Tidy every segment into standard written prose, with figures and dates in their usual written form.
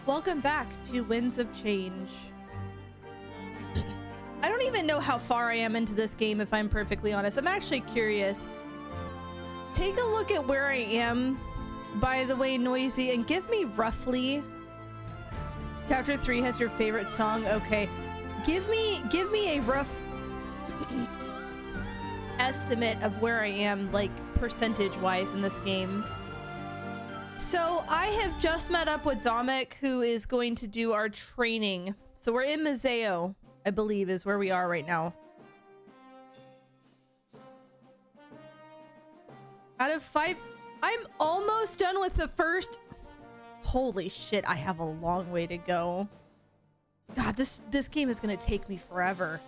Welcome back to Winds of Change. I don't even know how far I am into this game, if I'm perfectly honest. I'm actually curious. Take a look at where I am, by the way, Noisy, and give me roughly... Chapter 3 has your favorite song? Okay. Give me a rough estimate of where I am, like, percentage-wise in this game. So I have just met up with Dominic, who is going to do our training. So we're in Museo, I believe, is where we are right now. Out of 5, I'm almost done with the first. Holy shit, I have a long way to go. God, this game is gonna take me forever.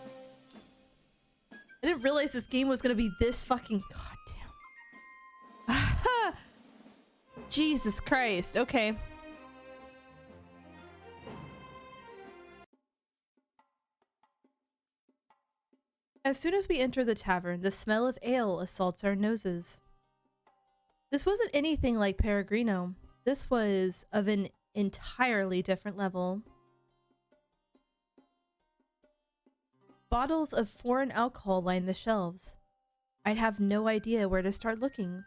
I didn't realize this game was gonna be this fucking goddamn. Jesus Christ. Okay. As soon as we enter the tavern, the smell of ale assaults our noses. This wasn't anything like Peregrino. This was of an entirely different level. Bottles of foreign alcohol line the shelves. I'd have no idea where to start looking.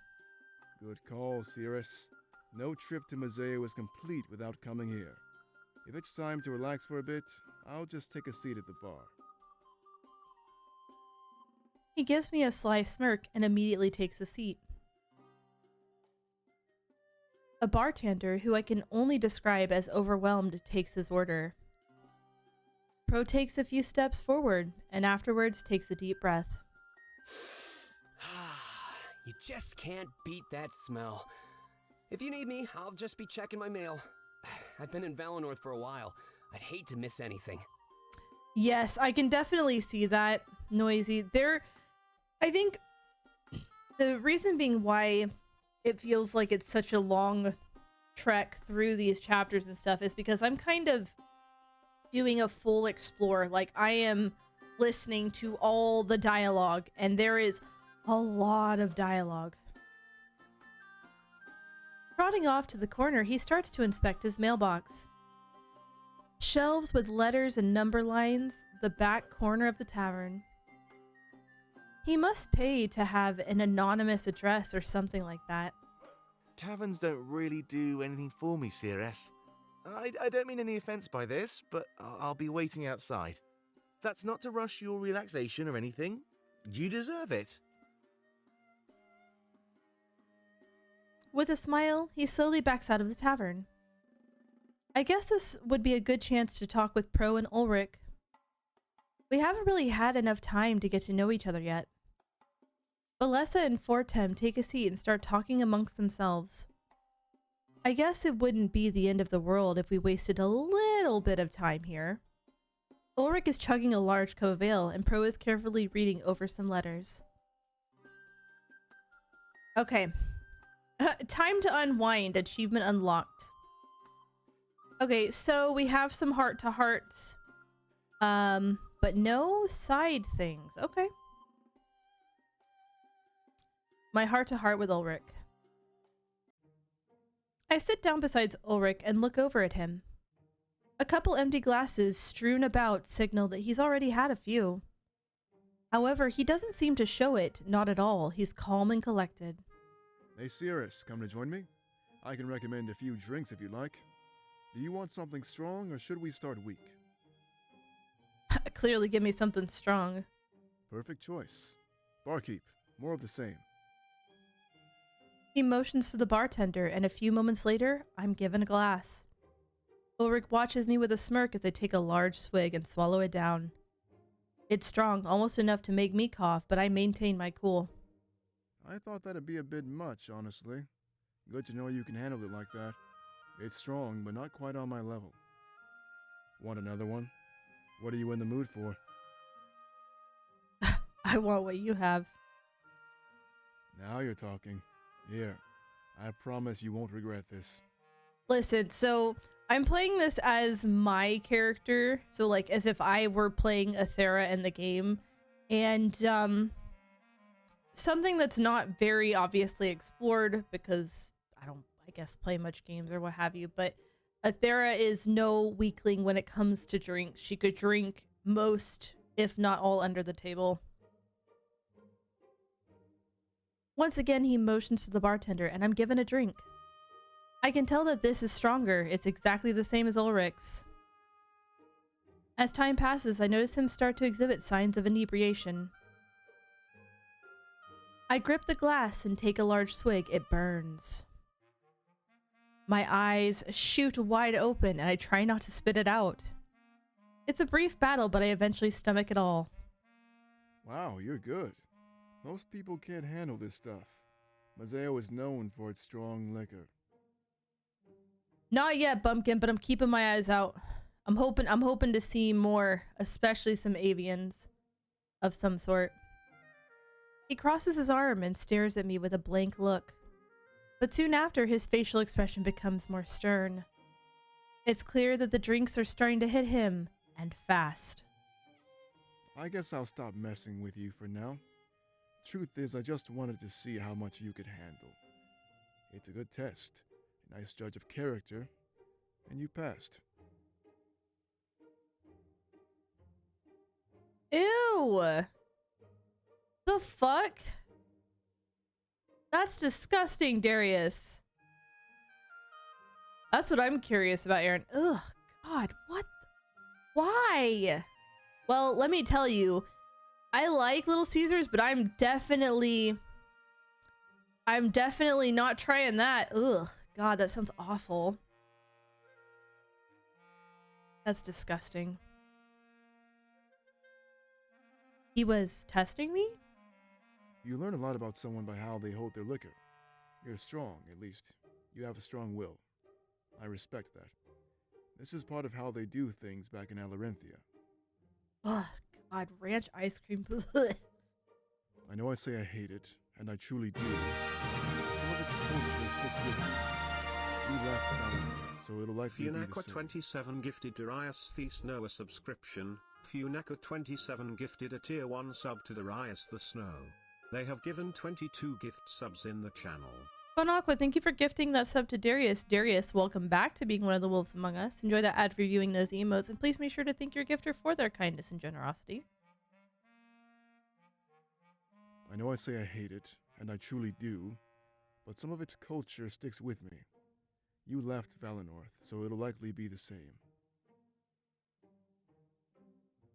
Good call, Cirrus. No trip to Museo is complete without coming here. If it's time to relax for a bit, I'll just take a seat at the bar. He gives me a sly smirk and immediately takes a seat. A bartender, who I can only describe as overwhelmed, takes his order. Pro takes a few steps forward and afterwards takes a deep breath. You just can't beat that smell. If you need me, I'll just be checking my mail. I've been in Valinor for a while. I'd hate to miss anything. Yes, I can definitely see that, Noisy. I think the reason being why it feels like it's such a long trek through these chapters and stuff is because I'm kind of doing a full explore. Like, I am listening to all the dialogue, and there is a lot of dialogue. Trotting off to the corner, he starts to inspect his mailbox. Shelves with letters and number lines, the back corner of the tavern. He must pay to have an anonymous address or something like that. Taverns don't really do anything for me, Cirrus. I don't mean any offense by this, but I'll be waiting outside. That's not to rush your relaxation or anything. You deserve it. With a smile, he slowly backs out of the tavern. I guess this would be a good chance to talk with Pro and Ulrich. We haven't really had enough time to get to know each other yet. Valessa and Fortem take a seat and start talking amongst themselves. I guess it wouldn't be the end of the world if we wasted a little bit of time here. Ulrich is chugging a large cup of ale, and Pro is carefully reading over some letters. Okay. Time to unwind. Achievement unlocked. Okay, so we have some heart-to-hearts. But no side things. Okay. My heart-to-heart with Ulrich. I sit down beside Ulrich and look over at him. A couple empty glasses strewn about signal that he's already had a few. However, he doesn't seem to show it, not at all. He's calm and collected. Hey, Cirrus, come to join me? I can recommend a few drinks if you like. Do you want something strong, or should we start weak? Clearly give me something strong. Perfect choice. Barkeep, more of the same. He motions to the bartender, and a few moments later, I'm given a glass. Ulrich watches me with a smirk as I take a large swig and swallow it down. It's strong, almost enough to make me cough, but I maintain my cool. I thought that'd be a bit much, honestly. Good to know you can handle it like that. It's strong, but not quite on my level. Want another one? What are you in the mood for? I want what you have. Now you're talking. Here, I promise you won't regret this. Listen, so I'm playing this as my character, so like as if I were playing Athera in the game, and something that's not very obviously explored because I don't, I guess, play much games or what have you, but Athera is no weakling when it comes to drinks. She could drink most, if not all, under the table. Once again, he motions to the bartender, and I'm given a drink. I can tell that this is stronger. It's exactly the same as Ulrich's. As time passes, I notice him start to exhibit signs of inebriation. I grip the glass and take a large swig. It burns. My eyes shoot wide open, and I try not to spit it out. It's a brief battle, but I eventually stomach it all. Wow, you're good. Most people can't handle this stuff. Mazeo is known for its strong liquor. Not yet, Bumpkin, but I'm keeping my eyes out. I'm hoping to see more, especially some avians of some sort. He crosses his arm and stares at me with a blank look. But soon after, his facial expression becomes more stern. It's clear that the drinks are starting to hit him, and fast. I guess I'll stop messing with you for now. Truth is, I just wanted to see how much you could handle. It's a good test, a nice judge of character, and you passed. Ew! The fuck? That's disgusting, Darius. That's what I'm curious about, Aaron. Ugh, God, what? Why? Well, let me tell you, I like Little Caesars, but I'm definitely not trying that. Ugh, God, that sounds awful. That's disgusting. He was testing me? You learn a lot about someone by how they hold their liquor. You're strong, at least. You have a strong will. I respect that. This is part of how they do things back in Alarenthia. Ugh, God, ranch ice cream. I know I say I hate it, and I truly do. Some of its culture fits with me. You left Alarenthia, so it'll likely be the same. Funako27 gifted Darius the Snow a subscription. Funako27 gifted a tier 1 sub to Darius the Snow. They have given 22 gift subs in the channel. Bonaqua, thank you for gifting that sub to Darius. Darius, welcome back to being one of the wolves among us. Enjoy that ad for viewing those emotes, and please make sure to thank your gifter for their kindness and generosity. I know I say I hate it, and I truly do, but some of its culture sticks with me. You left Valenorth, so it'll likely be the same.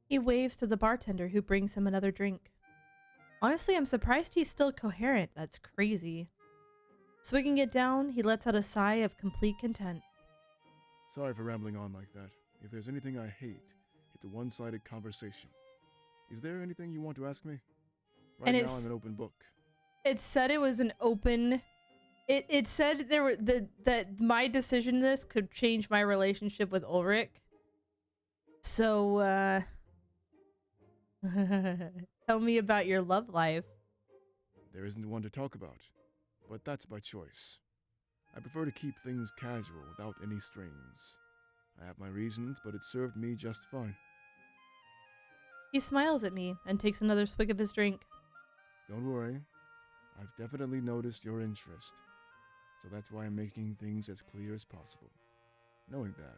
He waves to the bartender, who brings him another drink. Honestly, I'm surprised he's still coherent. That's crazy. Swigging it down, he lets out a sigh of complete content. Sorry for rambling on like that. If there's anything I hate, it's a one-sided conversation. Is there anything you want to ask me? Right now I'm an open book. It said it was an open... It said there were that my decision in this could change my relationship with Ulrich. So, tell me about your love life. There isn't one to talk about, but that's by choice. I prefer to keep things casual without any strings. I have my reasons, but it served me just fine. He smiles at me and takes another swig of his drink. Don't worry. I've definitely noticed your interest. So that's why I'm making things as clear as possible. Knowing that,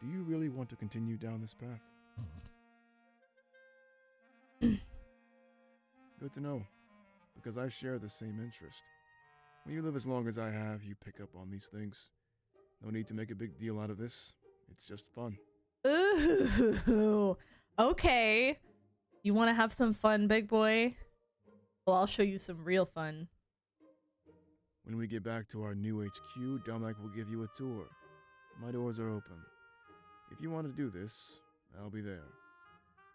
do you really want to continue down this path? Good to know, because I share the same interest. When you live as long as I have, you pick up on these things. No need to make a big deal out of this. It's just fun. Ooh, okay. You want to have some fun, big boy? Well, I'll show you some real fun. When we get back to our new HQ, Domek will give you a tour. My doors are open. If you want to do this, I'll be there.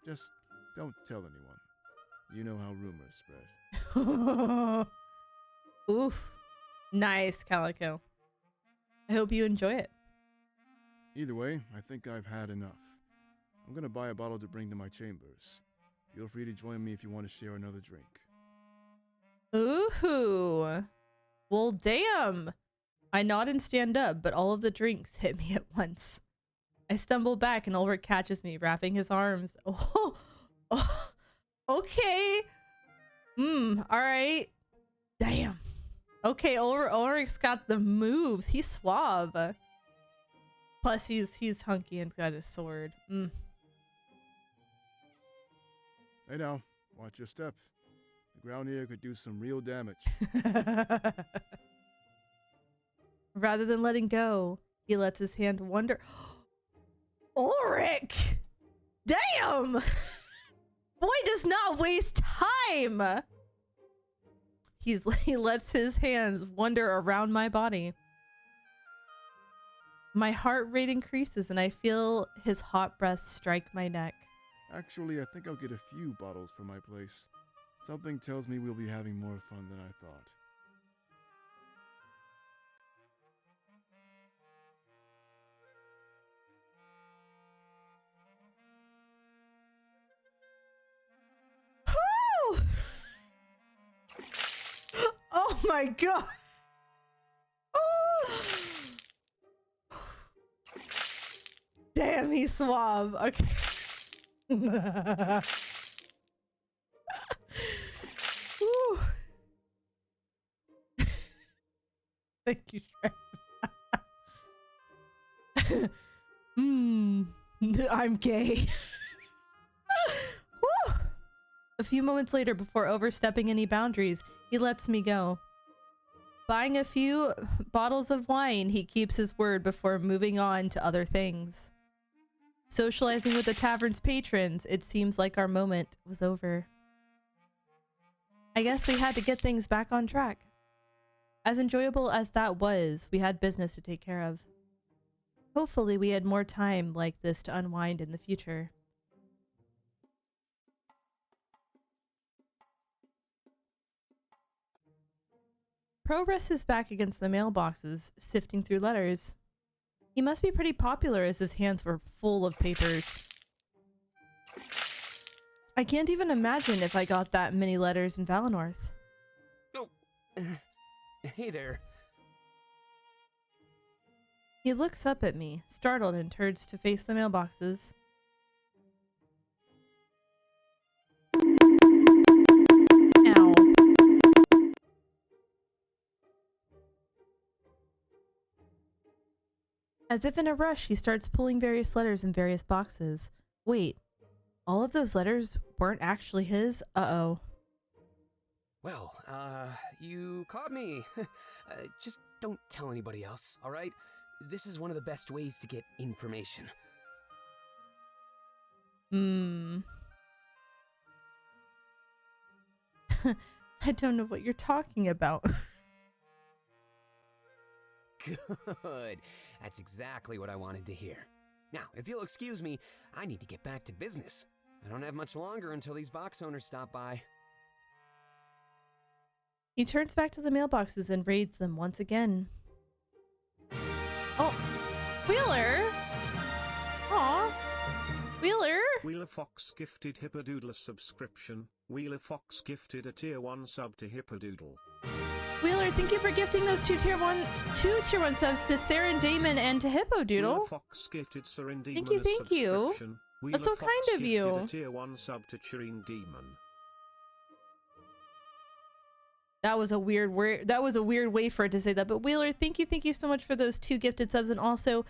Just don't tell anyone. You know how rumors spread. Oof. Nice, Calico. I hope you enjoy it. Either way, I think I've had enough. I'm gonna buy a bottle to bring to my chambers. Feel free to join me if you want to share another drink. Ooh. Well, damn. I nod and stand up, but all of the drinks hit me at once. I stumble back and Ulrich catches me, wrapping his arms. Oh, okay. All right. Damn. Okay, Ulrich's got the moves. He's suave. Plus, he's hunky and got his sword. Mm. Hey now, watch your step. The ground here could do some real damage. Rather than letting go, he lets his hand wander. Ulrich! Damn! Boy does not waste time! He lets his hands wander around my body. My heart rate increases and I feel his hot breath strike my neck. Actually, I think I'll get a few bottles for my place. Something tells me we'll be having more fun than I thought. Whew! Oh my god! Oh. Damn, he's suave. Okay. Whew. Thank you, Shrek. I'm gay. Whew. A few moments later, before overstepping any boundaries, he lets me go. Buying a few bottles of wine, he keeps his word before moving on to other things. Socializing with the tavern's patrons, it seems like our moment was over. I guess we had to get things back on track. As enjoyable as that was, we had business to take care of. Hopefully we had more time like this to unwind in the future. Progress is back against the mailboxes, sifting through letters. He must be pretty popular as his hands were full of papers. I can't even imagine if I got that many letters in Valinor. Oh, hey there. He looks up at me, startled, and turns to face the mailboxes. Ow. As if in a rush, he starts pulling various letters in various boxes. Wait, all of those letters weren't actually his? Uh-oh. Well, you caught me. Just don't tell anybody else, all right? This is one of the best ways to get information. I don't know what you're talking about. Good. That's exactly what I wanted to hear. Now, if you'll excuse me, I need to get back to business. I don't have much longer until these box owners stop by. He turns back to the mailboxes and raids them once again. Oh, Wheeler! Aw, Wheeler! Wheeler Fox gifted Hippodoodle a subscription. Wheeler Fox gifted a tier 1 sub to Hippodoodle. Wheeler, thank you for gifting those two tier one subs to Saren Damon and to Hippodoodle. Wheeler Fox gifted Saren Demon Thank you. That's so kind of you. A tier 1 sub to Chireen Demon. That was a weird way for it to say that. But Wheeler, thank you so much for those 2 gifted subs. And also,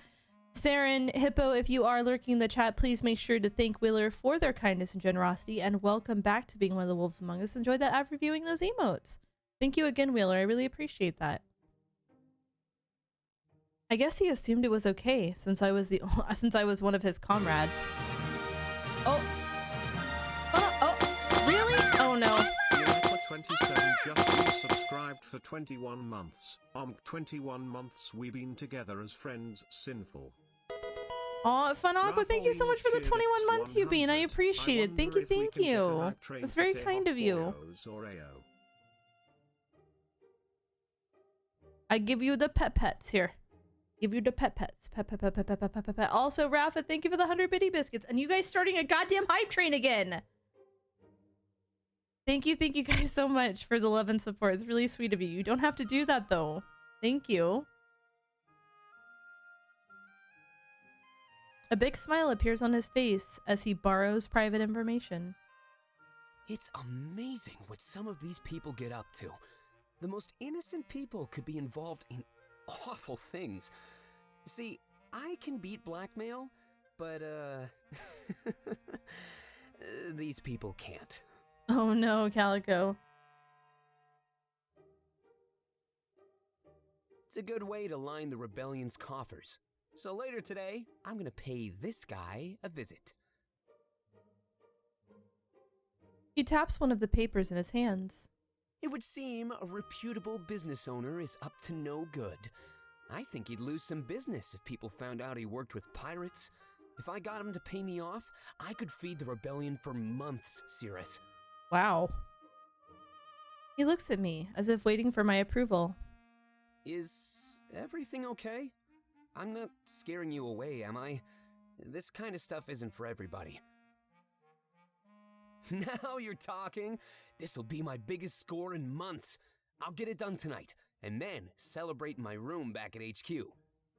Saren, Hippo, if you are lurking in the chat, please make sure to thank Wheeler for their kindness and generosity. And welcome back to being one of the Wolves Among Us. Enjoyed that ad reviewing those emotes. Thank you again, Wheeler. I really appreciate that. I guess he assumed it was okay since I was one of his comrades. Oh, really? Oh no. 27 just resubscribed for 21 months. 21 months we been together as friends, sinful. Oh, Fun Aqua, thank you so much for the 21 months you've been. I appreciate it. Thank you. It's very kind of you. I give you the pets here. Give you the pets. Pet. Also, Rafa, thank you for the 100 bitty biscuits. And you guys starting a goddamn hype train again. Thank you guys so much for the love and support. It's really sweet of you. You don't have to do that though. Thank you. A big smile appears on his face as he borrows private information. It's amazing what some of these people get up to. The most innocent people could be involved in awful things. See, I can beat blackmail, but, these people can't. Oh no, Calico. It's a good way to line the rebellion's coffers. So later today, I'm gonna pay this guy a visit. He taps one of the papers in his hands. It would seem a reputable business owner is up to no good. I think he'd lose some business if people found out he worked with pirates. If I got him to pay me off, I could feed the rebellion for months, Cirrus. Wow. He looks at me as if waiting for my approval. Is everything okay? I'm not scaring you away, am I? This kind of stuff isn't for everybody. Now you're talking. This'll be my biggest score in months. I'll get it done tonight, and then celebrate in my room back at HQ.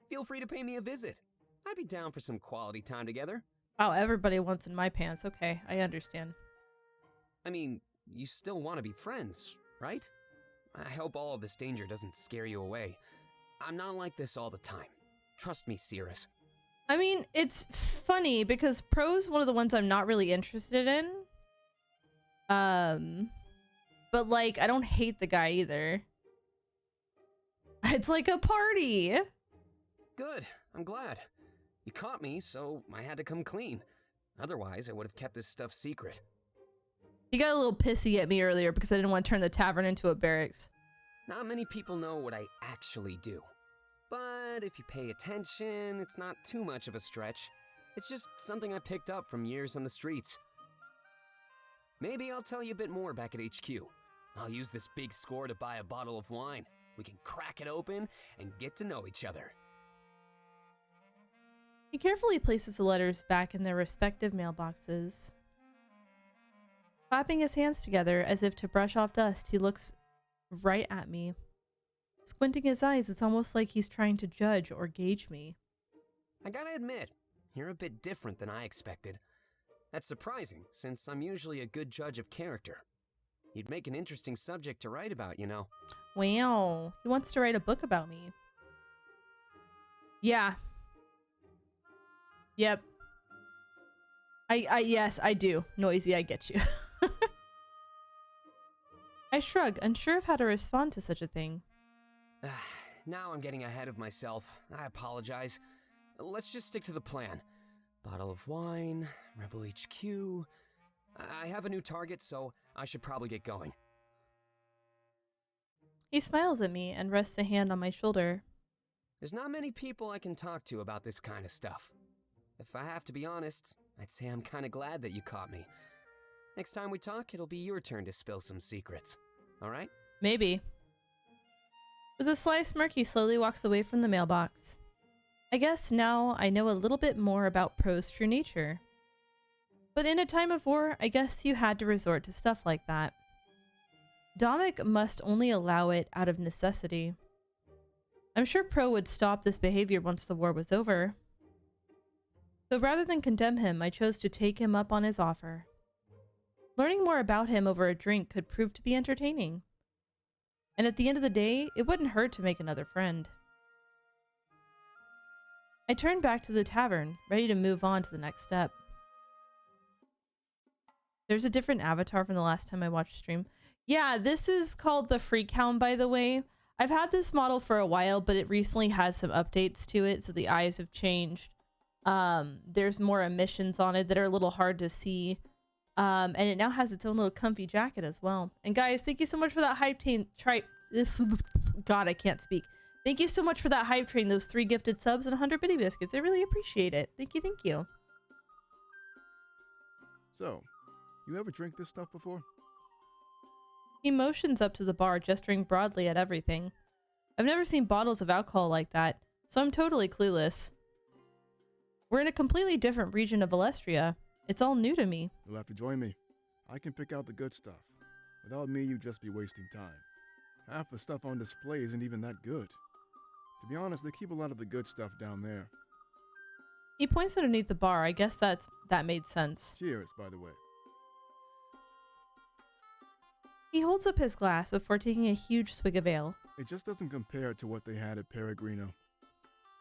Feel free to pay me a visit. I'd be down for some quality time together. Wow, everybody wants in my pants. Okay, I understand. I mean, you still want to be friends, right? I hope all of this danger doesn't scare you away. I'm not like this all the time. Trust me, Cirrus. I mean, it's funny because Pro's one of the ones I'm not really interested in. But like, I don't hate the guy either. It's like a party. Good, I'm glad. You caught me, so I had to come clean. Otherwise, I would have kept this stuff secret. He got a little pissy at me earlier because I didn't want to turn the tavern into a barracks. Not many people know what I actually do. But if you pay attention, it's not too much of a stretch. It's just something I picked up from years on the streets. Maybe I'll tell you a bit more back at HQ. I'll use this big score to buy a bottle of wine. We can crack it open and get to know each other. He carefully places the letters back in their respective mailboxes. Clapping his hands together as if to brush off dust, he looks right at me. Squinting his eyes, it's almost like he's trying to judge or gauge me. I gotta admit, you're a bit different than I expected. That's surprising, since I'm usually a good judge of character. You'd make an interesting subject to write about, you know. Wow, he wants to write a book about me. Yeah. Yep. Yes, I do. Noisy, I get you. I shrug, unsure of how to respond to such a thing. Now I'm getting ahead of myself. I apologize. Let's just stick to the plan. Bottle of wine, Rebel HQ. I have a new target, so I should probably get going. He smiles at me and rests a hand on my shoulder. There's not many people I can talk to about this kind of stuff. If I have to be honest, I'd say I'm kind of glad that you caught me. Next time we talk, it'll be your turn to spill some secrets. All right? Maybe. With a sly smirk, he slowly walks away from the mailbox. I guess now I know a little bit more about Pro's true nature. But in a time of war, I guess you had to resort to stuff like that. Domik must only allow it out of necessity. I'm sure Pro would stop this behavior once the war was over. So rather than condemn him, I chose to take him up on his offer. Learning more about him over a drink could prove to be entertaining. And at the end of the day, it wouldn't hurt to make another friend. I turned back to the tavern, ready to move on to the next step. There's a different avatar from the last time I watched stream. Yeah, this is called the Freakhound, by the way. I've had this model for a while, but it recently had some updates to it, so the eyes have changed. There's more emissions on it that are a little hard to see. And it now has its own little comfy jacket as well. And guys, thank you so much for that hype train. God, I can't speak. Thank you so much for that hype train, those 3 gifted subs and 100 bitty biscuits. I really appreciate it. Thank you, thank you. So, you ever drink this stuff before? He motions up to the bar, gesturing broadly at everything. I've never seen bottles of alcohol like that, so I'm totally clueless. We're in a completely different region of Alestria. It's all new to me. You'll have to join me. I can pick out the good stuff. Without me, you'd just be wasting time. Half the stuff on display isn't even that good. To be honest, they keep a lot of the good stuff down there. He points underneath the bar. I guess that made sense. Cheers, by the way. He holds up his glass before taking a huge swig of ale. It just doesn't compare to what they had at Peregrino.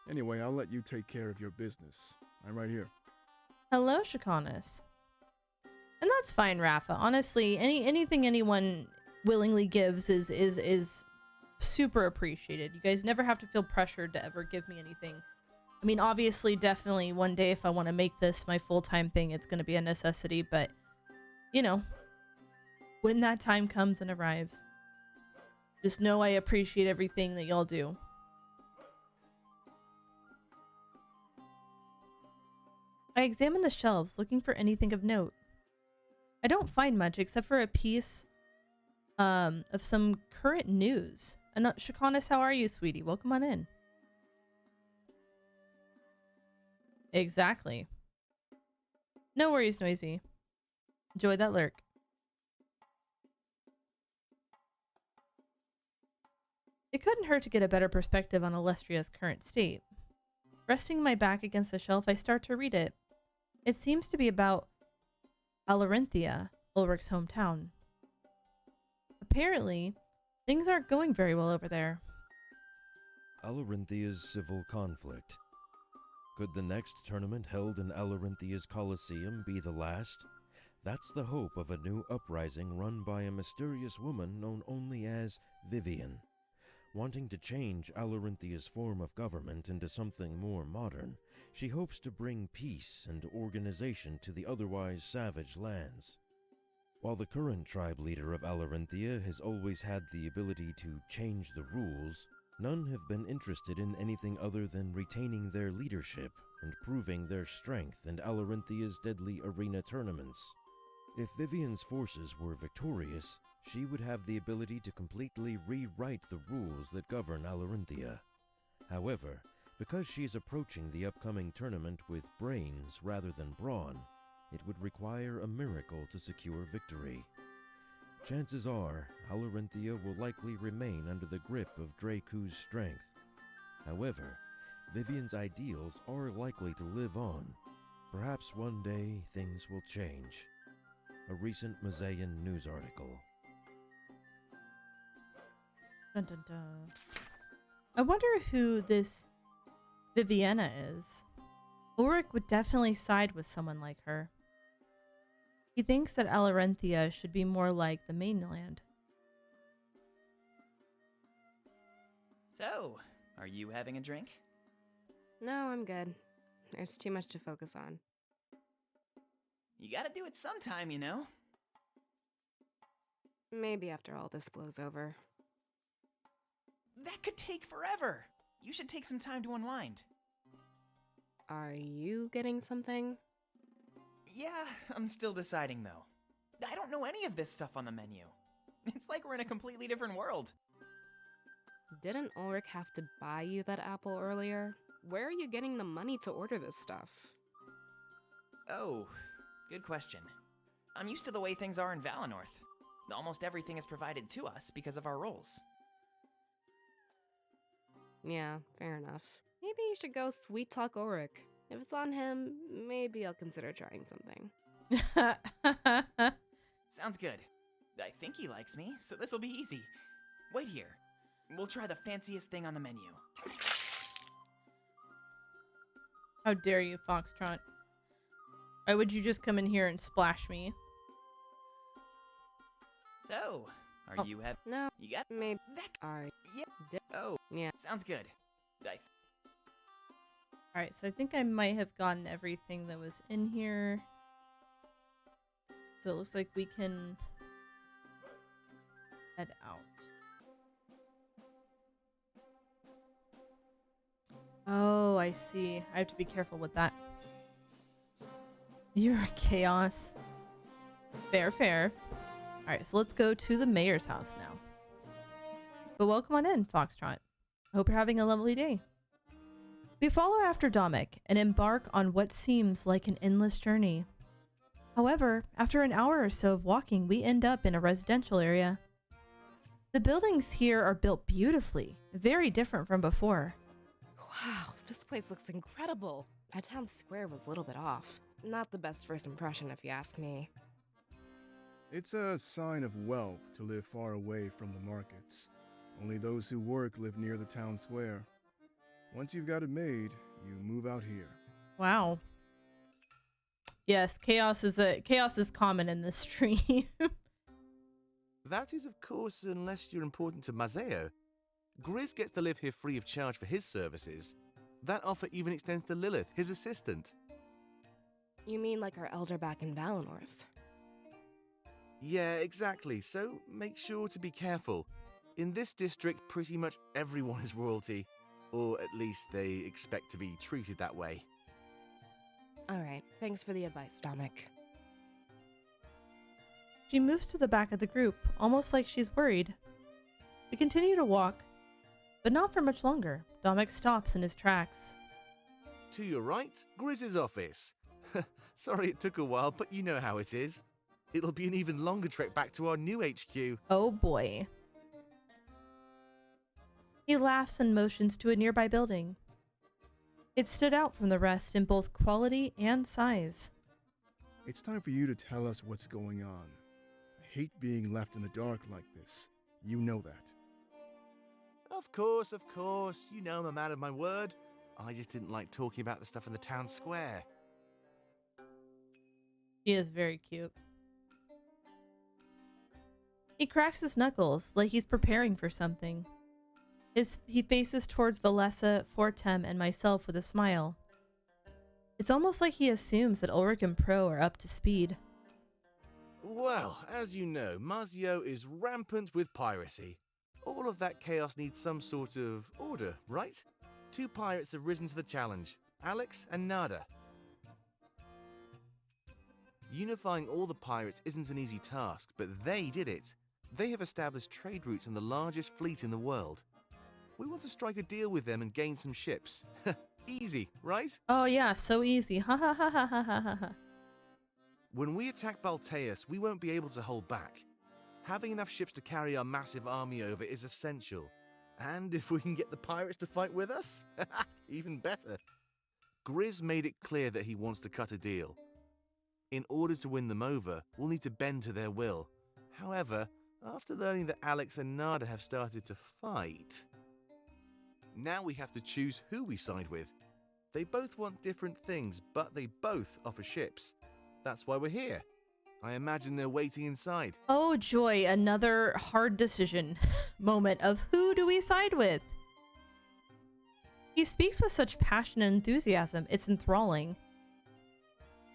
Anyway, I'll let you take care of your business. I'm right here. Hello, Shikonis. And that's fine, Rafa. Honestly, anything anyone willingly gives is super appreciated. You guys never have to feel pressured to ever give me anything. I mean, obviously, definitely one day if I want to make this my full-time thing, it's going to be a necessity, but you know, when that time comes and arrives, just know I appreciate everything that y'all do. I examine the shelves, looking for anything of note. I don't find much except for a piece of some current news. And Shikonis, how are you, sweetie? Welcome on in. Exactly. No worries, Noisy. Enjoy that lurk. It couldn't hurt to get a better perspective on Alestria's current state. Resting my back against the shelf, I start to read it. It seems to be about Alarinthia, Ulrich's hometown. Apparently, things aren't going very well over there. Alarinthia's civil conflict. Could the next tournament held in Alarinthia's Colosseum be the last? That's the hope of a new uprising run by a mysterious woman known only as Vivian. Wanting to change Alarinthia's form of government into something more modern, she hopes to bring peace and organization to the otherwise savage lands. While the current tribe leader of Alarinthia has always had the ability to change the rules, none have been interested in anything other than retaining their leadership and proving their strength in Alarinthia's deadly arena tournaments. If Vivian's forces were victorious, she would have the ability to completely rewrite the rules that govern Alarinthia. However, because she is approaching the upcoming tournament with brains rather than brawn, it would require a miracle to secure victory. Chances are, Alarinthia will likely remain under the grip of Draku's strength. However, Vivian's ideals are likely to live on. Perhaps one day things will change. A recent Mazayan news article. Dun, dun, dun. I wonder who this Viviana is. Ulrich would definitely side with someone like her. He thinks that Alarenthia should be more like the mainland. So, are you having a drink? No, I'm good. There's too much to focus on. You gotta do it sometime, you know? Maybe after all this blows over. That could take forever. You should take some time to unwind. Are you getting something? Yeah, I'm still deciding though. I don't know any of this stuff on the menu. It's like we're in a completely different world. Didn't Ulrich have to buy you that apple earlier? Where are you getting the money to order this stuff? Oh, good question. I'm used to the way things are in Valenorth. Almost everything is provided to us because of our roles. Yeah, fair enough. Maybe you should go sweet talk Ulrich. If it's on him, maybe I'll consider trying something. Sounds good. I think he likes me, so this'll be easy. Wait here. We'll try the fanciest thing on the menu. How dare you, Foxtrot? Why would you just come in here and splash me? So, are you have? No, You got maybe. that? Alright. Oh, Yeah. sounds good. Alright, so I think I might have gotten everything that was in here. So it looks like we can head out. Oh, I see. I have to be careful with that. You're chaos. Fair, fair. Alright, so let's go to the mayor's house now. But welcome on in, Foxtrot. I hope you're having a lovely day. We follow after Domek and embark on what seems like an endless journey. However, after an hour or so of walking, we end up in a residential area. The buildings here are built beautifully, very different from before. Wow, this place looks incredible. That town square was a little bit off. Not the best first impression, if you ask me. It's a sign of wealth to live far away from the markets. Only those who work live near the town square. Once you've got it made, you move out here. Wow. Yes, chaos is common in this stream. That is, of course, unless you're important to Mazeo. Grizz gets to live here free of charge for his services. That offer even extends to Lilith, his assistant. You mean like our elder back in Valinor? Yeah, exactly. So make sure to be careful. In this district, pretty much everyone is royalty. Or at least they expect to be treated that way. Alright, thanks for the advice, Dominic. She moves to the back of the group, almost like she's worried. We continue to walk, but not for much longer. Dominic stops in his tracks. To your right, Grizz's office. Sorry it took a while, but you know how it is. It'll be an even longer trek back to our new HQ. Oh boy. He laughs and motions to a nearby building. It stood out from the rest in both quality and size. It's time for you to tell us what's going on. I hate being left in the dark like this. You know that. Of course, of course. You know I'm a man of my word. I just didn't like talking about the stuff in the town square. She is very cute. He cracks his knuckles like he's preparing for something. He faces towards Valessa, Fortem, and myself with a smile. It's almost like he assumes that Ulrich and Pro are up to speed. Well, as you know, Mazio is rampant with piracy. All of that chaos needs some sort of order, right? 2 pirates have risen to the challenge, Alex and Nada. Unifying all the pirates isn't an easy task, but they did it. They have established trade routes on the largest fleet in the world. We want to strike a deal with them and gain some ships. Easy, right? Oh yeah, so easy. Ha ha ha ha ha ha ha. When we attack Balteus, we won't be able to hold back. Having enough ships to carry our massive army over is essential. And if we can get the pirates to fight with us, even better. Grizz made it clear that he wants to cut a deal. In order to win them over, we'll need to bend to their will. However, after learning that Alex and Nada have started to fight, now we have to choose who we side with. They both want different things, but they both offer ships. That's why we're here. I imagine they're waiting inside. Oh joy, another hard decision moment of who do we side with? He speaks with such passion and enthusiasm, it's enthralling.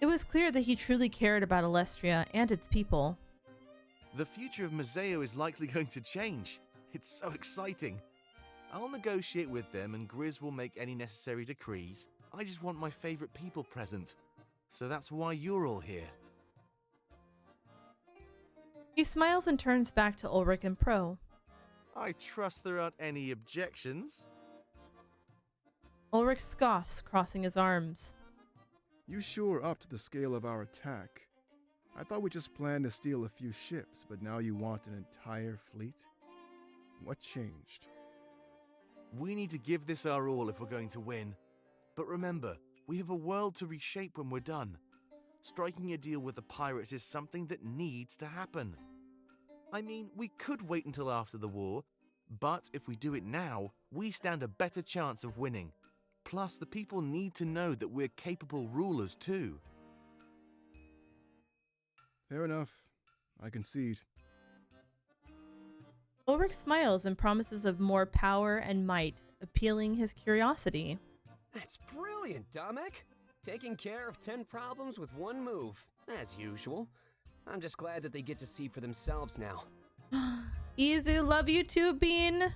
It was clear that he truly cared about Alestria and its people. The future of Mazeo is likely going to change. It's so exciting. I'll negotiate with them and Grizz will make any necessary decrees. I just want my favorite people present. So that's why you're all here. He smiles and turns back to Ulrich and Pro. I trust there aren't any objections. Ulrich scoffs, crossing his arms. You sure upped the scale of our attack. I thought we just planned to steal a few ships, but now you want an entire fleet? What changed? We need to give this our all if we're going to win. But remember, we have a world to reshape when we're done. Striking a deal with the pirates is something that needs to happen. I mean, we could wait until after the war, but if we do it now, we stand a better chance of winning. Plus, the people need to know that we're capable rulers too. Fair enough. I concede. Ulrich smiles and promises of more power and might, appealing his curiosity. That's brilliant, Dominic. Taking care of 10 problems with one move, as usual. I'm just glad that they get to see for themselves now. Izu, love you too, Bean.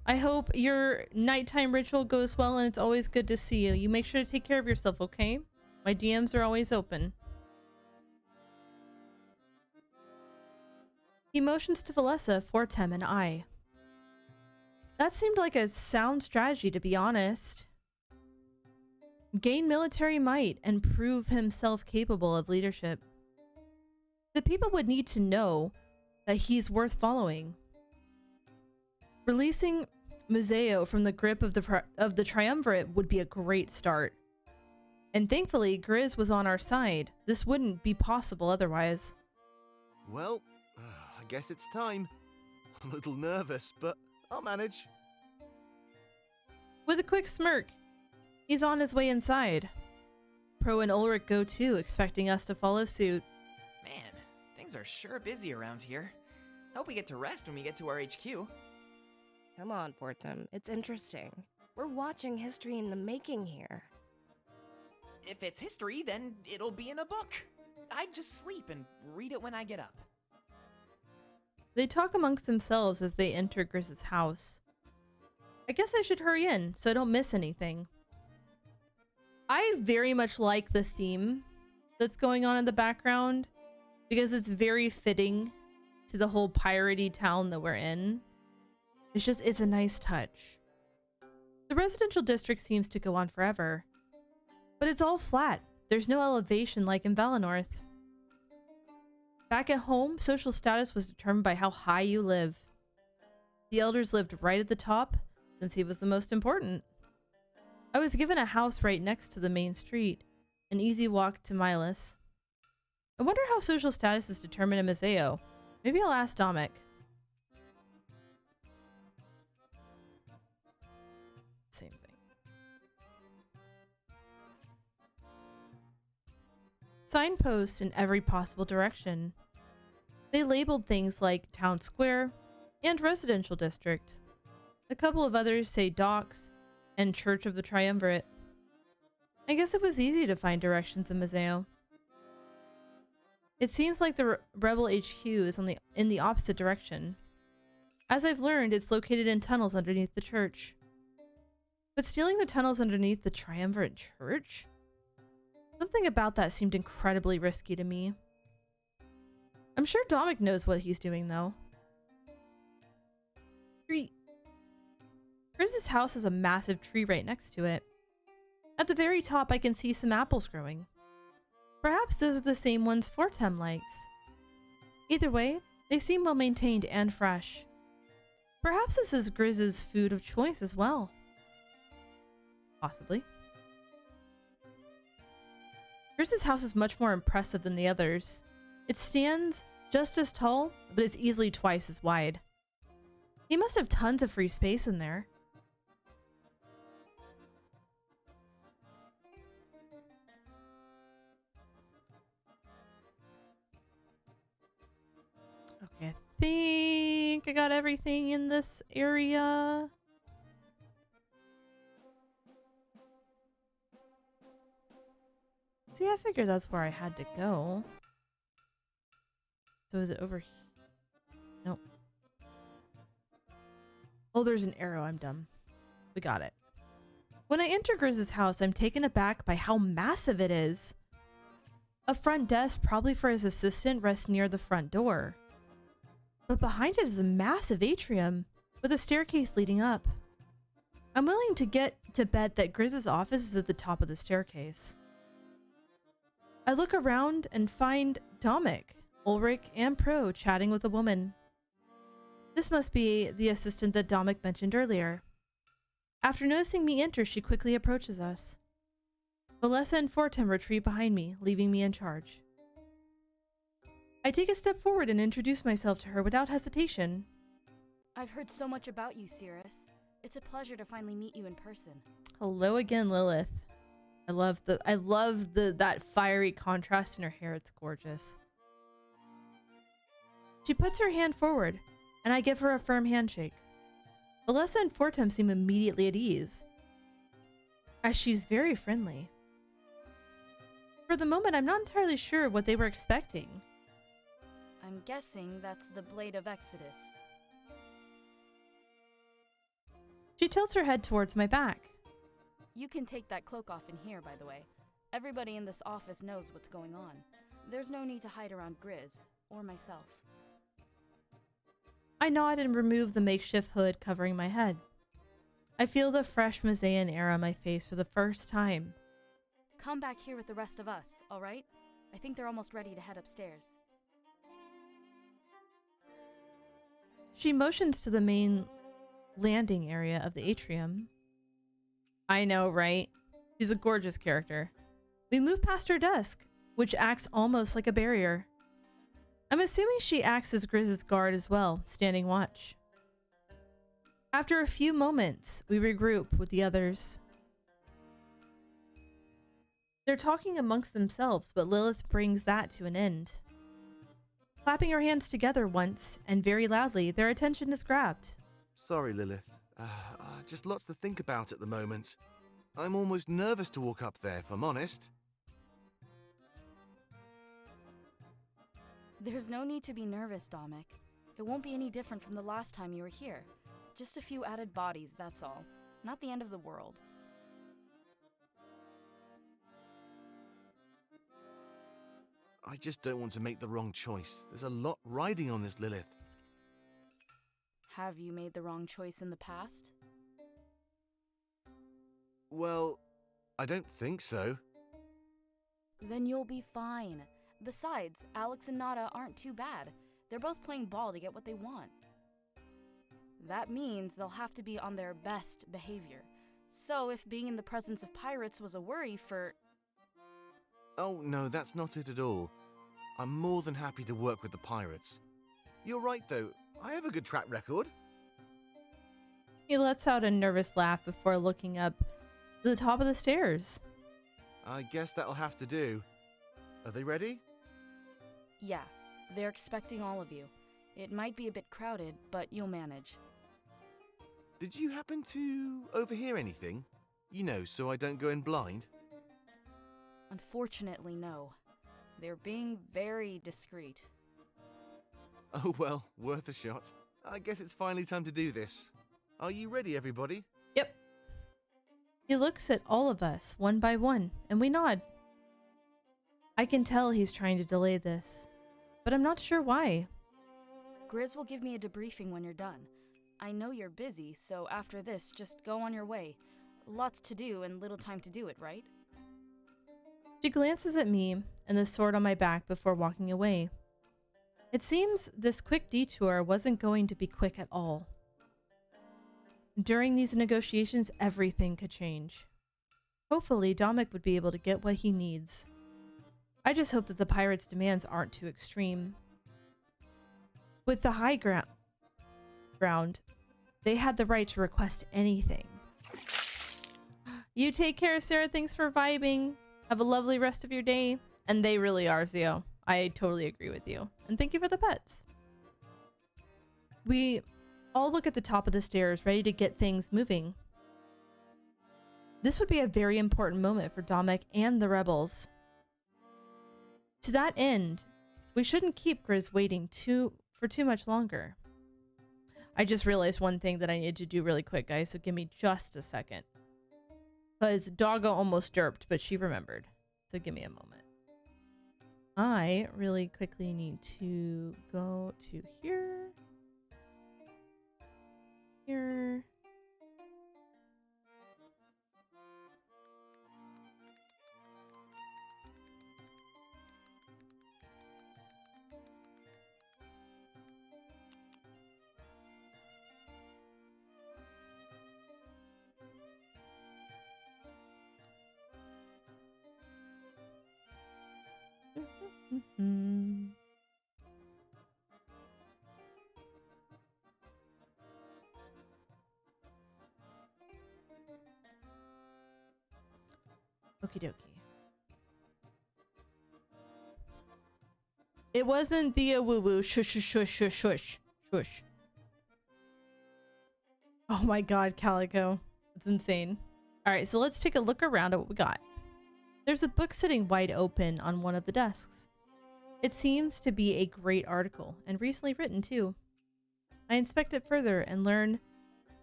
I hope your nighttime ritual goes well and it's always good to see you. You make sure to take care of yourself, okay? My DMs are always open. He motions to Valessa, Fortem, and I. That seemed like a sound strategy, to be honest. Gain military might and prove himself capable of leadership. The people would need to know that he's worth following. Releasing Mazeo from the grip of the Triumvirate would be a great start. And thankfully, Grizz was on our side. This wouldn't be possible otherwise. Well, I guess it's time. I'm a little nervous, but I'll manage. With a quick smirk, he's on his way inside. Pro and Ulrich go too, expecting us to follow suit. Man, things are sure busy around here. Hope we get to rest when we get to our HQ. Come on, Fortem. It's interesting. We're watching history in the making here. If it's history, then it'll be in a book. I'd just sleep and read it when I get up. They talk amongst themselves as they enter Grizz's house. I guess I should hurry in so I don't miss anything. I very much like the theme that's going on in the background because it's very fitting to the whole piratey town that we're in. It's a nice touch. The residential district seems to go on forever, but it's all flat. There's no elevation like in Valenorth. Back at home, social status was determined by how high you live. The elders lived right at the top since he was the most important. I was given a house right next to the main street, an easy walk to Milas. I wonder how social status is determined in Mazeo. Maybe I'll ask Domik. Same thing. Signposts in every possible direction. They labeled things like Town Square and Residential District. A couple of others say Docks and Church of the Triumvirate. I guess it was easy to find directions in Mazeo. It seems like the Rebel HQ is in the opposite direction. As I've learned, it's located in tunnels underneath the church. But stealing the tunnels underneath the Triumvirate Church? Something about that seemed incredibly risky to me. I'm sure Domik knows what he's doing, though. Tree. Grizz's house has a massive tree right next to it. At the very top, I can see some apples growing. Perhaps those are the same ones Fortem likes. Either way, they seem well maintained and fresh. Perhaps this is Grizz's food of choice as well. Possibly. Grizz's house is much more impressive than the others. It stands just as tall, but it's easily twice as wide. He must have tons of free space in there. Okay, I think I got everything in this area. See, I figured that's where I had to go. So is it over here? Nope. Oh, there's an arrow. I'm dumb. We got it. When I enter Grizz's house, I'm taken aback by how massive it is. A front desk, probably for his assistant, rests near the front door. But behind it is a massive atrium with a staircase leading up. I'm willing to get to bet that Grizz's office is at the top of the staircase. I look around and find Domik, Ulrich, and Pro chatting with a woman. This must be the assistant that Domik mentioned earlier. After noticing me enter, she quickly approaches us. Valessa and Fortem retreat behind me, leaving me in charge. I take a step forward and introduce myself to her without hesitation. I've heard so much about you, Cirrus. It's a pleasure to finally meet you in person. Hello again, Lilith. I love that fiery contrast in her hair. It's gorgeous. She puts her hand forward, and I give her a firm handshake. Valessa and Fortem seem immediately at ease, as she's very friendly. For the moment, I'm not entirely sure what they were expecting. I'm guessing that's the Blade of Exodus. She tilts her head towards my back. You can take that cloak off in here, by the way. Everybody in this office knows what's going on. There's no need to hide around Grizz, or myself. I nod and remove the makeshift hood covering my head. I feel the fresh Mazaean air on my face for the first time. Come back here with the rest of us, alright? I think they're almost ready to head upstairs. She motions to the main landing area of the atrium. I know, right? She's a gorgeous character. We move past her desk, which acts almost like a barrier. I'm assuming she acts as Grizz's guard as well, standing watch. After a few moments, we regroup with the others. They're talking amongst themselves, but Lilith brings that to an end. Clapping her hands together once, and very loudly, their attention is grabbed. Sorry, Lilith. Just lots to think about at the moment. I'm almost nervous to walk up there, if I'm honest. There's no need to be nervous, Domic. It won't be any different from the last time you were here. Just a few added bodies, that's all. Not the end of the world. I just don't want to make the wrong choice. There's a lot riding on this, Lilith. Have you made the wrong choice in the past? Well, I don't think so. Then you'll be fine. Besides, Alex and Nada aren't too bad. They're both playing ball to get what they want. That means they'll have to be on their best behavior. So if being in the presence of pirates was a worry for... Oh, no, that's not it at all. I'm more than happy to work with the pirates. You're right, though. I have a good track record. He lets out a nervous laugh before looking up to the top of the stairs. I guess that'll have to do. Are they ready? Yeah, they're expecting all of you. It might be a bit crowded, but you'll manage. Did you happen to overhear anything? You know, so I don't go in blind? Unfortunately, no. They're being very discreet. Oh well, worth a shot. I guess it's finally time to do this. Are you ready, everybody? Yep. He looks at all of us, one by one, and we nod. I can tell he's trying to delay this, but I'm not sure why. Grizz will give me a debriefing when you're done. I know you're busy, so after this, just go on your way. Lots to do and little time to do it, right? She glances at me and the sword on my back before walking away. It seems this quick detour wasn't going to be quick at all. During these negotiations, everything could change. Hopefully, Domic would be able to get what he needs. I just hope that the pirates' demands aren't too extreme. With the high ground, they had the right to request anything. You take care, Sarah. Thanks for vibing. Have a lovely rest of your day. And they really are, Zio. I totally agree with you. And thank you for the pets. We all look at the top of the stairs, ready to get things moving. This would be a very important moment for Domic and the rebels. To that end, we shouldn't keep Grizz waiting for too much longer. I just realized one thing that I need to do really quick, guys, so give me just a second. Because Doggo almost derped, but she remembered. So give me a moment. I really quickly need to go to here. Here. Okie dokie. It wasn't the woo woo. Shush, shush, shush, shush, shush, shush. Oh my god, Calico. It's insane. Alright, so let's take a look around at what we got. There's a book sitting wide open on one of the desks. It seems to be a great article, and recently written too. I inspect it further and learn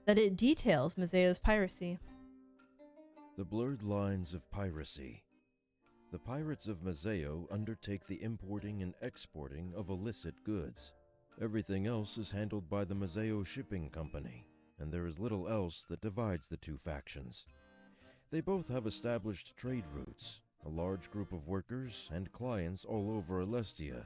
that it details Mazeo's piracy. The blurred lines of piracy. The pirates of Mazeo undertake the importing and exporting of illicit goods. Everything else is handled by the Mazeo Shipping Company, and there is little else that divides the two factions. They both have established trade routes, a large group of workers and clients all over Alestia.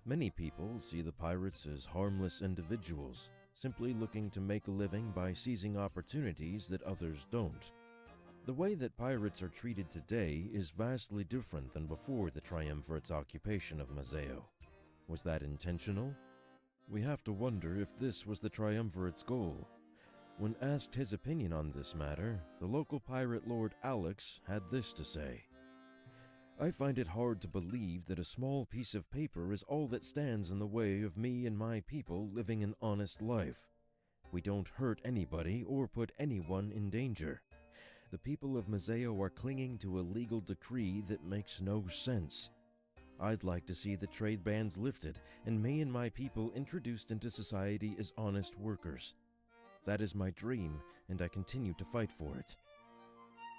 Many people see the pirates as harmless individuals, simply looking to make a living by seizing opportunities that others don't. The way that pirates are treated today is vastly different than before the Triumvirate's occupation of Mazeo. Was that intentional? We have to wonder if this was the Triumvirate's goal. When asked his opinion on this matter, the local pirate lord Alex had this to say. I find it hard to believe that a small piece of paper is all that stands in the way of me and my people living an honest life. We don't hurt anybody or put anyone in danger. The people of Mazeo are clinging to a legal decree that makes no sense. I'd like to see the trade bans lifted and me and my people introduced into society as honest workers. That is my dream, and I continue to fight for it.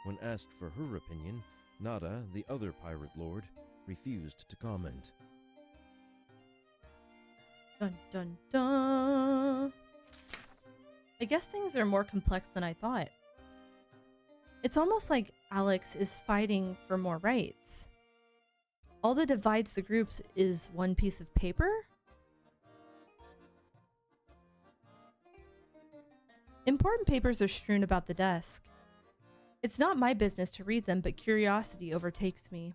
When asked for her opinion, Nada, the other pirate lord, refused to comment. Dun dun dun. I guess things are more complex than I thought. It's almost like Alex is fighting for more rights. All that divides the groups is one piece of paper? Important papers are strewn about the desk. It's not my business to read them, but curiosity overtakes me.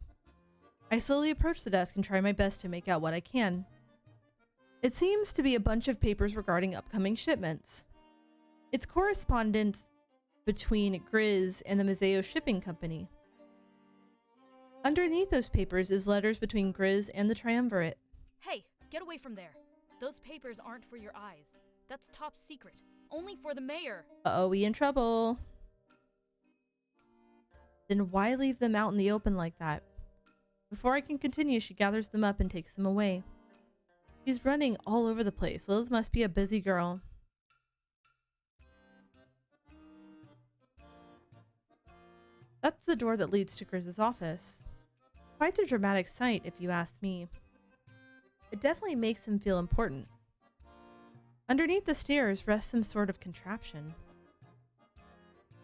I slowly approach the desk and try my best to make out what I can. It seems to be a bunch of papers regarding upcoming shipments. It's correspondence between Grizz and the Mazeo Shipping Company. Underneath those papers is letters between Grizz and the Triumvirate. Hey, get away from there. Those papers aren't for your eyes. That's top secret. Only for the mayor. Uh-oh, we in trouble. Then why leave them out in the open like that? Before I can continue, she gathers them up and takes them away. She's running all over the place. Lilith must be a busy girl. That's the door that leads to Grizz's office. Quite the dramatic sight, if you ask me. It definitely makes him feel important. Underneath the stairs rests some sort of contraption.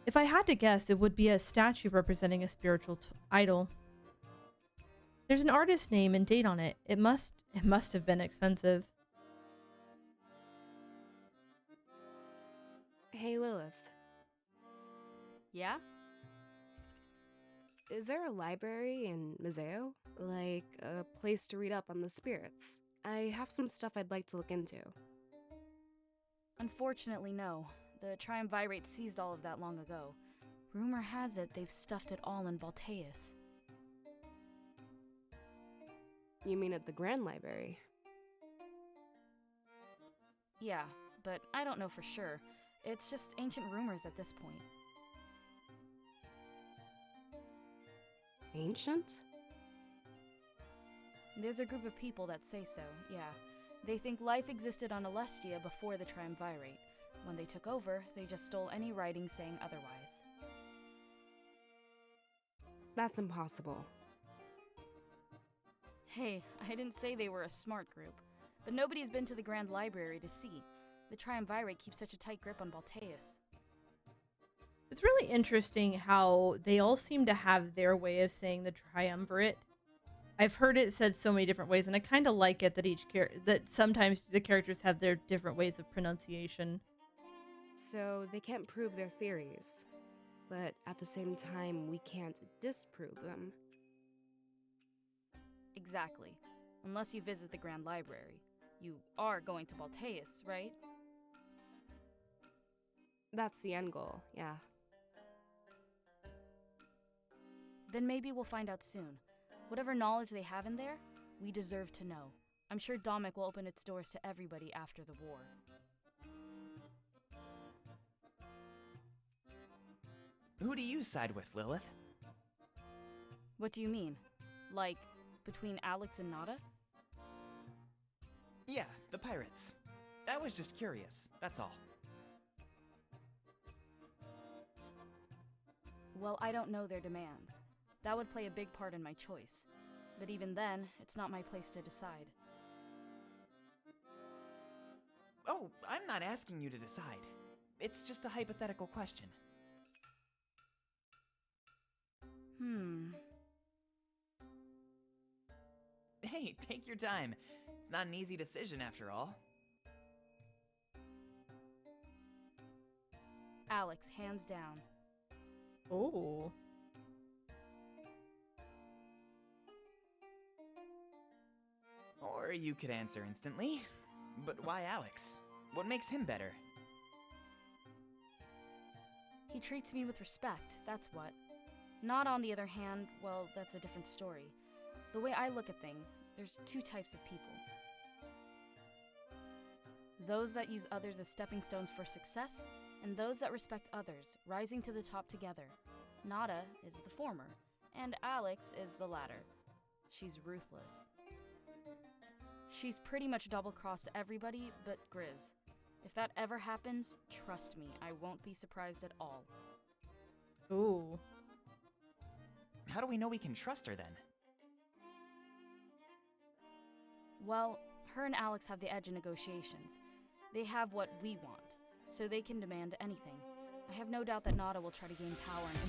If I had to guess, it would be a statue representing a spiritual idol. There's an artist's name and date on it. It must have been expensive. Hey, Lilith. Yeah? Is there a library in Mazeo? Like, a place to read up on the spirits? I have some stuff I'd like to look into. Unfortunately, no. The Triumvirate seized all of that long ago. Rumor has it they've stuffed it all in Balteus. You mean at the Grand Library? Yeah, but I don't know for sure. It's just ancient rumors at this point. Ancient? There's a group of people that say so, yeah. They think life existed on Alestia before the Triumvirate. When they took over, they just stole any writing saying otherwise. That's impossible. Hey, I didn't say they were a smart group, but nobody's been to the Grand Library to see. The Triumvirate keeps such a tight grip on Balteus. It's really interesting how they all seem to have their way of saying the Triumvirate. I've heard it said so many different ways, and I kind of like it that that sometimes the characters have their different ways of pronunciation. So they can't prove their theories, but at the same time, we can't disprove them. Exactly. Unless you visit the Grand Library. You are going to Balteus, right? That's the end goal, yeah. Then maybe we'll find out soon. Whatever knowledge they have in there, we deserve to know. I'm sure Domic will open its doors to everybody after the war. Who do you side with, Lilith? What do you mean? Like, between Alex and Nada? Yeah, the pirates. I was just curious, that's all. Well, I don't know their demands. That would play a big part in my choice. But even then, it's not my place to decide. Oh, I'm not asking you to decide. It's just a hypothetical question. Hey, take your time. It's not an easy decision after all. Alex, hands down. Oh. Or you could answer instantly. But why Alex? What makes him better? He treats me with respect, that's what. Nada, on the other hand, well, that's a different story. The way I look at things, there's two types of people. Those that use others as stepping stones for success, and those that respect others, rising to the top together. Nada is the former, and Alex is the latter. She's ruthless. She's pretty much double-crossed everybody but Grizz. If that ever happens, trust me, I won't be surprised at all. Ooh. How do we know we can trust her then? Well, her and Alex have the edge in negotiations. They have what we want, so they can demand anything. I have no doubt that Nada will try to gain power and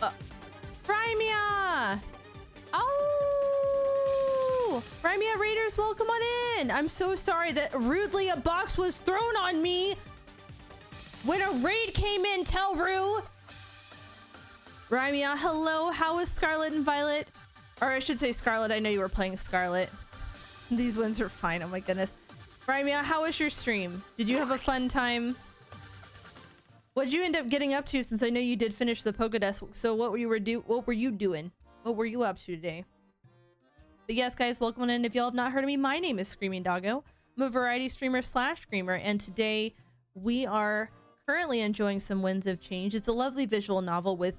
influence. Rymia! Oh! Rymia Raiders, welcome on in! I'm so sorry that rudely a box was thrown on me when a raid came in, Telru! Rymia, hello, how is Scarlet and Violet? Or I should say Scarlet, I know you were playing Scarlet. These ones are fine, oh my goodness. Rymia, how was your stream? Did you have a fun time? What'd you end up getting up to, since I know you did finish the Pokédex? So what were you doing? What were you up to today? But yes, guys, welcome on in. If y'all have not heard of me, my name is Screaming Doggo. I'm a variety streamer / screamer, and today we are currently enjoying some Winds of Change. It's a lovely visual novel with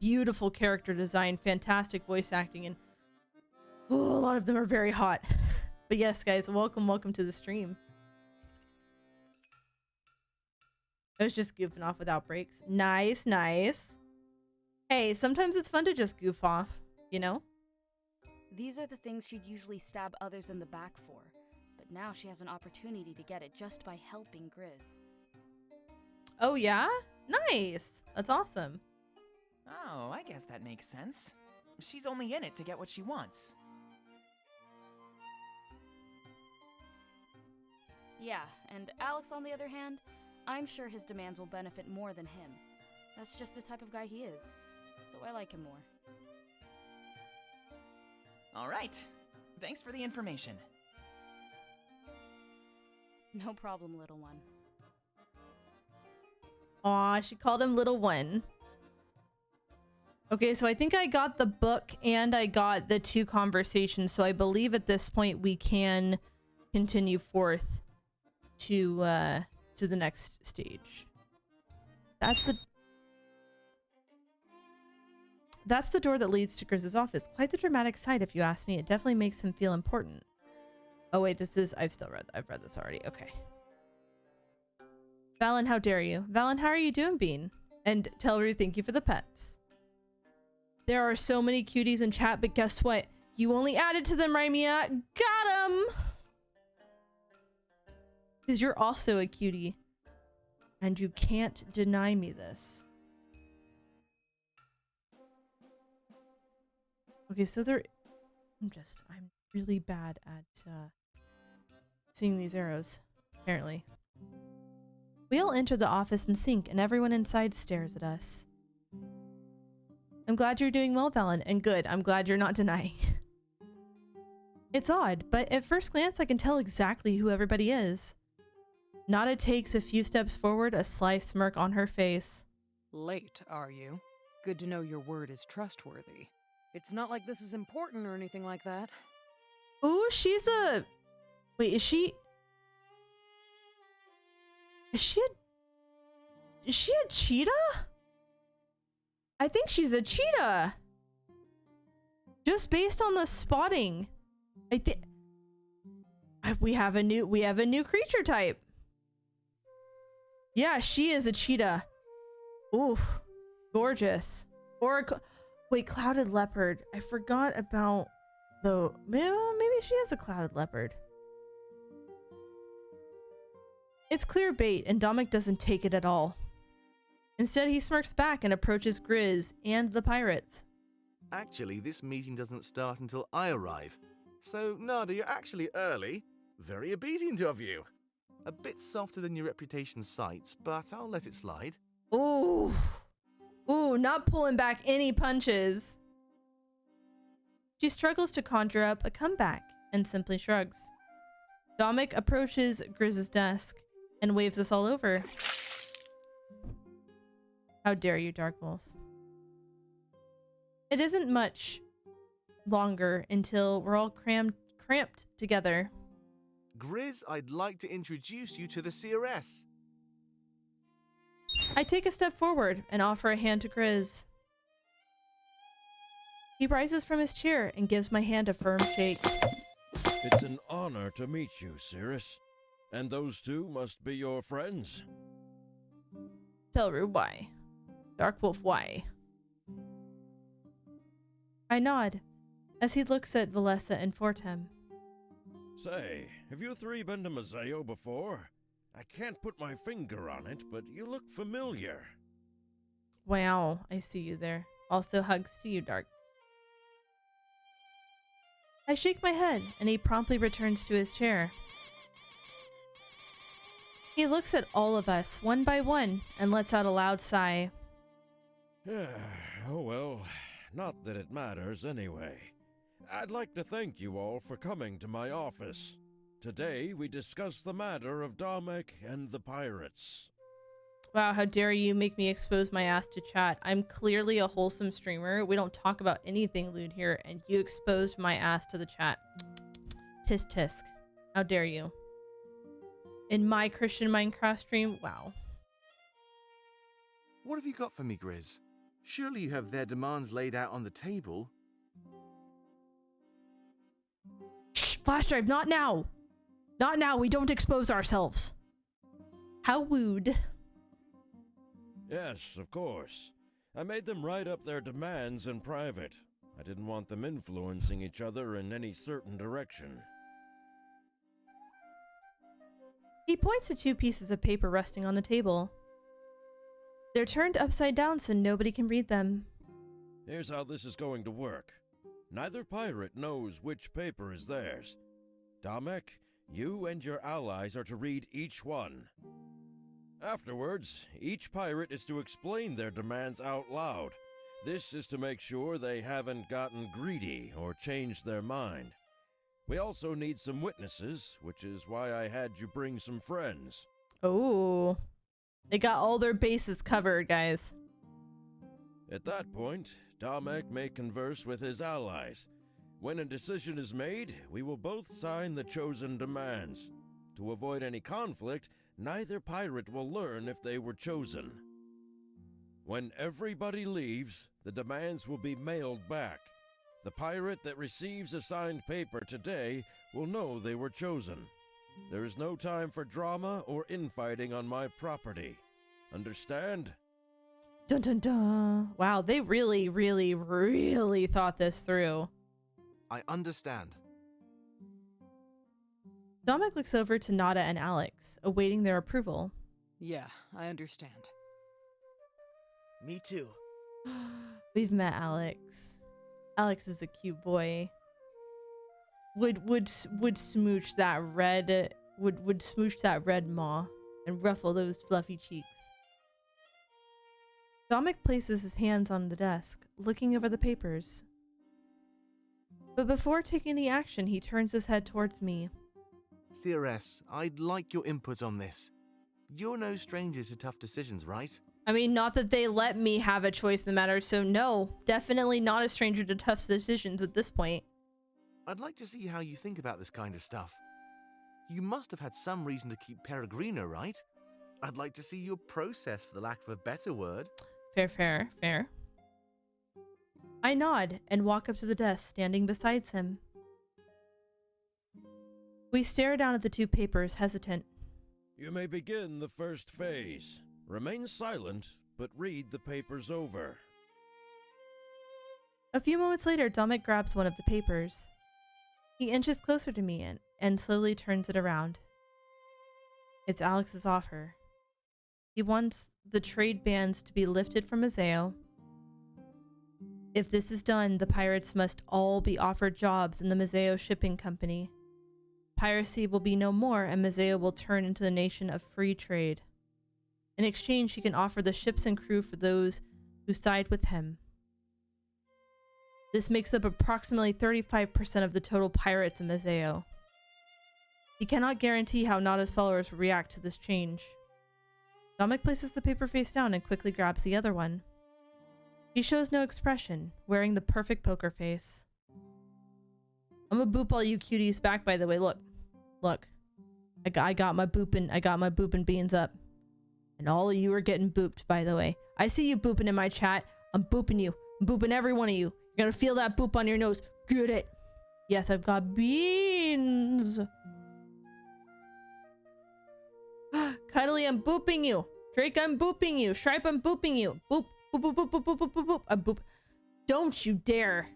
beautiful character design, fantastic voice acting, and a lot of them are very hot. But yes, guys, welcome to the stream. I was just goofing off without breaks. Nice, nice. Hey, sometimes it's fun to just goof off, you know? These are the things she'd usually stab others in the back for, but now she has an opportunity to get it just by helping Grizz. Oh yeah? Nice. That's awesome. Oh, I guess that makes sense. She's only in it to get what she wants. Yeah, and Alex, on the other hand, I'm sure his demands will benefit more than him. That's just the type of guy he is, so I like him more. All right. Thanks for the information. No problem, little one. Aw, she called him little one. Okay, so I think I got the book and I got the 2 conversations, so I believe at this point we can continue forth to the next stage. That's the door that leads to Grizz's office. Quite the dramatic sight, if you ask me. It definitely makes him feel important. Oh wait, I've read this already. Okay. Valen, how dare you? Valen, how are you doing, Bean? And Telru, thank you for the pets. There are so many cuties in chat, but guess what? You only added to them, Rymia. Got him! Because you're also a cutie. And you can't deny me this. Okay, so I'm really bad at seeing these arrows, apparently. We all enter the office in sync, and everyone inside stares at us. I'm glad you're doing well, Valen, and good. I'm glad you're not denying. It's odd, but at first glance I can tell exactly who everybody is. Nada takes a few steps forward, a sly smirk on her face. Late, are you? Good to know your word is trustworthy. It's not like this is important or anything like that. Ooh, she's a... Wait, is she a cheetah? I think she's a cheetah. Just based on the spotting. I think we have a new creature type. Yeah, she is a cheetah. Ooh, gorgeous. Or wait, clouded leopard. I forgot about the... Maybe she is a clouded leopard. It's clear bait, and Dominic doesn't take it at all. Instead, he smirks back and approaches Grizz and the pirates. Actually, this meeting doesn't start until I arrive. So, Nada, you're actually early. Very obedient of you. A bit softer than your reputation cites, but I'll let it slide. Ooh. Ooh, not pulling back any punches. She struggles to conjure up a comeback and simply shrugs. Dominic approaches Grizz's desk and waves us all over. How dare you, Dark Wolf. It isn't much longer until we're all cramped together. Grizz, I'd like to introduce you to the CRS. I take a step forward and offer a hand to Grizz. He rises from his chair and gives my hand a firm shake. It's an honor to meet you, Cirrus. And those two must be your friends. Tell Rue why. Dark Wolf, why? I nod as he looks at Valessa and Fortem. Say, have you three been to Mazeo before? I can't put my finger on it, but you look familiar. Wow, I see you there. Also hugs to you, Dark. I shake my head, and he promptly returns to his chair. He looks at all of us, one by one, and lets out a loud sigh. Oh well, not that it matters anyway. I'd like to thank you all for coming to my office. Today we discuss the matter of Damek and the pirates. Wow, how dare you make me expose my ass to chat. I'm clearly a wholesome streamer. We don't talk about anything lewd here, and you exposed my ass to the chat. Tisk tisk. How dare you. In my Christian Minecraft stream? Wow. What have you got for me, Grizz? Surely you have their demands laid out on the table. Shh, flash drive, not now. Not now, we don't expose ourselves. How wooed. Yes, of course. I made them write up their demands in private. I didn't want them influencing each other in any certain direction. He points to two pieces of paper resting on the table. They're turned upside down so nobody can read them. Here's how this is going to work. Neither pirate knows which paper is theirs. Damek, you and your allies are to read each one. Afterwards, each pirate is to explain their demands out loud. This is to make sure they haven't gotten greedy or changed their mind. We also need some witnesses, which is why I had you bring some friends. Oh. They got all their bases covered, guys. At that point, Damek may converse with his allies. When a decision is made, we will both sign the chosen demands. To avoid any conflict, neither pirate will learn if they were chosen. When everybody leaves, the demands will be mailed back. The pirate that receives a signed paper today will know they were chosen. There is no time for drama or infighting on my property. Understand? Dun dun dun. Wow, they really, really, really thought this through. I understand. Damek looks over to Nada and Alex, awaiting their approval. Yeah, I understand. Me too. We've met Alex. Alex is a cute boy. Would smooch that red would smooch that red maw and ruffle those fluffy cheeks. Damek places his hands on the desk, looking over the papers. But before taking any action, he turns his head towards me. CRS, I'd like your input on this. You're no stranger to tough decisions, right? I mean, not that they let me have a choice in the matter, so no, definitely not a stranger to tough decisions at this point. I'd like to see how you think about this kind of stuff. You must have had some reason to keep Peregrino, right? I'd like to see your process, for the lack of a better word. Fair. I nod and walk up to the desk, standing beside him. We stare down at the two papers, hesitant. You may begin the first phase. Remain silent, but read the papers over. A few moments later, Damek grabs one of the papers. He inches closer to me and slowly turns it around. It's Alex's offer. He wants the trade bans to be lifted from Mazeo. If this is done, the pirates must all be offered jobs in the Mazeo Shipping Company. Piracy will be no more, and Mazeo will turn into the nation of free trade. In exchange, he can offer the ships and crew for those who side with him. This makes up approximately 35% of the total pirates in Mazeo. He cannot guarantee how Nada's followers will react to this change. Dominic places the paper face down and quickly grabs the other one. He shows no expression, wearing the perfect poker face. I'm gonna boop all you cuties back, by the way. Look. Look. I got my booping beans up. And all of you are getting booped, by the way. I see you booping in my chat. I'm booping you. I'm booping every one of you. You're gonna feel that boop on your nose. Get it. Yes, I've got beans. Cuddly, I'm booping you. Drake, I'm booping you. Stripe, I'm booping you. Boop, boop, boop, boop, boop, boop, boop, boop, boop. I'm boop. Don't you dare.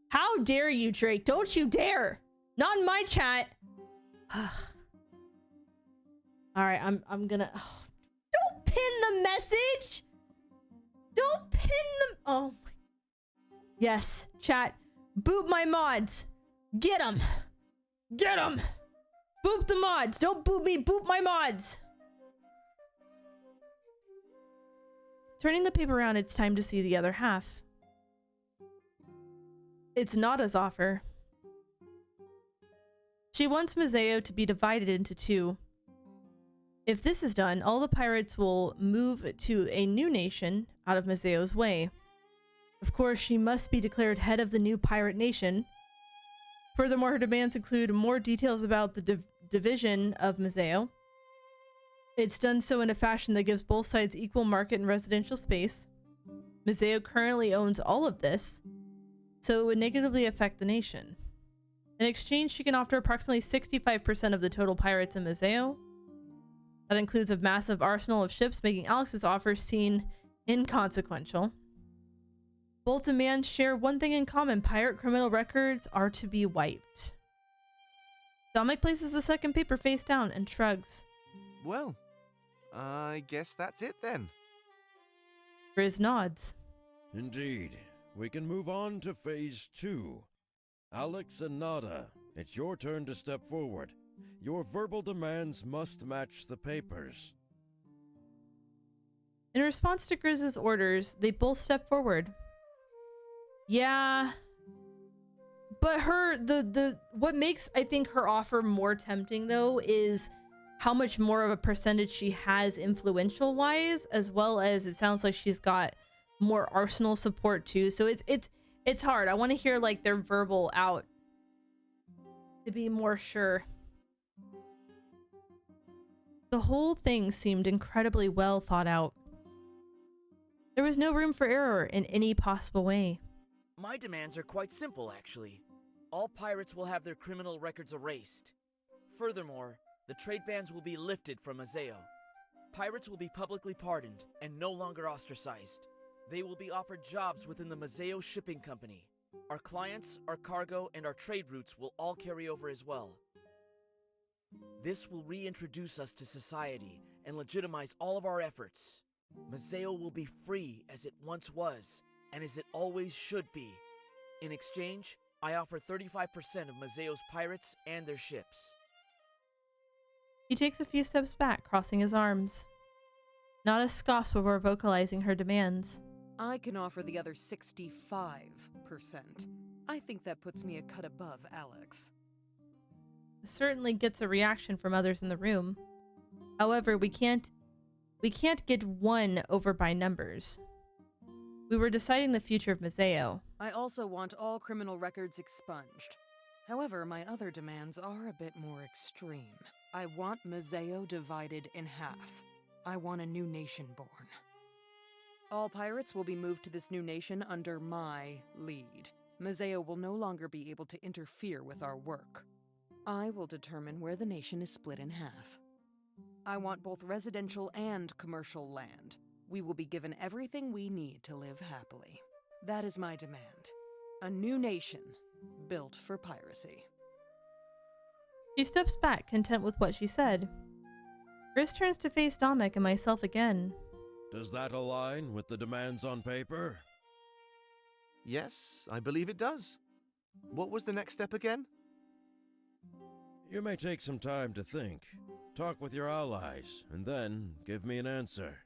How dare you, Drake? Don't you dare. Not in my chat. Alright, I'm gonna... Oh, don't pin the message! Don't pin them... Oh my... Yes, chat. Boop my mods. Get them. Get them. Boop the mods. Don't boop me. Boop my mods. Turning the paper around, it's time to see the other half. It's Nada's offer. She wants Mazeo to be divided into two. If this is done, all the pirates will move to a new nation out of Mazeo's way. Of course, she must be declared head of the new pirate nation. Furthermore, her demands include more details about the division of Mazeo. It's done so in a fashion that gives both sides equal market and residential space. Mazeo currently owns all of this, so it would negatively affect the nation. In exchange, she can offer approximately 65% of the total pirates in Mazeo. That includes a massive arsenal of ships, making Alex's offer seem inconsequential. Both demands share one thing in common: pirate criminal records are to be wiped. Dominic places the second paper face down and shrugs. Well, I guess that's it then. Grizz nods. Indeed. We can move on to phase 2. Alex and Nada, it's your turn to step forward. Your verbal demands must match the papers. In response to Grizz's orders, they both step forward. Yeah. But what makes, I think, her offer more tempting, though, is how much more of a percentage she has influential-wise, as well as it sounds like she's got more arsenal support, too. So it's hard. I want to hear, like, their verbal out to be more sure. The whole thing seemed incredibly well thought out. There was no room for error in any possible way. My demands are quite simple, actually. All pirates will have their criminal records erased. Furthermore, the trade bans will be lifted from Mazeo. Pirates will be publicly pardoned and no longer ostracized. They will be offered jobs within the Mazeo Shipping Company. Our clients, our cargo, and our trade routes will all carry over as well. This will reintroduce us to society and legitimize all of our efforts. Mazeo will be free as it once was, and as it always should be. In exchange, I offer 35% of Mazeo's pirates and their ships. He takes a few steps back, crossing his arms. Nada scoffs while we're vocalizing her demands. I can offer the other 65%. I think that puts me a cut above Alex. It certainly gets a reaction from others in the room. However, we can't get won over by numbers. We were deciding the future of Mazeo. I also want all criminal records expunged. However, my other demands are a bit more extreme. I want Mazeo divided in half. I want a new nation born. All pirates will be moved to this new nation under my lead. Mazeo will no longer be able to interfere with our work. I will determine where the nation is split in half. I want both residential and commercial land. We will be given everything we need to live happily. That is my demand. A new nation built for piracy. She steps back, content with what she said. Grizz turns to face Dominic and myself again. Does that align with the demands on paper? Yes, I believe it does. What was the next step again? You may take some time to think. Talk with your allies, and then give me an answer.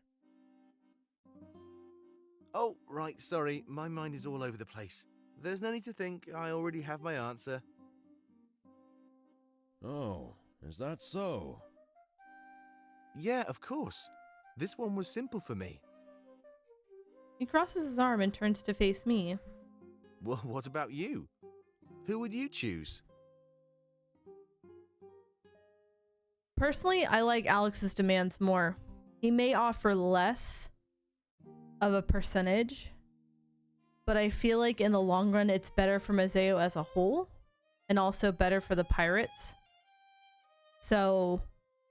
Oh, right, sorry. My mind is all over the place. There's no need to think. I already have my answer. Oh, is that so? Yeah, of course. This one was simple for me. He crosses his arm and turns to face me. Well, what about you? Who would you choose? Personally, I like Alex's demands more. He may offer less of a percentage, but I feel like in the long run, it's better for Mazeo as a whole and also better for the pirates. So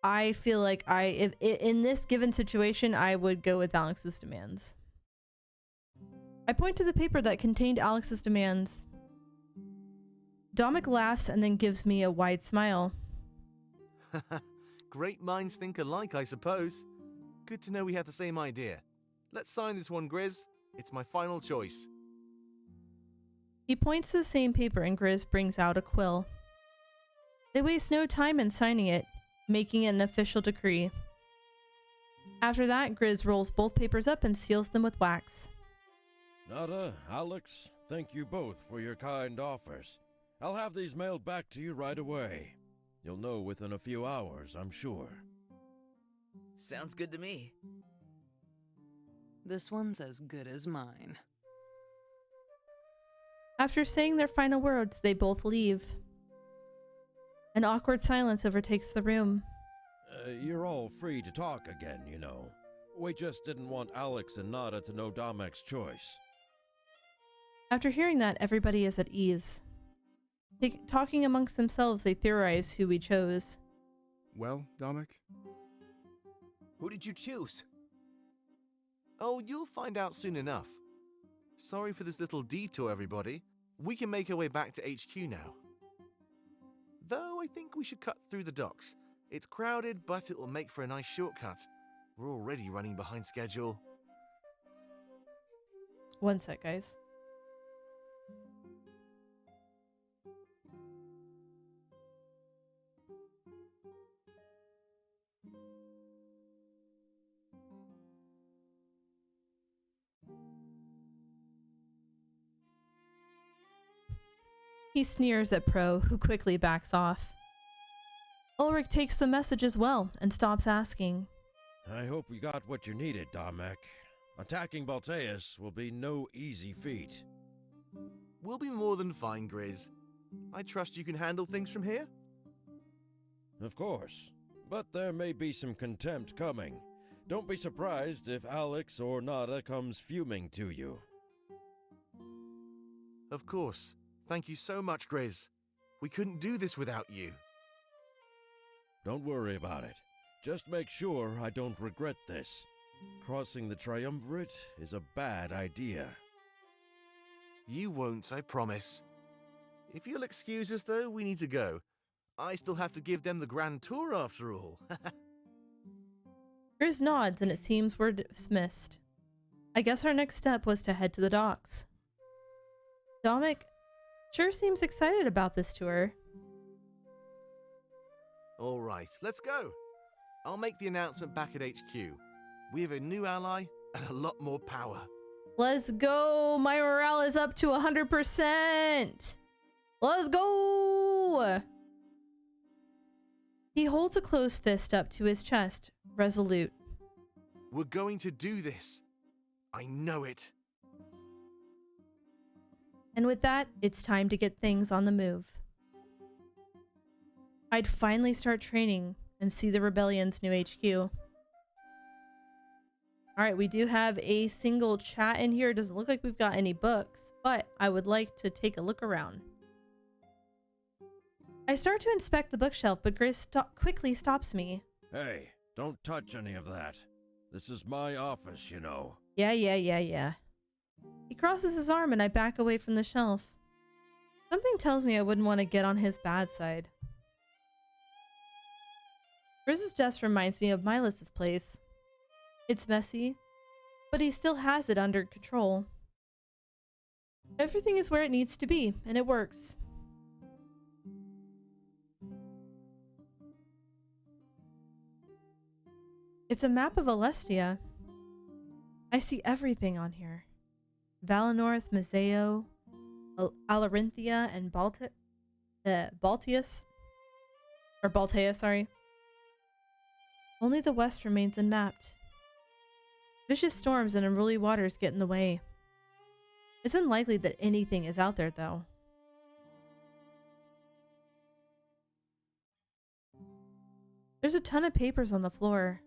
I feel like if in this given situation, I would go with Alex's demands. I point to the paper that contained Alex's demands. Dominic laughs and then gives me a wide smile. Great minds think alike, I suppose. Good to know we have the same idea. Let's sign this one, Grizz. It's my final choice. He points to the same paper and Grizz brings out a quill. They waste no time in signing it, making it an official decree. After that, Grizz rolls both papers up and seals them with wax. Nada, Alex, thank you both for your kind offers. I'll have these mailed back to you right away. You'll know within a few hours, I'm sure. Sounds good to me. This one's as good as mine. After saying their final words, they both leave. An awkward silence overtakes the room. You're all free to talk again, you know. We just didn't want Alex and Nada to know Domek's choice. After hearing that, everybody is at ease. Talking amongst themselves, they theorize who we chose. Well, Domek? Who did you choose? Oh, you'll find out soon enough. Sorry for this little detour, everybody. We can make our way back to HQ now. Though I think we should cut through the docks. It's crowded, but it will make for a nice shortcut. We're already running behind schedule. One sec, guys. He sneers at Pro, who quickly backs off. Ulrich takes the message as well and stops asking. I hope you got what you needed, Domek. Attacking Balteus will be no easy feat. We'll be more than fine, Grizz. I trust you can handle things from here? Of course. But there may be some contempt coming. Don't be surprised if Alex or Nada comes fuming to you. Of course. Thank you so much, Grizz. We couldn't do this without you. Don't worry about it. Just make sure I don't regret this. Crossing the Triumvirate is a bad idea. You won't, I promise. If you'll excuse us, though, we need to go. I still have to give them the grand tour after all. Grizz nods and it seems we're dismissed. I guess our next step was to head to the docks. Dominic sure seems excited about this tour. All right, let's go. I'll make the announcement back at HQ. We have a new ally and a lot more power. Let's go! My morale is up to 100%! Let's go! He holds a closed fist up to his chest, resolute. We're going to do this. I know it. And with that, it's time to get things on the move. I'd finally start training and see the Rebellion's new HQ. Alright, we do have a single chat in here. It doesn't look like we've got any books, but I would like to take a look around. I start to inspect the bookshelf, but Grizz quickly stops me. Hey, don't touch any of that. This is my office, you know. Yeah. He crosses his arm and I back away from the shelf. Something tells me I wouldn't want to get on his bad side. Grizz's desk reminds me of Milas's place. It's messy, but he still has it under control. Everything is where it needs to be, and it works. It's a map of Alestia. I see everything on here. Valinor, Mazeo, Alarinthia, and Balteus. Or Baltea, sorry. Only the west remains unmapped. Vicious storms and unruly waters get in the way. It's unlikely that anything is out there, though. There's a ton of papers on the floor.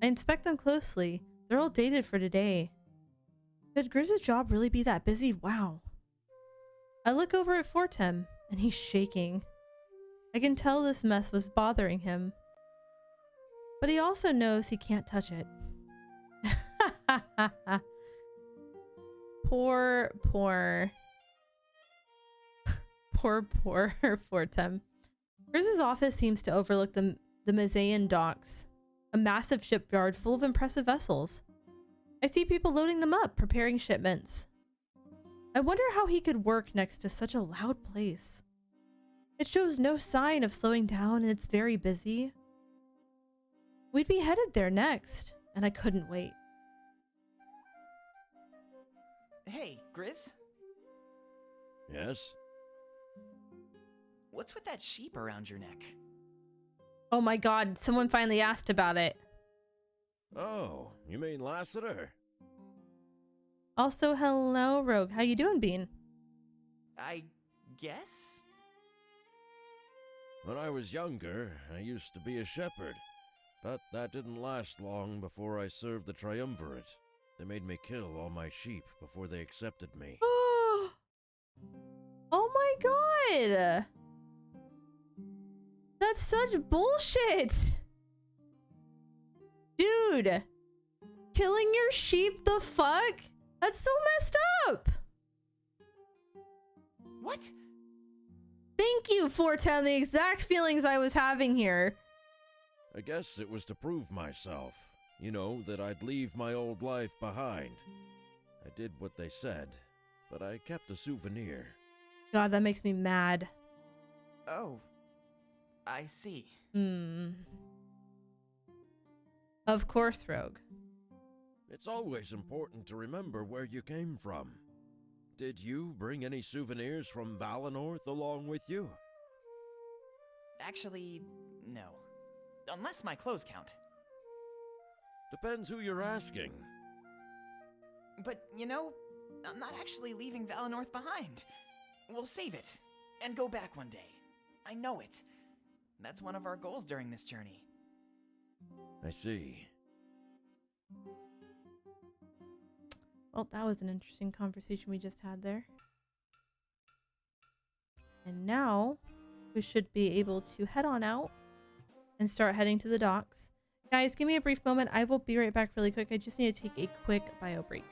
I inspect them closely. They're all dated for today. Could Grizz's job really be that busy? Wow. I look over at Fortem, and he's shaking. I can tell this mess was bothering him. But he also knows he can't touch it. Poor Fortem. Grizz's office seems to overlook the Mazaean docks, a massive shipyard full of impressive vessels. I see people loading them up, preparing shipments. I wonder how he could work next to such a loud place. It shows no sign of slowing down and it's very busy. We'd be headed there next, and I couldn't wait. Hey, Grizz? Yes? What's with that sheep around your neck? Oh my god, someone finally asked about it. Oh, you mean Lassiter? Also, hello, Rogue. How you doing, Bean? I guess? When I was younger, I used to be a shepherd. But that didn't last long before I served the Triumvirate. They made me kill all my sheep before they accepted me. Oh my god! That's such bullshit! Dude! Killing your sheep, the fuck? That's so messed up! What? Thank you, Fortem, the exact feelings I was having here. I guess it was to prove myself. You know, that I'd leave my old life behind. I did what they said, but I kept a souvenir. God, that makes me mad. Oh, I see. Of course, Rogue. It's always important to remember where you came from. Did you bring any souvenirs from Valenorth along with you? Actually, no. Unless my clothes count. Depends who you're asking. But, you know, I'm not actually leaving Valenorth behind. We'll save it, and go back one day. I know it. That's one of our goals during this journey. I see. Well, that was an interesting conversation we just had there. And now, we should be able to head on out and start heading to the docks. Guys, give me a brief moment. I will be right back really quick. I just need to take a quick bio break.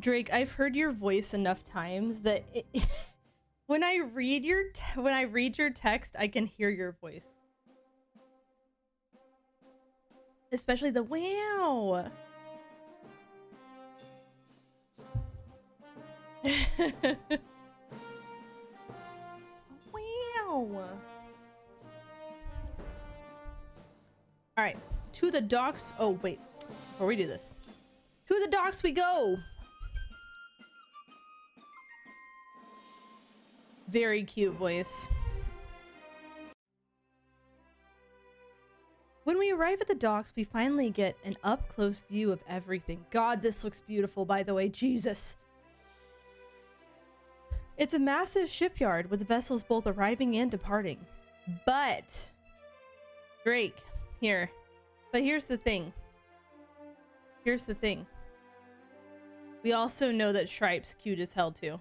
Drake, I've heard your voice enough times that when I read your text, I can hear your voice. Especially the wow. Wow. All right, to the docks. Oh, wait, before we do this, to the docks we go. Very cute voice. When we arrive at the docks, we finally get an up-close view of everything. God, this looks beautiful, by the way. Jesus. It's a massive shipyard with vessels both arriving and departing. But, Drake, here. But here's the thing. Here's the thing. We also know that Stripe's cute as hell, too.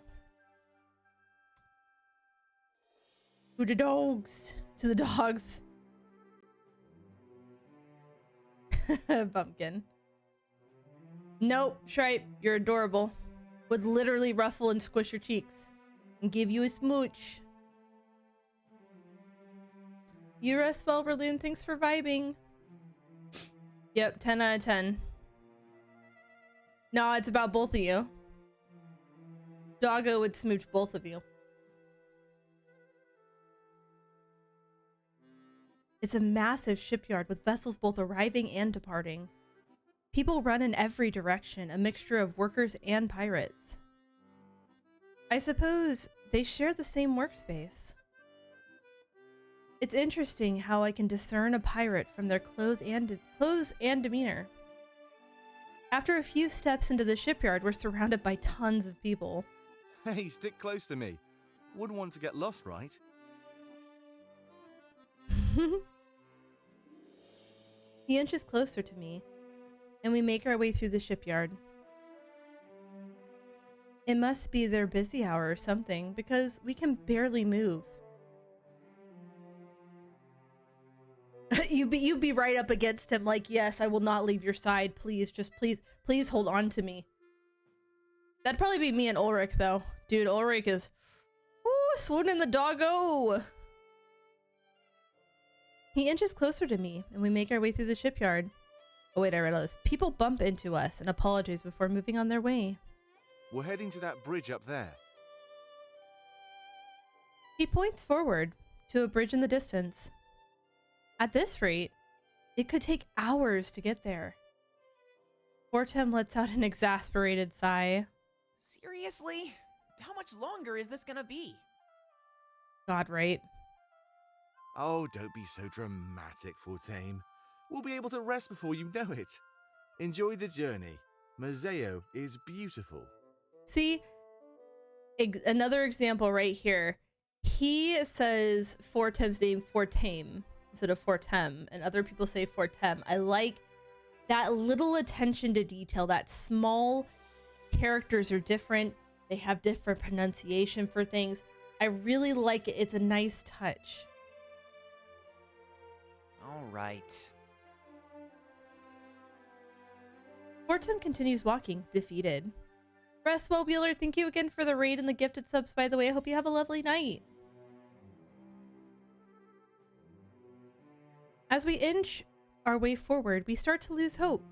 To the dogs. To the dogs. Pumpkin. Nope, Stripe, you're adorable. Would literally ruffle and squish your cheeks. And give you a smooch. You rest well, Berlin. Thanks for vibing. Yep, 10 out of 10. No, it's about both of you. Doggo would smooch both of you. It's a massive shipyard with vessels both arriving and departing. People run in every direction, a mixture of workers and pirates. I suppose they share the same workspace. It's interesting how I can discern a pirate from their clothes and demeanor. After a few steps into the shipyard, we're surrounded by tons of people. Hey, stick close to me. Wouldn't want to get lost, right? He inches closer to me, and we make our way through the shipyard. It must be their busy hour or something, because we can barely move. You be right up against him like, yes, I will not leave your side. Please, just please hold on to me. That'd probably be me and Ulrich, though. Dude, Ulrich is... Ooh, swooning the doggo! He inches closer to me, and we make our way through the shipyard. Oh wait, I read all this. People bump into us and apologize before moving on their way. We're heading to that bridge up there. He points forward to a bridge in the distance. At this rate, it could take hours to get there. Fortem lets out an exasperated sigh. Seriously? How much longer is this gonna be? God, right? Oh, don't be so dramatic, Fortame. We'll be able to rest before you know it. Enjoy the journey. Mazeo is beautiful. See, another example right here. He says Fortem's name Fortame instead of Fortem, and other people say Fortem. I like that little attention to detail, that small characters are different. They have different pronunciation for things. I really like it. It's a nice touch. All right. Fortem continues walking, defeated. Rest well, Wheeler. Thank you again for the raid and the gifted subs, by the way. I hope you have a lovely night. As we inch our way forward, we start to lose hope.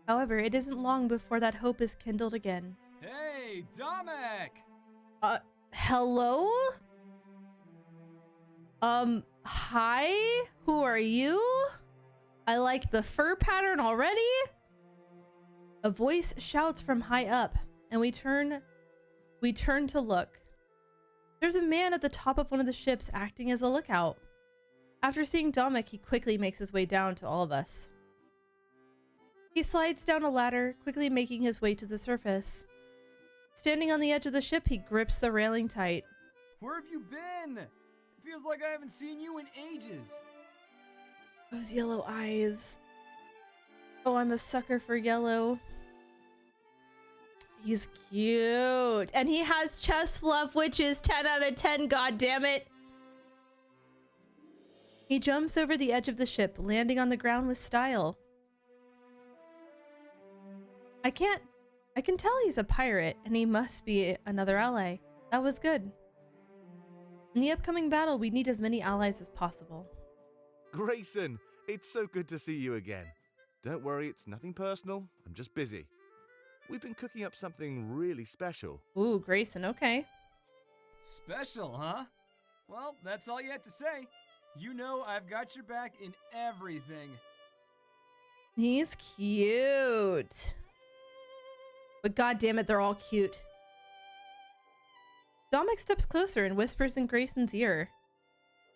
However, it isn't long before that hope is kindled again. Hey, Domek! Hello? Hi? Who are you? I like the fur pattern already? A voice shouts from high up, and we turn to look. There's a man at the top of one of the ships acting as a lookout. After seeing Domek, he quickly makes his way down to all of us. He slides down a ladder, quickly making his way to the surface. Standing on the edge of the ship, he grips the railing tight. Where have you been? It feels like I haven't seen you in ages. Those yellow eyes. Oh, I'm a sucker for yellow. He's cute. And he has chest fluff, which is 10 out of 10, goddammit. He jumps over the edge of the ship, landing on the ground with style. I can't I can tell he's a pirate, and he must be another ally. That was good. In the upcoming battle, we need as many allies as possible. Grayson, it's so good to see you again. Don't worry, it's nothing personal. I'm just busy. We've been cooking up something really special. Ooh, Grayson, okay. Special, huh? Well, that's all you had to say. You know I've got your back in everything. He's cute. But goddammit, they're all cute. Dominic steps closer and whispers in Grayson's ear.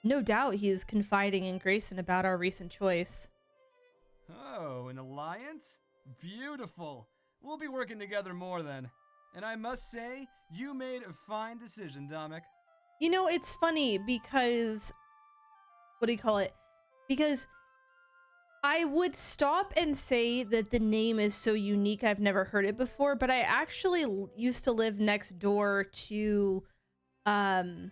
No doubt he is confiding in Grayson about our recent choice. Oh, an alliance? Beautiful. We'll be working together more then. And I must say, you made a fine decision, Dominic. You know, it's funny because... What do you call it? Because I would stop and say that the name is so unique I've never heard it before, but I actually used to live next door to one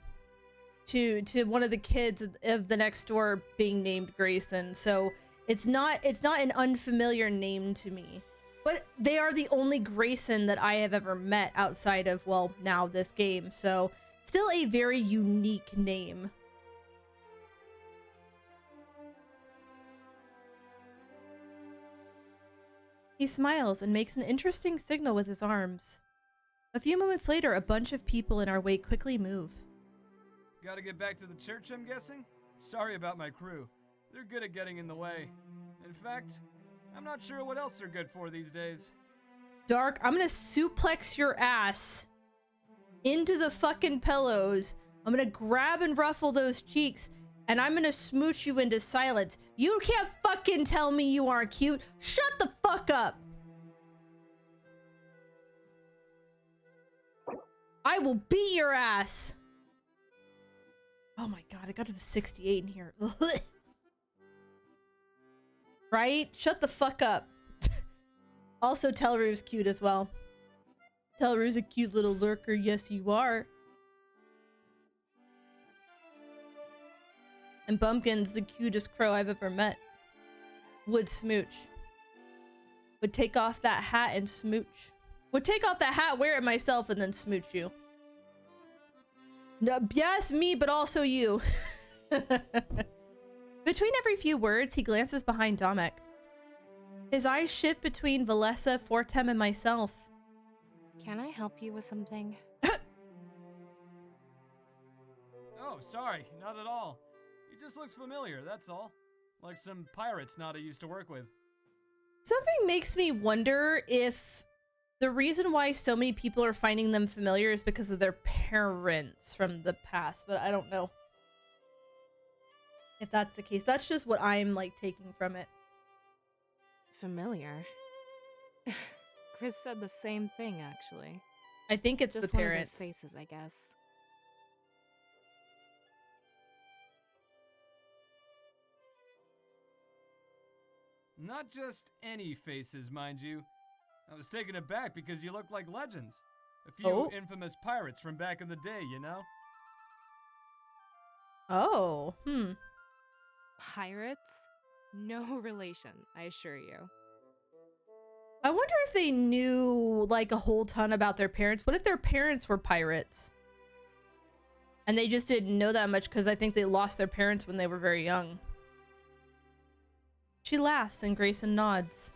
of the kids of the next door being named Grayson. So it's not an unfamiliar name to me. But they are the only Grayson that I have ever met outside of, well, now this game. So still a very unique name. He smiles and makes an interesting signal with his arms. A few moments later, a bunch of people in our wake quickly move. Gotta get back to the church, I'm guessing? Sorry about my crew. They're good at getting in the way. In fact, I'm not sure what else they're good for these days. Dark, I'm gonna suplex your ass into the fucking pillows. I'm gonna grab and ruffle those cheeks, and I'm gonna smooch you into silence. You can't fucking tell me you aren't cute. Shut the fuck up. I will beat your ass. Oh my god, I got to 68 in here. Right? Shut the fuck up. Also, Telru's cute as well. Telru's a cute little lurker. Yes, you are. And Bumpkin's the cutest crow I've ever met. Would smooch. Would take off that hat and smooch. Would take off that hat, wear it myself, and then smooch you. No, yes, me, but also you. Between every few words, he glances behind Domek. His eyes shift between Valessa, Fortem, and myself. Can I help you with something? Oh, sorry, not at all. He just looks familiar, that's all. Like some pirates Nada used to work with. Something makes me wonder if the reason why so many people are finding them familiar is because of their parents from the past, but I don't know if that's the case. That's just what I'm like taking from it. Familiar? Chris said the same thing, actually. I think it's just the parents. One of those faces, I guess. Not just any faces, mind you. I was taken aback because you look like legends. A few infamous pirates from back in the day, you know? Oh, Pirates? No relation, I assure you. I wonder if they knew like a whole ton about their parents. What if their parents were pirates? And they just didn't know that much because I think they lost their parents when they were very young. She laughs and Grayson nods.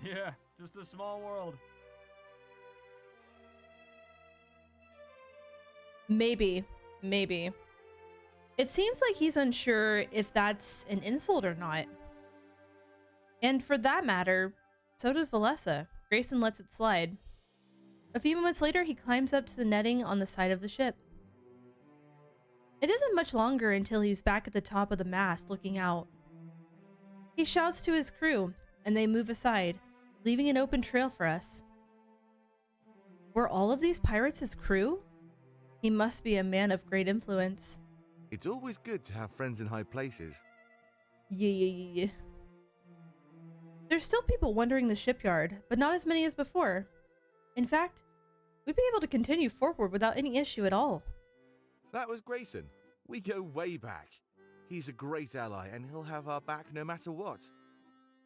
Yeah, just a small world. Maybe. It seems like he's unsure if that's an insult or not. And for that matter, so does Valessa. Grayson lets it slide. A few moments later, he climbs up to the netting on the side of the ship. It isn't much longer until he's back at the top of the mast looking out. He shouts to his crew, and they move aside, leaving an open trail for us. Were all of these pirates his crew? He must be a man of great influence. It's always good to have friends in high places. Yeah. There's still people wandering the shipyard, but not as many as before. In fact, we'd be able to continue forward without any issue at all. That was Grayson. We go way back. He's a great ally, and he'll have our back no matter what.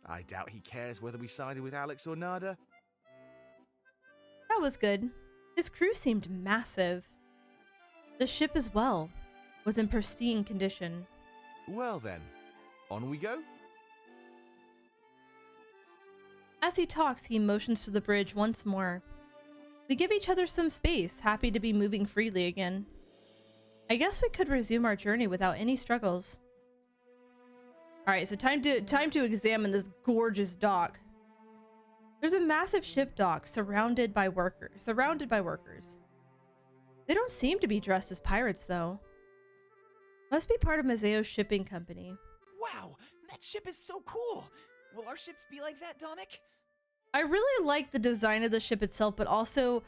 I doubt he cares whether we sided with Alex or Nada. That was good. His crew seemed massive. The ship as well was in pristine condition. Well then, on we go? As he talks, he motions to the bridge once more. We give each other some space, happy to be moving freely again. I guess we could resume our journey without any struggles. Alright, so time to examine this gorgeous dock. There's a massive ship dock surrounded by workers. They don't seem to be dressed as pirates, though. Must be part of Mazeo's shipping company. Wow, that ship is so cool. Will our ships be like that, Dominic? I really like the design of the ship itself, but also,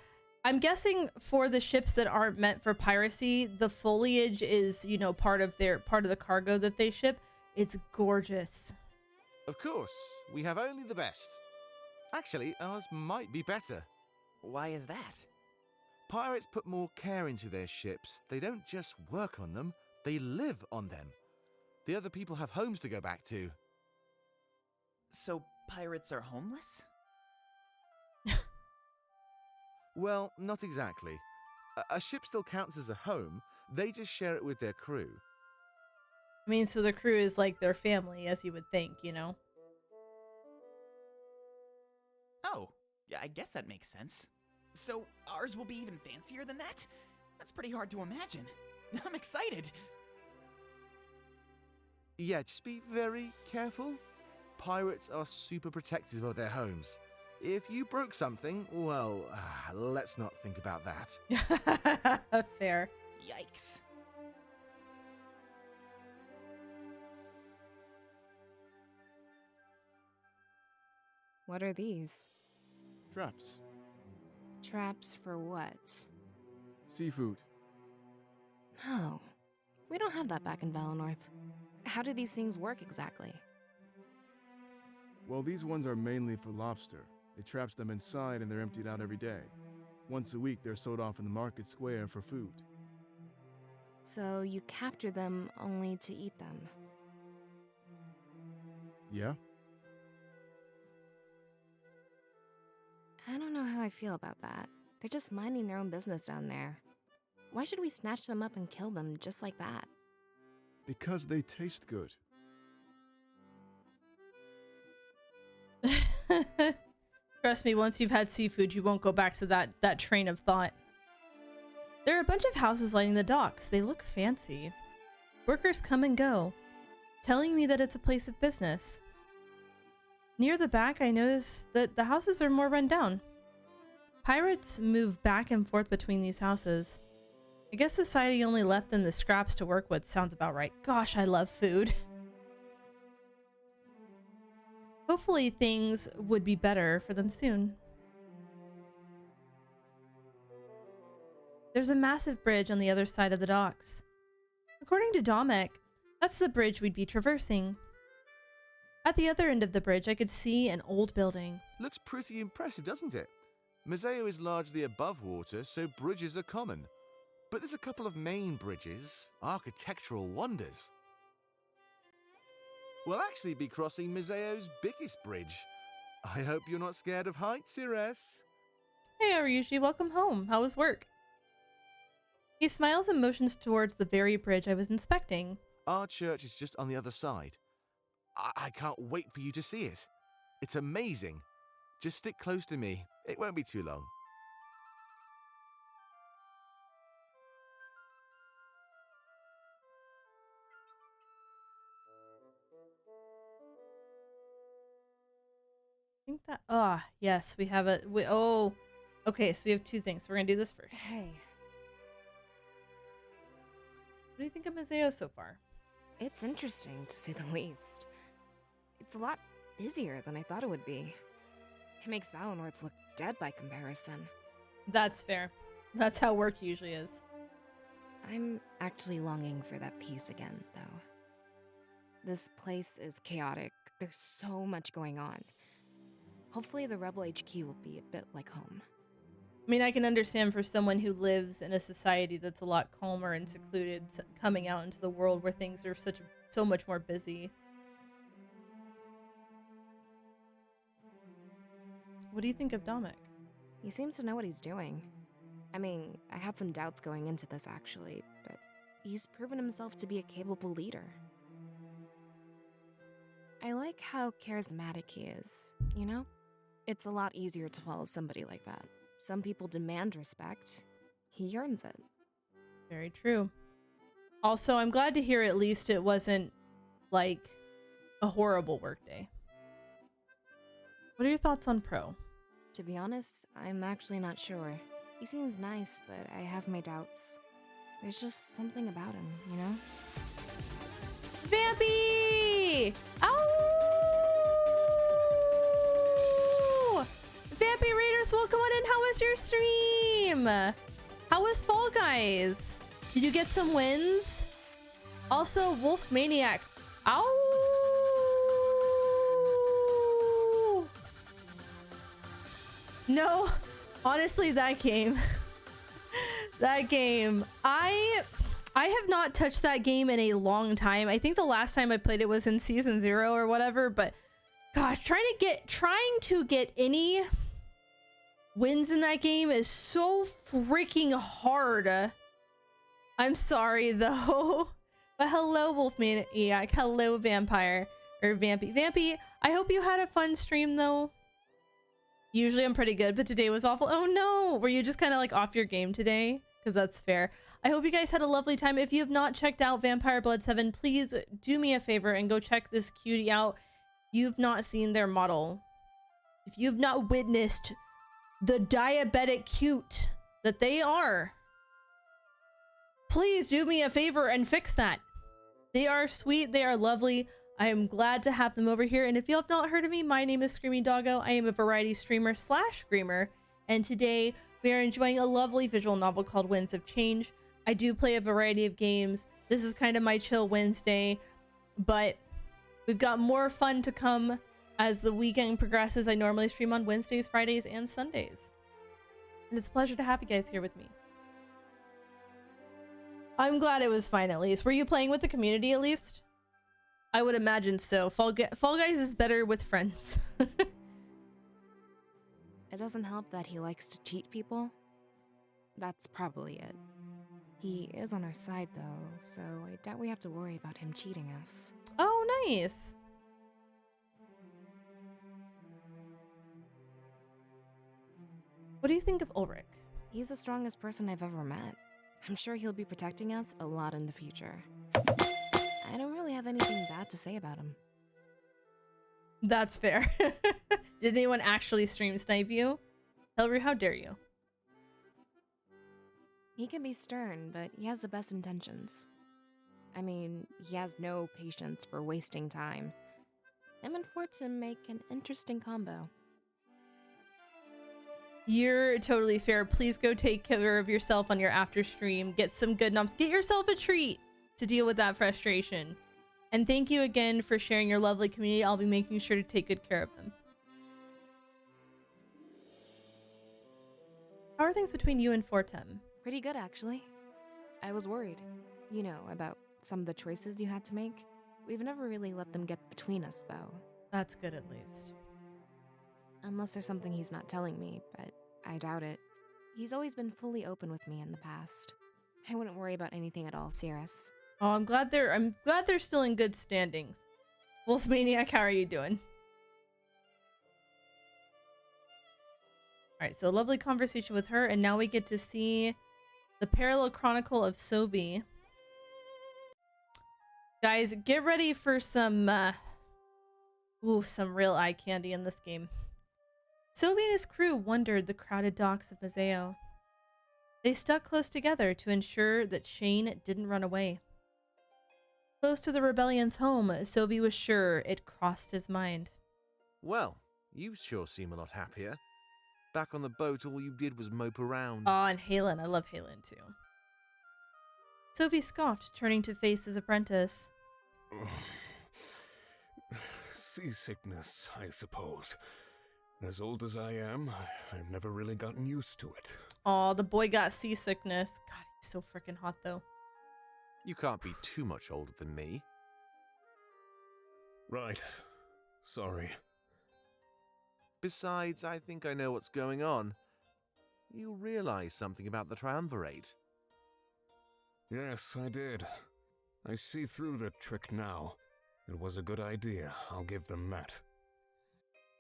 I'm guessing for the ships that aren't meant for piracy, the foliage is, you know, part of the cargo that they ship. It's gorgeous. Of course, we have only the best. Actually, ours might be better. Why is that? Pirates put more care into their ships. They don't just work on them, they live on them. The other people have homes to go back to. So pirates are homeless? Well, not exactly. A ship still counts as a home, they just share it with their crew. I mean, so the crew is like their family, as you would think, you know? Oh, yeah, I guess that makes sense. So ours will be even fancier than that? That's pretty hard to imagine. I'm excited. Yeah, just be very careful. Pirates are super protective of their homes. If you broke something, well, let's not think about that. Fair. Yikes. What are these? Traps. Traps for what? Seafood. Oh, we don't have that back in Valinor. How do these things work exactly? Well, these ones are mainly for lobster. It traps them inside and they're emptied out every day. Once a week, they're sold off in the market square for food. So you capture them only to eat them? Yeah? I don't know how I feel about that. They're just minding their own business down there. Why should we snatch them up and kill them just like that? Because they taste good. Trust me, once you've had seafood, you won't go back to that train of thought. There are a bunch of houses lining the docks. They look fancy. Workers come and go, telling me that it's a place of business. Near the back, I notice that the houses are more run down. Pirates move back and forth between these houses. I guess society only left them the scraps to work with. Sounds about right. Gosh, I love food. Hopefully things would be better for them soon. There's a massive bridge on the other side of the docks. According to Domek, that's the bridge we'd be traversing. At the other end of the bridge, I could see an old building. Looks pretty impressive, doesn't it? Mazeo is largely above water, so bridges are common. But there's a couple of main bridges, architectural wonders. We'll actually be crossing Mazeo's biggest bridge. I hope you're not scared of heights, Ceres. Hey, Aryushi, welcome home. How was work? He smiles and motions towards the very bridge I was inspecting. Our church is just on the other side. I can't wait for you to see it. It's amazing. Just stick close to me. It won't be too long. I think that, yes, we have okay, so we have two things. We're gonna do this first. Hey. What do you think of Mazeo so far? It's interesting, to say the least. It's a lot busier than I thought it would be. It makes Valinor look dead by comparison. That's fair. That's how work usually is. I'm actually longing for that peace again, though. This place is chaotic. There's so much going on. Hopefully the Rebel HQ will be a bit like home. I mean, I can understand for someone who lives in a society that's a lot calmer and secluded, coming out into the world where things are so much more busy. What do you think of Domek? He seems to know what he's doing. I mean, I had some doubts going into this actually, but he's proven himself to be a capable leader. I like how charismatic he is, you know? It's a lot easier to follow somebody like that. Some people demand respect. He earns it. Very true. Also, I'm glad to hear at least it wasn't like a horrible workday. What are your thoughts on Pro? To be honest, I'm actually not sure. He seems nice, but I have my doubts. There's just something about him, you know? Vampy! Ow! Vampy Raiders, welcome on in. How was your stream? How was Fall Guys? Did you get some wins? Also, Wolf Maniac. Ow! No, honestly, that game. That game. I have not touched that game in a long time. I think the last time I played it was in season 0 or whatever, but gosh, trying to get any wins in that game is so freaking hard. I'm sorry though. But hello, Wolfmaniac. Hello, Vampire. Or Vampy. Vampy, I hope you had a fun stream though. Usually I'm pretty good, but today was awful. Oh no! Were you just kind of like off your game today? Because that's fair. I hope you guys had a lovely time. If you have not checked out Vampire Blood 7, please do me a favor and go check this cutie out. You've not seen their model. If you've not witnessed the diabetic cute that they are, please do me a favor and fix that. They are sweet. They are lovely. I am glad to have them over here. And if you have not heard of me, my name is Screaming Doggo. I am a variety streamer / screamer. And today we are enjoying a lovely visual novel called Winds of Change. I do play a variety of games. This is kind of my chill Wednesday, but we've got more fun to come as the weekend progresses. I normally stream on Wednesdays, Fridays, and Sundays. And it's a pleasure to have you guys here with me. I'm glad it was fine at least. Were you playing with the community at least? I would imagine so. Fall Guys is better with friends. It doesn't help that he likes to cheat people. That's probably it. He is on our side though, so I doubt we have to worry about him cheating us. Oh, nice. What do you think of Ulrich? He's the strongest person I've ever met. I'm sure he'll be protecting us a lot in the future. I don't really have anything bad to say about him. That's fair. Did anyone actually stream snipe you? Hillary, how dare you? He can be stern, but he has the best intentions. I mean, he has no patience for wasting time. Him and Fortin make an interesting combo. You're totally fair. Please go take care of yourself on your after stream. Get some good noms. Get yourself a treat to deal with that frustration. And thank you again for sharing your lovely community. I'll be making sure to take good care of them. How are things between you and Fortem? Pretty good, actually. I was worried, you know, about some of the choices you had to make. We've never really let them get between us, though. That's good, at least. Unless there's something he's not telling me, but I doubt it. He's always been fully open with me in the past. I wouldn't worry about anything at all, Cirrus. Oh, I'm glad they're still in good standings. Wolfmaniac, how are you doing? Alright, so a lovely conversation with her, and now we get to see the Parallel Chronicle of Sobi. Guys, get ready for some real eye candy in this game. Sobi and his crew wandered the crowded docks of Mazeo. They stuck close together to ensure that Shane didn't run away. Close to the rebellion's home, Sobi was sure it crossed his mind. Well, you sure seem a lot happier. Back on the boat, all you did was mope around. Aw, and Halen. I love Halen too. Sophie scoffed, turning to face his apprentice. Seasickness, I suppose. As old as I am, I've never really gotten used to it. Aw, the boy got seasickness. God, he's so freaking hot though. You can't be too much older than me. Right. Sorry. Besides, I think I know what's going on. you realize something about the Triumvirate. Yes, I did. I see through the trick now. It was a good idea, I'll give them that.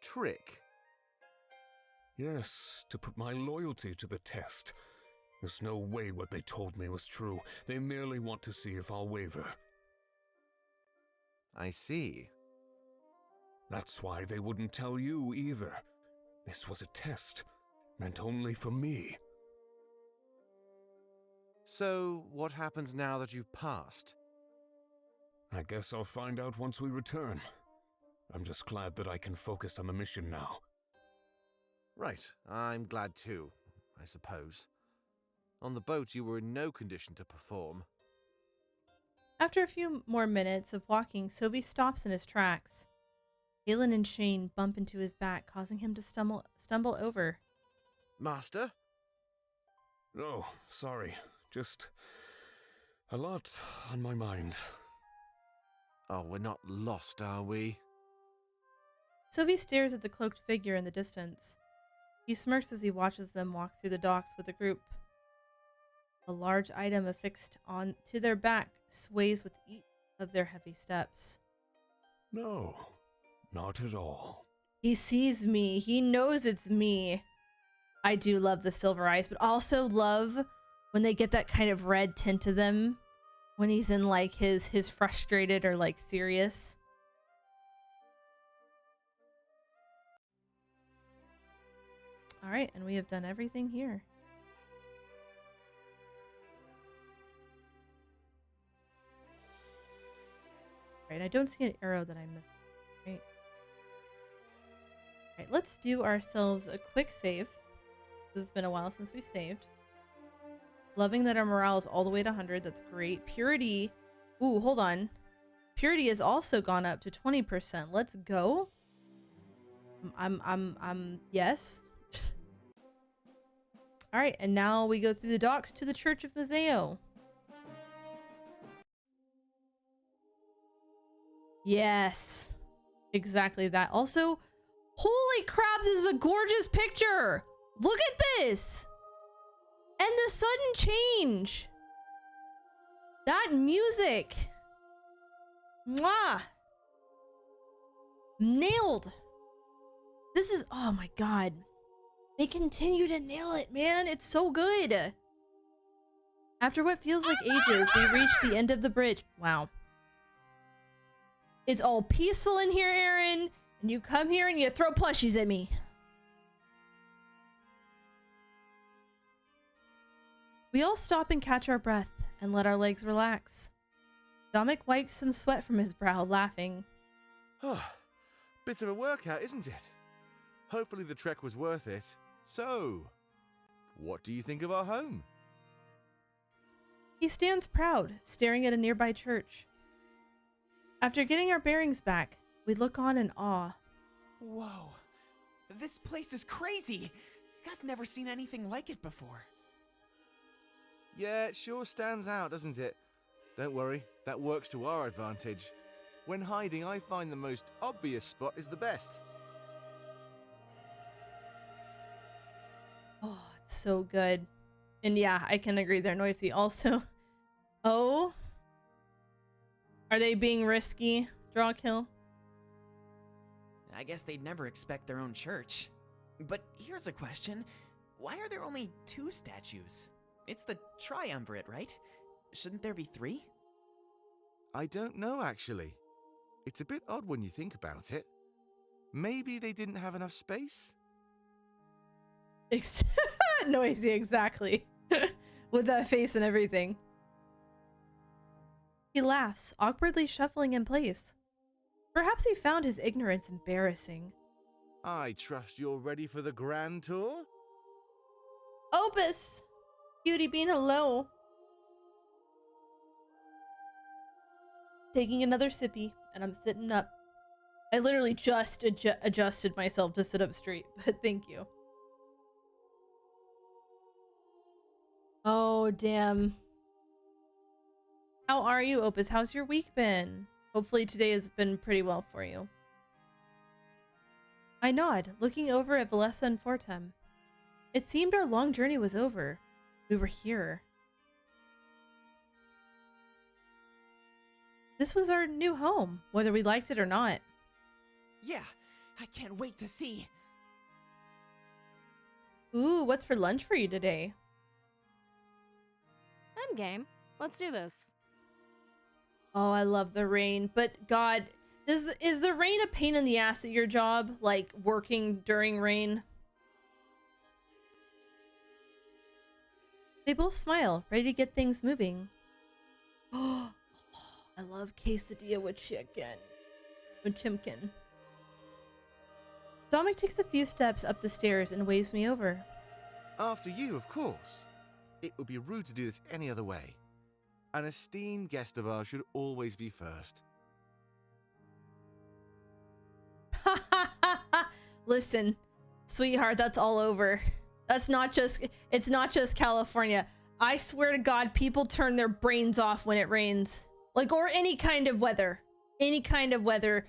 Trick? Yes, to put my loyalty to the test. There's no way what they told me was true. They merely want to see if I'll waver. I see. That's why they wouldn't tell you either. This was a test, meant only for me. So, what happens now that you've passed? I guess I'll find out once we return. I'm just glad that I can focus on the mission now. Right, I'm glad too, I suppose. On the boat, you were in no condition to perform. After a few more minutes of walking, Sylvie stops in his tracks. Galen and Shane bump into his back, causing him to stumble over. Master? Oh, sorry. Just a lot on my mind. Oh, we're not lost, are we? Sylvie stares at the cloaked figure in the distance. He smirks as he watches them walk through the docks with the group. A large item affixed on to their back sways with each of their heavy steps. No, not at all. He sees me. He knows it's me. I do love the silver eyes, but also love when they get that kind of red tint to them when he's in like his frustrated or like serious. All right, and we have done everything here. Right, I don't see an arrow that I missed. Right. All right, let's do ourselves a quick save. This has been a while since we've saved. Loving that our morale is all the way to 100. That's great. Purity. Ooh, hold on. Purity has also gone up to 20%. Let's go. Yes. All right, and now we go through the docks to the Church of Mazeo. Yes, exactly that. Also, holy crap, this is a gorgeous picture. Look at this. And the sudden change. That music. Mwah. Nailed. This is, oh my God. They continue to nail it, man. It's so good. After what feels like ages, we reach the end of the bridge. Wow. It's all peaceful in here, Aaron. And you come here and you throw plushies at me. We all stop and catch our breath and let our legs relax. Dominic wipes some sweat from his brow, laughing. Bit of a workout, isn't it? Hopefully the trek was worth it. So, what do you think of our home? He stands proud, staring at a nearby church. After getting our bearings back, we look on in awe. Whoa, this place is crazy. I've never seen anything like it before. Yeah, it sure stands out, doesn't it? Don't worry, that works to our advantage. When hiding, I find the most obvious spot is the best. Oh, it's so good. And yeah, I can agree they're noisy also. Oh. Are they being risky? Draw kill? I guess they'd never expect their own church. But here's a question. Why are there only 2 statues? It's the Triumvirate, right? Shouldn't there be 3? I don't know, actually. It's a bit odd when you think about it. Maybe they didn't have enough space? Noisy, exactly. With that face and everything. He laughs, awkwardly shuffling in place. Perhaps he found his ignorance embarrassing. I trust you're ready for the grand tour? Opus! Cutie bean, hello. Taking another sippy, and I'm sitting up. I literally just adjusted myself to sit up straight, but thank you. Oh, damn. How are you, Opus? How's your week been? Hopefully today has been pretty well for you. I nod, looking over at Valessa and Fortem. It seemed our long journey was over. We were here. This was our new home, whether we liked it or not. Yeah, I can't wait to see. Ooh, what's for lunch for you today? I'm game. Let's do this. Oh, I love the rain, but God, is the rain a pain in the ass at your job? Like working during rain? They both smile, ready to get things moving. Oh, I love quesadilla with chicken. With chimkin. Dominic takes a few steps up the stairs and waves me over. After you, of course. It would be rude to do this any other way. An esteemed guest of ours should always be first. Listen, sweetheart, that's all over. It's not just California. I swear to God, people turn their brains off when it rains. Like, or any kind of weather. Any kind of weather.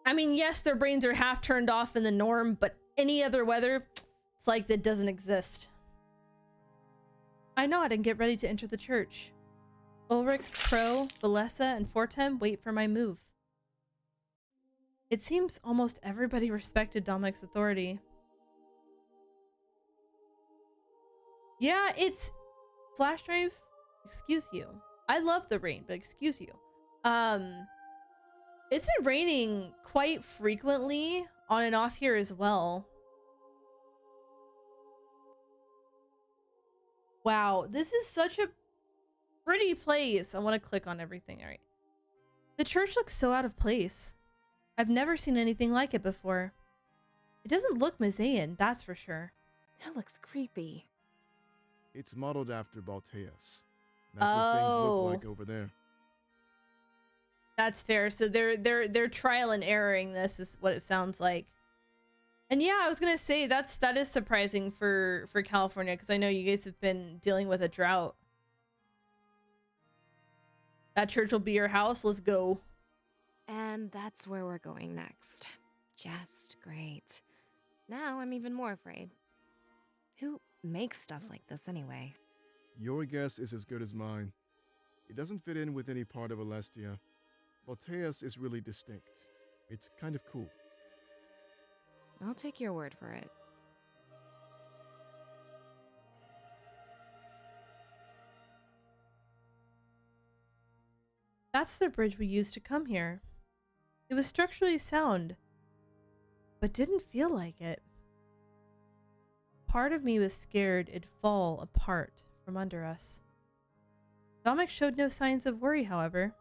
I mean, yes, their brains are half turned off in the norm, but any other weather, it's like that doesn't exist. I nod and get ready to enter the church. Ulrich, Pro, Valessa, and Fortem wait for my move. It seems almost everybody respected Dominic's authority. Yeah, it's flash drive. Excuse you. I love the rain, but excuse you. It's been raining quite frequently on and off here as well. Wow, this is such a pretty place. I want to click on everything. All right. The church looks so out of place. I've never seen anything like it before. It doesn't look Mazaean, that's for sure. That looks creepy. It's modeled after Balteus. That's what things look like over there. That's fair. So they're trial and erroring this is what it sounds like. And yeah, I was gonna say that is surprising for California, because I know you guys have been dealing with a drought. That church will be your house. Let's go. And that's where we're going next. Just great. Now I'm even more afraid. Who makes stuff like this anyway? Your guess is as good as mine. It doesn't fit in with any part of Alestia. Balteus is really distinct. It's kind of cool. I'll take your word for it. That's the bridge we used to come here. It was structurally sound, but didn't feel like it. Part of me was scared it'd fall apart from under us. Dominic showed no signs of worry, however.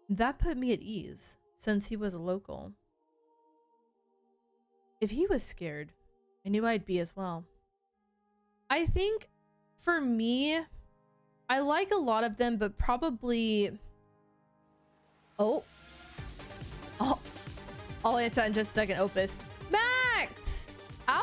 That put me at ease, since he was a local. If he was scared, I knew I'd be as well. I think, for me, I like a lot of them, but probably... Oh, it's on just a second. Opus. Max! Ow!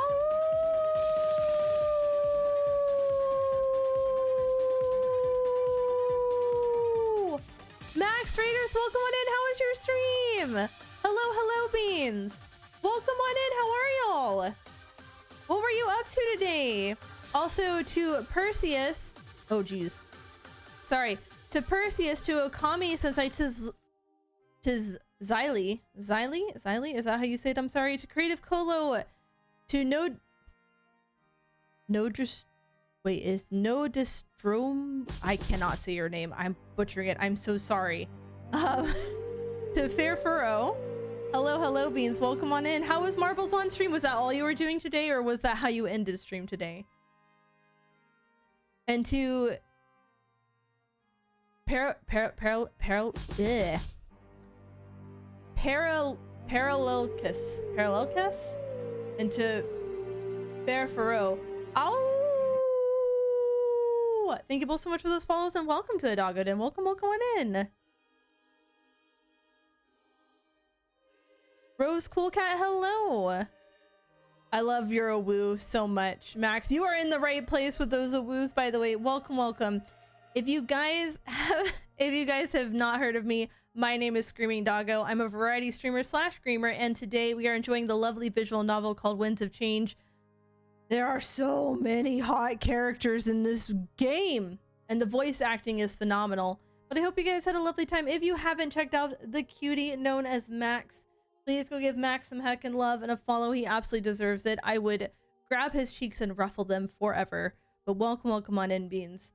Max Raiders, welcome on in. How was your stream? Hello, Beans. Welcome on in. How are y'all? What were you up to today? Also to Perseus. Oh, geez. Sorry. To Perseus, to Okami, since I tis Xylee. Xylee? Is that how you say it? I'm sorry. To Creative Colo. To Nodistrom. I cannot say your name. I'm butchering it. I'm so sorry. To Fair Furrow. Hello, Beans. Welcome on in. How was Marbles on stream? Was that all you were doing today, or was that how you ended stream today? And to Parallelcus, and to Fair Furrow. Oh, thank you both so much for those follows, and welcome to the Doggo Den. Welcome on in. Rose Cool Cat, hello. I love your awoo so much. Max, you are in the right place with those awoos, by the way. Welcome. If you guys have not heard of me, my name is Screaming Doggo. I'm a variety streamer / screamer, and today we are enjoying the lovely visual novel called Winds of Change There are so many hot characters in this game, and the voice acting is phenomenal. But I hope you guys had a lovely time. If you haven't checked out the cutie known as Max, please go give Max some heckin' love and a follow. He absolutely deserves it. I would grab his cheeks and ruffle them forever. But welcome on in, Beans.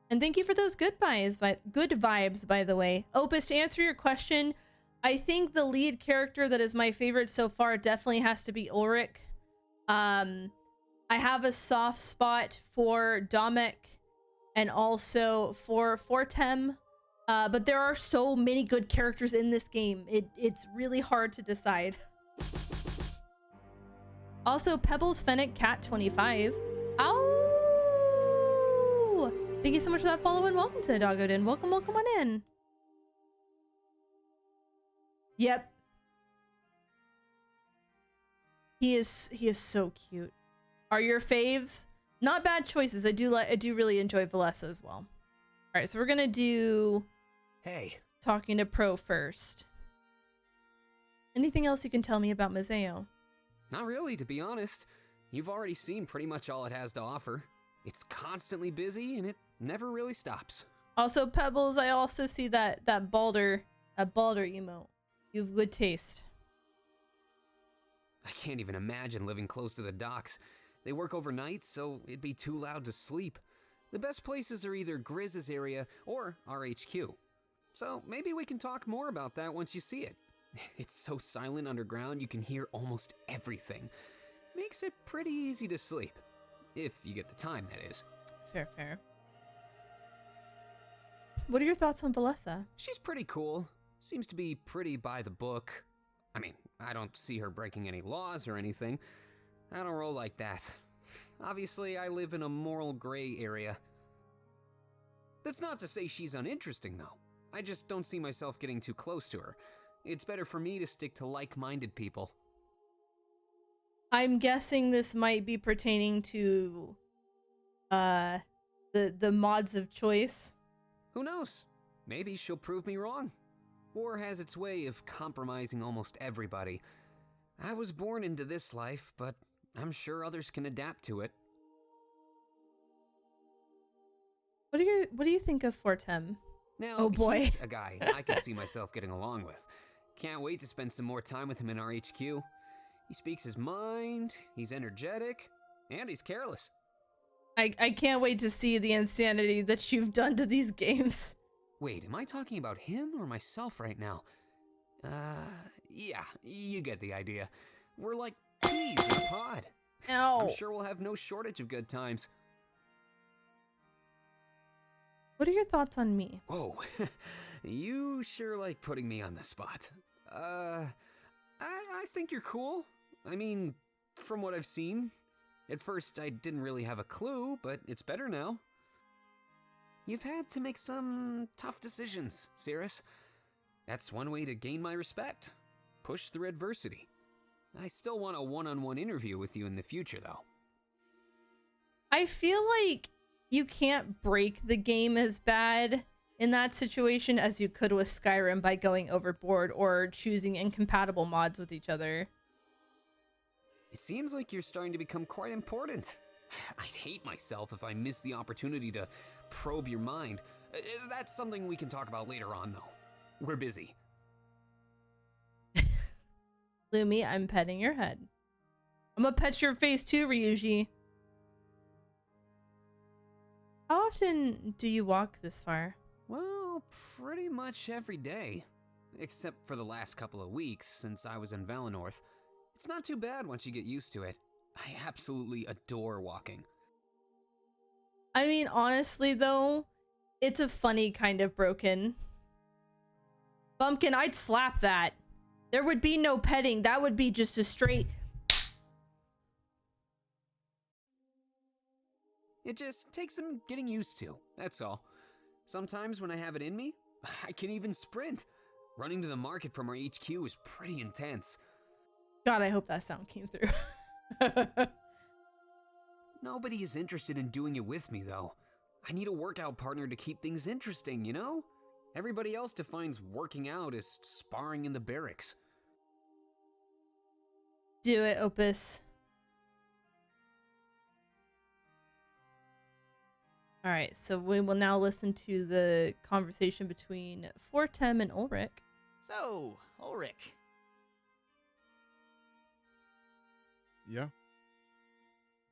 And thank you for those good vibes, by the way. Opus, to answer your question, I think the lead character that is my favorite so far definitely has to be Ulrich. I have a soft spot for Domek and also for Fortem, but there are so many good characters in this game. It's really hard to decide. Also, Pebbles Fennec Cat 25. Ow! Thank you so much for that follow and welcome to the Doggo Den. Welcome on in. Yep. He is so cute. Are your faves? Not bad choices. I do really enjoy Valessa as well. All right, so we're gonna do talking to Pro first. Anything else you can tell me about Mazeo? Not really, to be honest. You've already seen pretty much all it has to offer. It's constantly busy and it never really stops. Also, Pebbles, I also see that Balder emote. You have good taste. I can't even imagine living close to the docks. They work overnight, so it'd be too loud to sleep. The best places are either Grizz's area or our HQ. So maybe we can talk more about that once you see it. It's so silent underground you can hear almost everything. Makes it pretty easy to sleep. If you get the time, that is. Fair. What are your thoughts on Valessa? She's pretty cool. Seems to be pretty by the book. I mean, I don't see her breaking any laws or anything. I don't roll like that. Obviously, I live in a moral gray area. That's not to say she's uninteresting, though. I just don't see myself getting too close to her. It's better for me to stick to like-minded people. I'm guessing this might be pertaining to the mods of choice. Who knows? Maybe she'll prove me wrong. War has its way of compromising almost everybody. I was born into this life, but I'm sure others can adapt to it. What do you think of Fortem? Now, oh boy, he's a guy I can see myself getting along with. Can't wait to spend some more time with him in our HQ. He speaks his mind, he's energetic, and he's careless. I can't wait to see the insanity that you've done to these games. Wait, am I talking about him or myself right now? Yeah, you get the idea. We're like peas in a pod. Ow. I'm sure we'll have no shortage of good times. What are your thoughts on me? Whoa, you sure like putting me on the spot. I think you're cool. I mean, from what I've seen. At first, I didn't really have a clue, but it's better now. You've had to make some tough decisions, Cirrus. That's one way to gain my respect. Push through adversity. I still want a one-on-one interview with you in the future, though. I feel like you can't break the game as bad in that situation as you could with Skyrim by going overboard or choosing incompatible mods with each other. It seems like you're starting to become quite important. I'd hate myself if I missed the opportunity to probe your mind. That's something we can talk about later on, though. We're busy. Lumi, I'm petting your head. I'm gonna pet your face too, Ryuji. How often do you walk this far? Well, pretty much every day. Except for the last couple of weeks, since I was in Valenorth. It's not too bad once you get used to it. I absolutely adore walking. I mean, honestly, though, it's a funny kind of broken. Bumpkin, I'd slap that. There would be no petting. That would be just a straight... It just takes some getting used to, that's all. Sometimes when I have it in me, I can even sprint. Running to the market from our HQ is pretty intense. God, I hope that sound came through. Nobody is interested in doing it with me, though. I need a workout partner to keep things interesting, you know? Everybody else defines working out as sparring in the barracks. Do it, Opus. All right, so we will now listen to the conversation between Fortem and Ulrich. So, Ulrich. Yeah?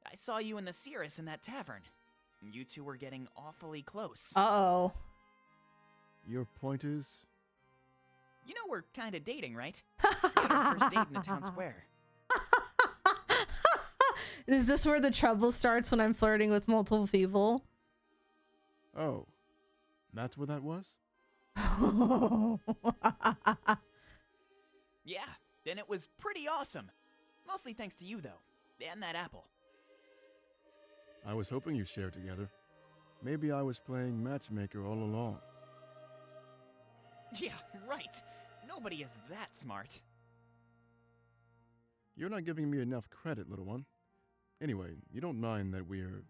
I saw you and the Cirrus in that tavern. You two were getting awfully close. Uh-oh. Your point is? You know we're kind of dating, right? We had our first date in the town square. Is this where the trouble starts when I'm flirting with multiple people? Oh. That's what that was? Yeah, and it was pretty awesome. Mostly thanks to you, though. And that apple. I was hoping you'd share together. Maybe I was playing matchmaker all along. Yeah, right. Nobody is that smart. You're not giving me enough credit, little one. Anyway, you don't mind that we're...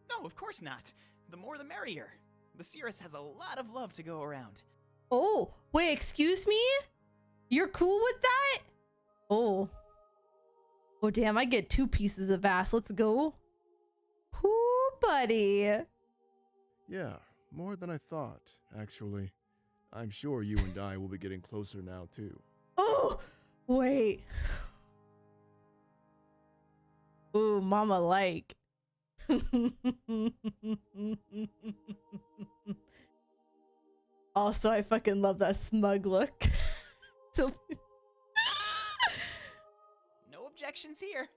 No, of course not. The more the merrier. The Cirrus has a lot of love to go around. Oh, wait, excuse me? You're cool with that? Oh. Oh, damn, I get 2 pieces of ass. Let's go. Ooh, buddy. Yeah, more than I thought, actually. I'm sure you and I will be getting closer now, too. Oh, wait. Ooh, mama like. Also, I fucking love that smug look. So No objections here.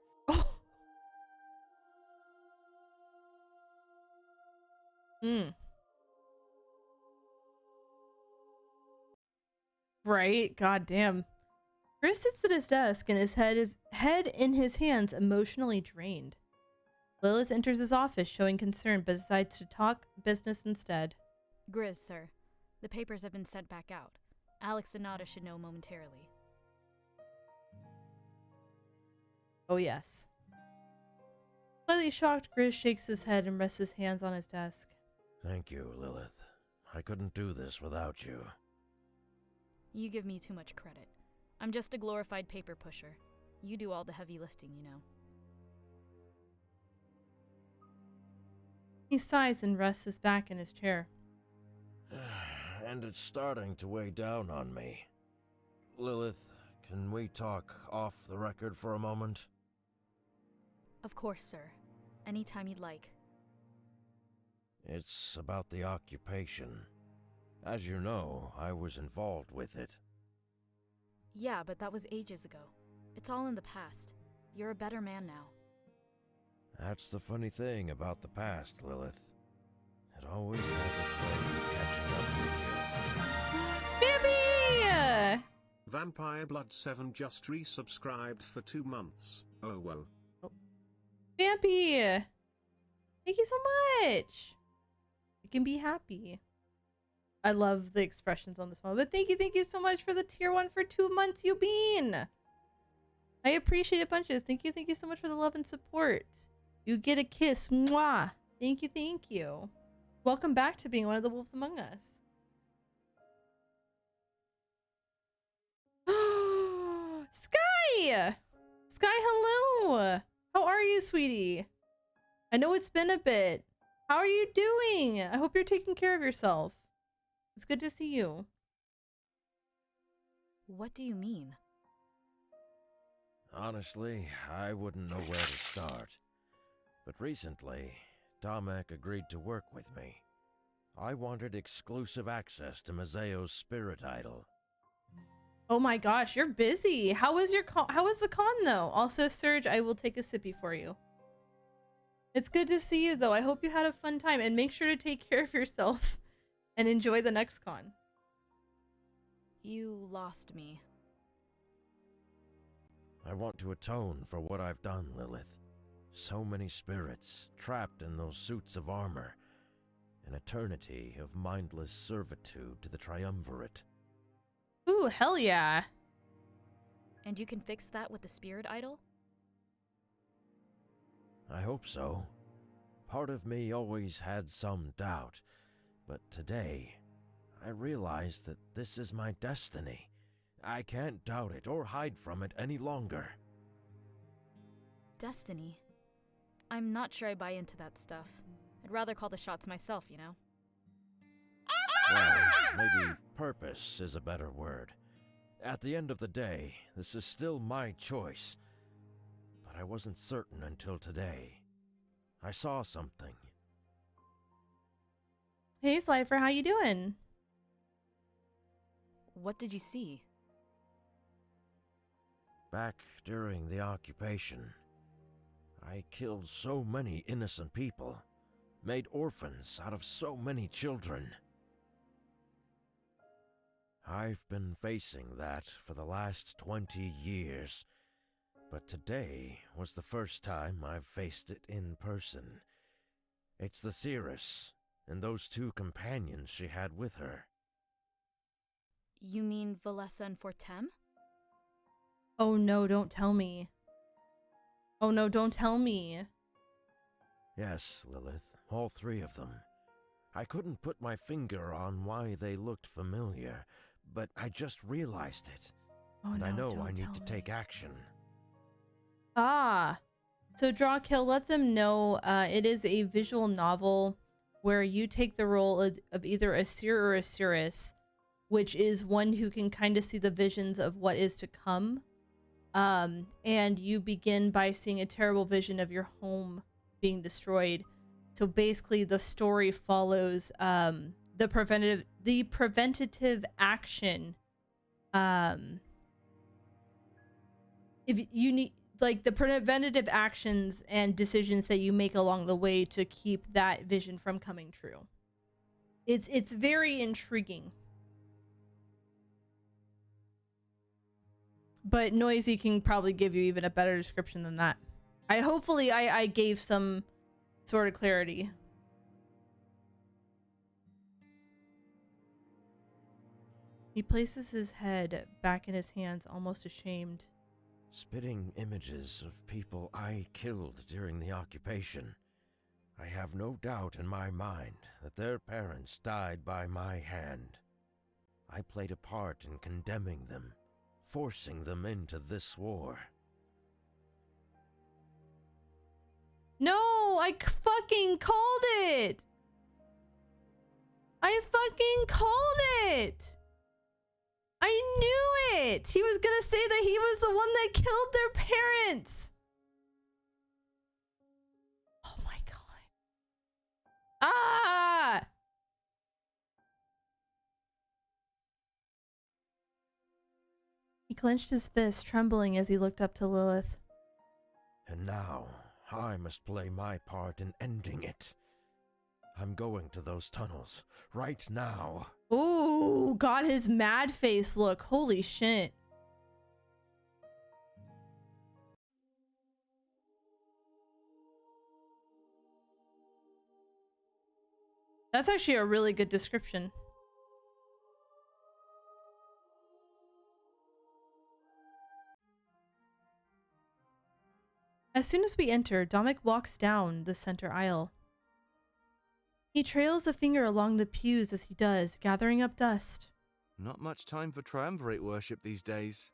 Right? God damn. Chris sits at his desk and his head in his hands, emotionally drained. Lilith enters his office, showing concern, but decides to talk business instead. Grizz, sir. The papers have been sent back out. Alex and Nada should know momentarily. Oh, yes. Slightly shocked, Grizz shakes his head and rests his hands on his desk. Thank you, Lilith. I couldn't do this without you. You give me too much credit. I'm just a glorified paper pusher. You do all the heavy lifting, you know. He sighs and rests his back in his chair. And it's starting to weigh down on me. Lilith, can we talk off the record for a moment? Of course, sir. Anytime you'd like. It's about the occupation. As you know, I was involved with it. Yeah, but that was ages ago. It's all in the past. You're a better man now. That's the funny thing about the past, Lilith. It always has its way of catching up with you. Baby! Vampire Blood 7 just resubscribed for 2 months. Oh well. Vampy! Thank you so much! You can be happy. I love the expressions on this one, but thank you so much for the tier 1 for 2 months, Eubine! I appreciate it bunches. Thank you so much for the love and support. You get a kiss. Mwah! Thank you. Welcome back to being one of the wolves among us. Sky! Sky, hello! How are you, sweetie? I know it's been a bit. How are you doing? I hope you're taking care of yourself. It's good to see you. What do you mean? Honestly, I wouldn't know where to start. But recently, Tomek agreed to work with me. I wanted exclusive access to Mazeo's spirit idol. Oh my gosh, you're busy. How was the con though? Also, Serge, I will take a sippy for you. It's good to see you though. I hope you had a fun time and make sure to take care of yourself and enjoy the next con. You lost me. I want to atone for what I've done, Lilith. So many spirits trapped in those suits of armor. An eternity of mindless servitude to the Triumvirate. Ooh, hell yeah. And you can fix that with the spirit idol? I hope so. Part of me always had some doubt, but today, I realized that this is my destiny. I can't doubt it or hide from it any longer. Destiny? I'm not sure I buy into that stuff. I'd I'd rather call the shots myself, you know? Well, maybe purpose is a better word. At the end of the day, this is still my choice. But I wasn't certain until today. I saw something. Hey, Slifer, how you doing? What did you see? Back during the occupation, I killed so many innocent people, made orphans out of so many children. I've been facing that for the last 20 years, but today was the first time I've faced it in person. It's the Cirrus and those 2 companions she had with her. You mean Valessa and Fortem? Oh no, don't tell me. Oh no, don't tell me. Yes, Lilith, all 3 of them. I couldn't put my finger on why they looked familiar, but I just realized it. Oh and no, I know don't I need tell to me. take action. Ah. So Drawkill, let them know it is a visual novel where you take the role of either a seer or a Cirrus, which is one who can kind of see the visions of what is to come. And you begin by seeing a terrible vision of your home being destroyed. So basically the story follows the preventative action. If you need, like, the preventative actions and decisions that you make along the way to keep that vision from coming true. It's very intriguing. But Noisy can probably give you even a better description than that. Hopefully I gave some sort of clarity. He places his head back in his hands, almost ashamed. Spitting images of people I killed during the occupation. I have no doubt in my mind that their parents died by my hand. I played a part in condemning them, forcing them into this war. No, I fucking called it! I fucking called it! I knew it! He was gonna say that he was the one that killed their parents! Oh my god. Ah! He clenched his fist, trembling as he looked up to Lilith. And now, I must play my part in ending it. I'm going to those tunnels, right now. Ooh, got his mad face look. Holy shit. That's actually a really good description. As soon as we enter, Domik walks down the center aisle. He trails a finger along the pews as he does, gathering up dust. Not much time for triumvirate worship these days.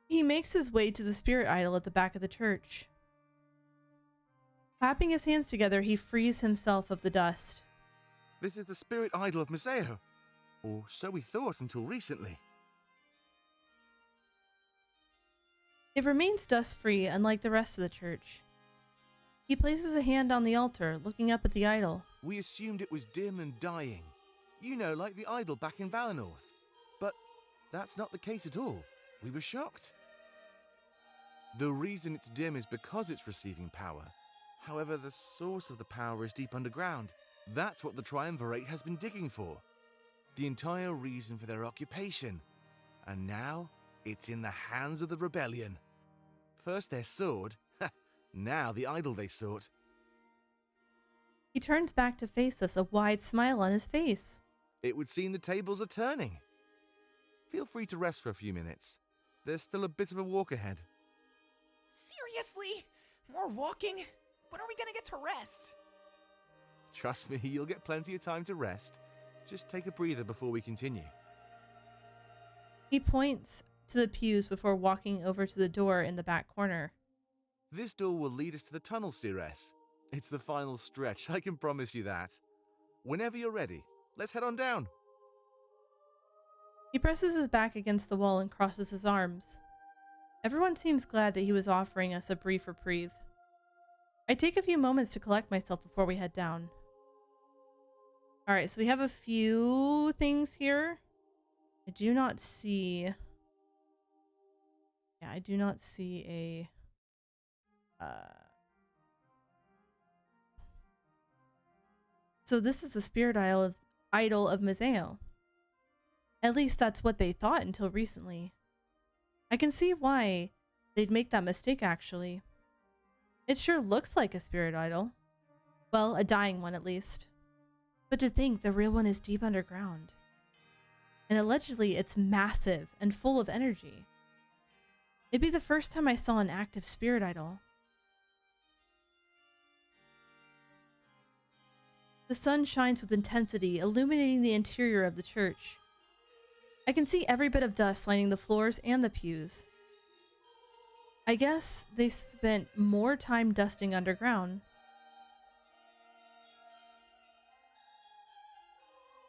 He makes his way to the spirit idol at the back of the church. Clapping his hands together, he frees himself of the dust. This is the spirit idol of Maseo. Or so we thought until recently. It remains dust-free, unlike the rest of the church. He places a hand on the altar, looking up at the idol. We assumed it was dim and dying. You know, like the idol back in Valinor. But that's not the case at all. We were shocked. The reason it's dim is because it's receiving power. However, the source of the power is deep underground. That's what the Triumvirate has been digging for. The entire reason for their occupation. And now, it's in the hands of the rebellion. First their sword, now the idol they sought. He turns back to face us, a wide smile on his face. It would seem the tables are turning. Feel free to rest for a few minutes. There's still a bit of a walk ahead. Seriously? More walking? When are we gonna get to rest? Trust me, you'll get plenty of time to rest. Just take a breather before we continue. He points to the pews before walking over to the door in the back corner. This door will lead us to the tunnel, Ceres. It's the final stretch, I can promise you that. Whenever you're ready, let's head on down. He presses his back against the wall and crosses his arms. Everyone seems glad that he was offering us a brief reprieve. I take a few moments to collect myself before we head down. Alright, so we have a few things here. I do not see... Yeah, I do not see a... So this is the spirit idol of Mazeo. At least that's what they thought until recently. I can see why they'd make that mistake, actually. It sure looks like a spirit idol. Well, a dying one at least. But to think the real one is deep underground. And allegedly it's massive and full of energy. It'd be the first time I saw an active spirit idol. The sun shines with intensity, illuminating the interior of the church. I can see every bit of dust lining the floors and the pews. I guess they spent more time dusting underground.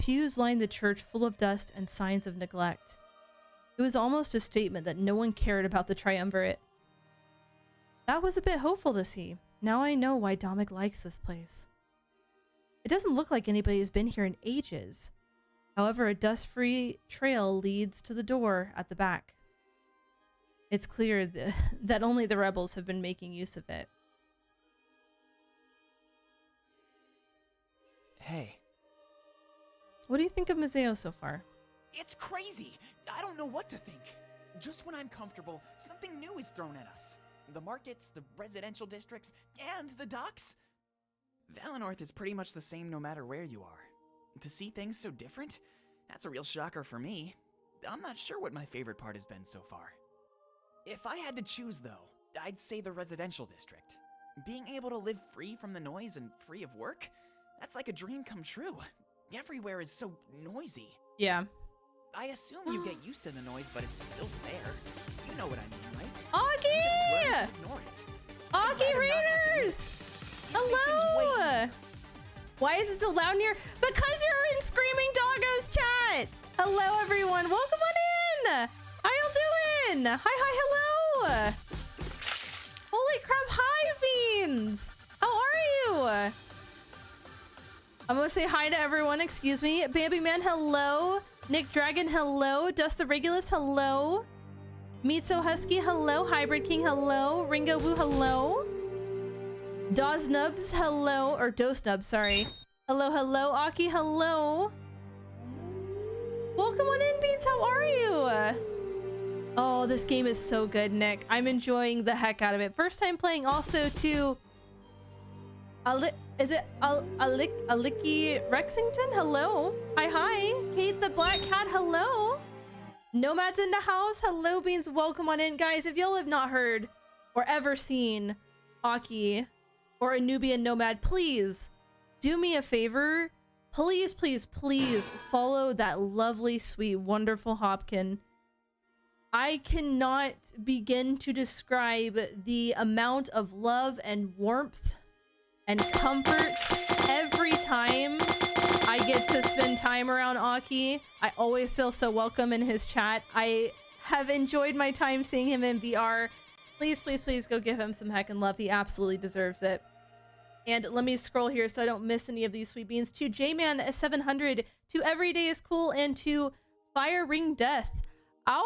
Pews lined the church full of dust and signs of neglect. It was almost a statement that no one cared about the triumvirate. That was a bit hopeful to see. Now I know why Dominic likes this place. It doesn't look like anybody has been here in ages. However, a dust-free trail leads to the door at the back. It's clear that only the rebels have been making use of it. Hey. What do you think of Mazeo so far? It's crazy. I don't know what to think. Just when I'm comfortable, something new is thrown at us. The markets, the residential districts, and the docks. Valenorth is pretty much the same no matter where you are. To see things so different, that's a real shocker for me. I'm not sure what my favorite part has been so far. If I had to choose though, I'd say the residential district. Being able to live free from the noise and free of work, that's like a dream come true. Everywhere is so noisy. Yeah. I assume you get used to the noise, but it's still there. You know what I mean, right? Augie! You just learn to ignore it. Augie Raiders! Hello! Why is it so loud in here? Because you're in Screaming Doggo's chat! Hello, everyone. Welcome on in! How y'all doing? Hi, hello! Holy crap, hi, Beans! How are you? I'm gonna say hi to everyone, excuse me. Bambi Man, hello. Nick Dragon, hello. Dust the Regulus, hello. Meat So Husky, hello. Hybrid King, hello. Ringo Woo, hello. Doznubs, hello. Or Dosnubs, sorry. Hello, hello. Aki, hello. Welcome on in, Beats. How are you? Oh, this game is so good, Nick. I'm enjoying the heck out of it. First time playing also to... Is it Aliki Rexington? Hello. Hi. Kate the Black Cat, hello. Nomads in the house. Hello, Beans. Welcome on in, guys. If y'all have not heard or ever seen Aki or a Nubian Nomad, please do me a favor. Please, please, please follow that lovely, sweet, wonderful Hopkin. I cannot begin to describe the amount of love and warmth and comfort every time I get to spend time around Aki. I always feel so welcome in his chat. I have enjoyed my time seeing him in VR. Please, please, please go give him some heckin' love. He absolutely deserves it. And let me scroll here so I don't miss any of these sweet beans. To J-Man700, to Everyday is Cool, and to Fire Ring Death. Ow!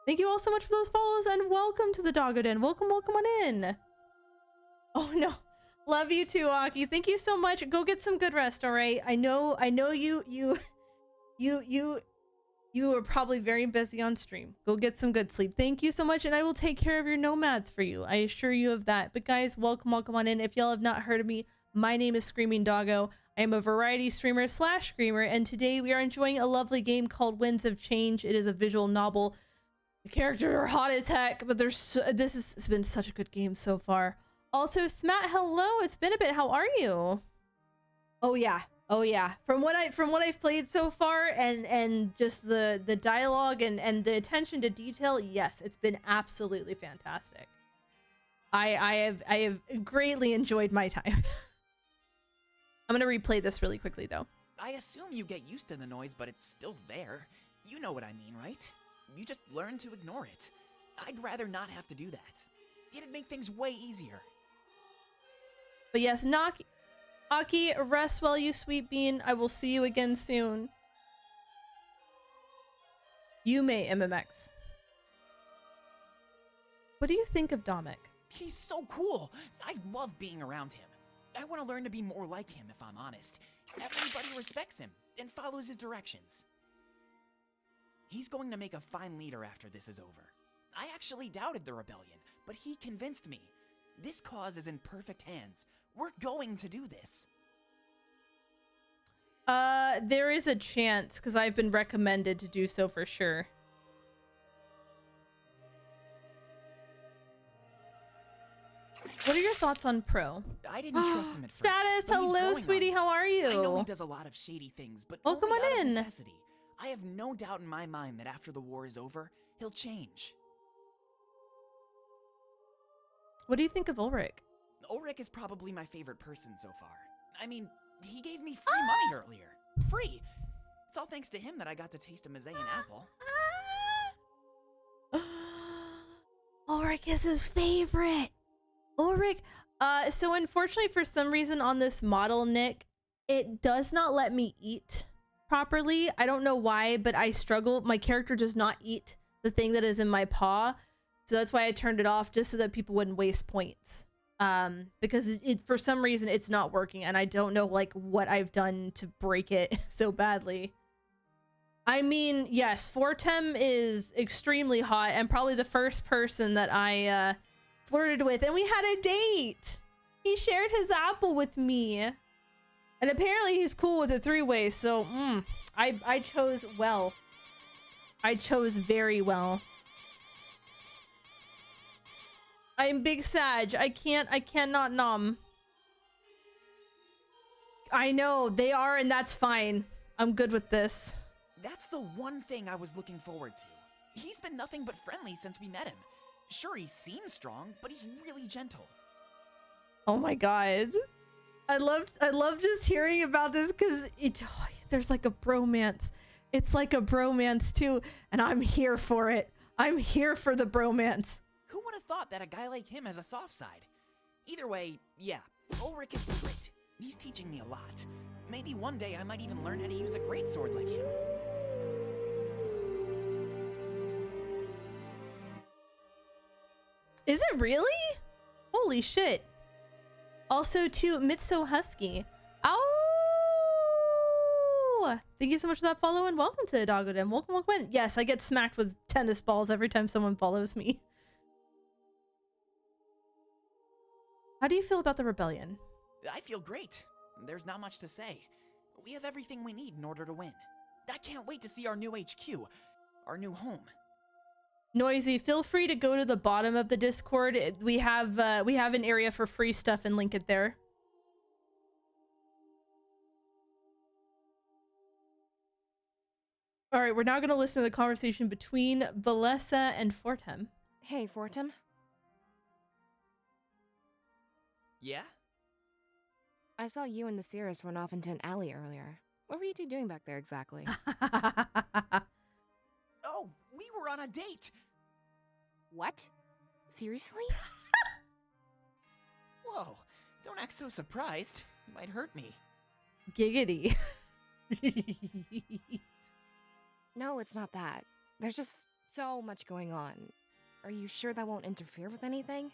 Thank you all so much for those follows, and welcome to the Doggo Den. Welcome on in. Oh no, love you too, Aki. Thank you so much. Go get some good rest, all right? I know you are probably very busy on stream. Go get some good sleep. Thank you so much, and I will take care of your nomads for you. I assure you of that. But guys, welcome on in. If y'all have not heard of me, my name is Screaming Doggo. I am a variety streamer / screamer, and today we are enjoying a lovely game called Winds of Change. It is a visual novel. The characters are hot as heck, but this has been such a good game so far. Also, Smat, hello. It's been a bit. How are you? Oh yeah. Oh yeah, from what I've played so far, and just the dialogue and the attention to detail, yes, it's been absolutely fantastic. I have greatly enjoyed my time. I'm gonna replay this really quickly though. I assume you get used to the noise, but it's still there. You know what I mean, right? You just learn to ignore it. I'd rather not have to do that. It'd make things way easier. But yes, Aki, rest well, you sweet bean. I will see you again soon. You may MMX. What do you think of Domik? He's so cool. I love being around him. I want to learn to be more like him, if I'm honest. Everybody respects him and follows his directions. He's going to make a fine leader after this is over. I actually doubted the rebellion, but he convinced me. This cause is in perfect hands. We're going to do this. There is a chance, because I've been recommended to do so for sure. What are your thoughts on Pro? I didn't trust him at first. Status, but he's hello, growing sweetie, on me. how are you? I know he does a lot of shady things, but welcome only on out of in. necessity. I have no doubt in my mind that after the war is over, he'll change. What do you think of Ulrich? Ulrich is probably my favorite person so far. I mean, he gave me free money earlier. Free! It's all thanks to him that I got to taste a Mazayan apple. Ulrich is his favorite. Ulrich, so unfortunately for some reason on this model, Nick, it does not let me eat properly. I don't know why, but I struggle. My character does not eat the thing that is in my paw. So that's why I turned it off, just so that people wouldn't waste points. Because it for some reason it's not working, and I don't know like what I've done to break it so badly. I mean, yes, Fortem is extremely hot and probably the first person that I flirted with, and we had a date. He shared his apple with me, and apparently he's cool with it three-way. So I chose well. I chose very well. I'm big Sag. I cannot nom. I know they are, and that's fine. I'm good with this. That's the one thing I was looking forward to. He's been nothing but friendly since we met him. Sure, he seems strong, but he's really gentle. Oh my god. I love just hearing about this because there's like a bromance. It's like a bromance too, and I'm here for it. I'm here for the bromance. Who would have thought that a guy like him has a soft side? Either way, yeah, Ulrich is great. He's teaching me a lot. Maybe one day I might even learn how to use a greatsword like him. Is it really? Holy shit. Also to Mitso Husky. Oh! Thank you so much for that follow and welcome to Doggo Den. Welcome in. Yes, I get smacked with tennis balls every time someone follows me. How do you feel about the rebellion? I feel great. There's not much to say. We have everything we need in order to win. I can't wait to see our new HQ, our new home. Noisy, feel free to go to the bottom of the Discord. We have an area for free stuff and link it there. All right, we're now going to listen to the conversation between Valessa and Fortem. Hey, Fortem. Yeah? I saw you and the Cirrus run off into an alley earlier. What were you two doing back there exactly? Oh, we were on a date! What? Seriously? Whoa, don't act so surprised. You might hurt me. Giggity. No, it's not that. There's just so much going on. Are you sure that won't interfere with anything?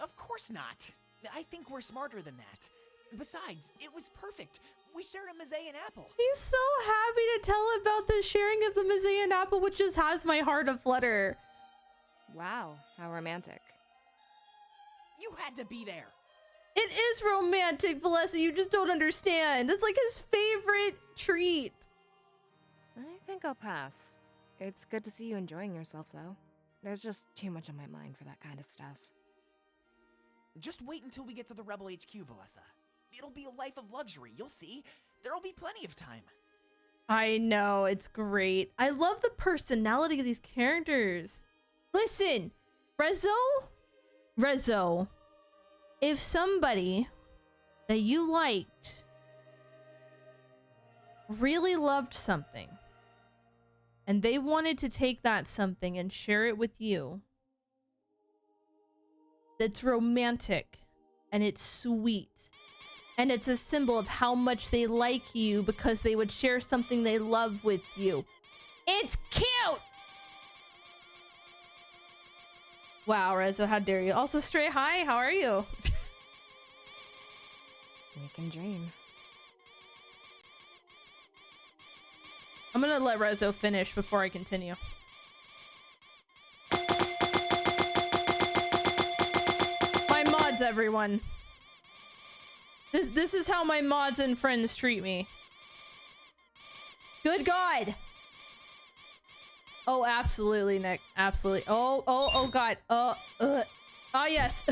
Of course not. I think we're smarter than that. Besides, it was perfect. We shared a Mazayan apple. He's so happy to tell about the sharing of the Mazayan apple, which just has my heart aflutter. Wow, how romantic. You had to be there. It is romantic, Valessa. You just don't understand. It's like his favorite treat. I think I'll pass. It's good to see you enjoying yourself, though. There's just too much on my mind for that kind of stuff. Just wait until we get to the Rebel HQ, Valessa. It'll be a life of luxury, you'll see. There'll be plenty of time. I know, it's great. I love the personality of these characters. Listen, Rezo, if somebody that you liked really loved something and they wanted to take that something and share it with you, that's romantic and it's sweet and it's a symbol of how much they like you because they would share something they love with you. It's cute! Wow, Rezo, how dare you? Also, Stray, hi, how are you? We can dream. I'm gonna let Rezo finish before I continue. My mods, everyone. This is how my mods and friends treat me. Good God. Oh, absolutely, Nick. Absolutely. Oh, God. Oh, yes.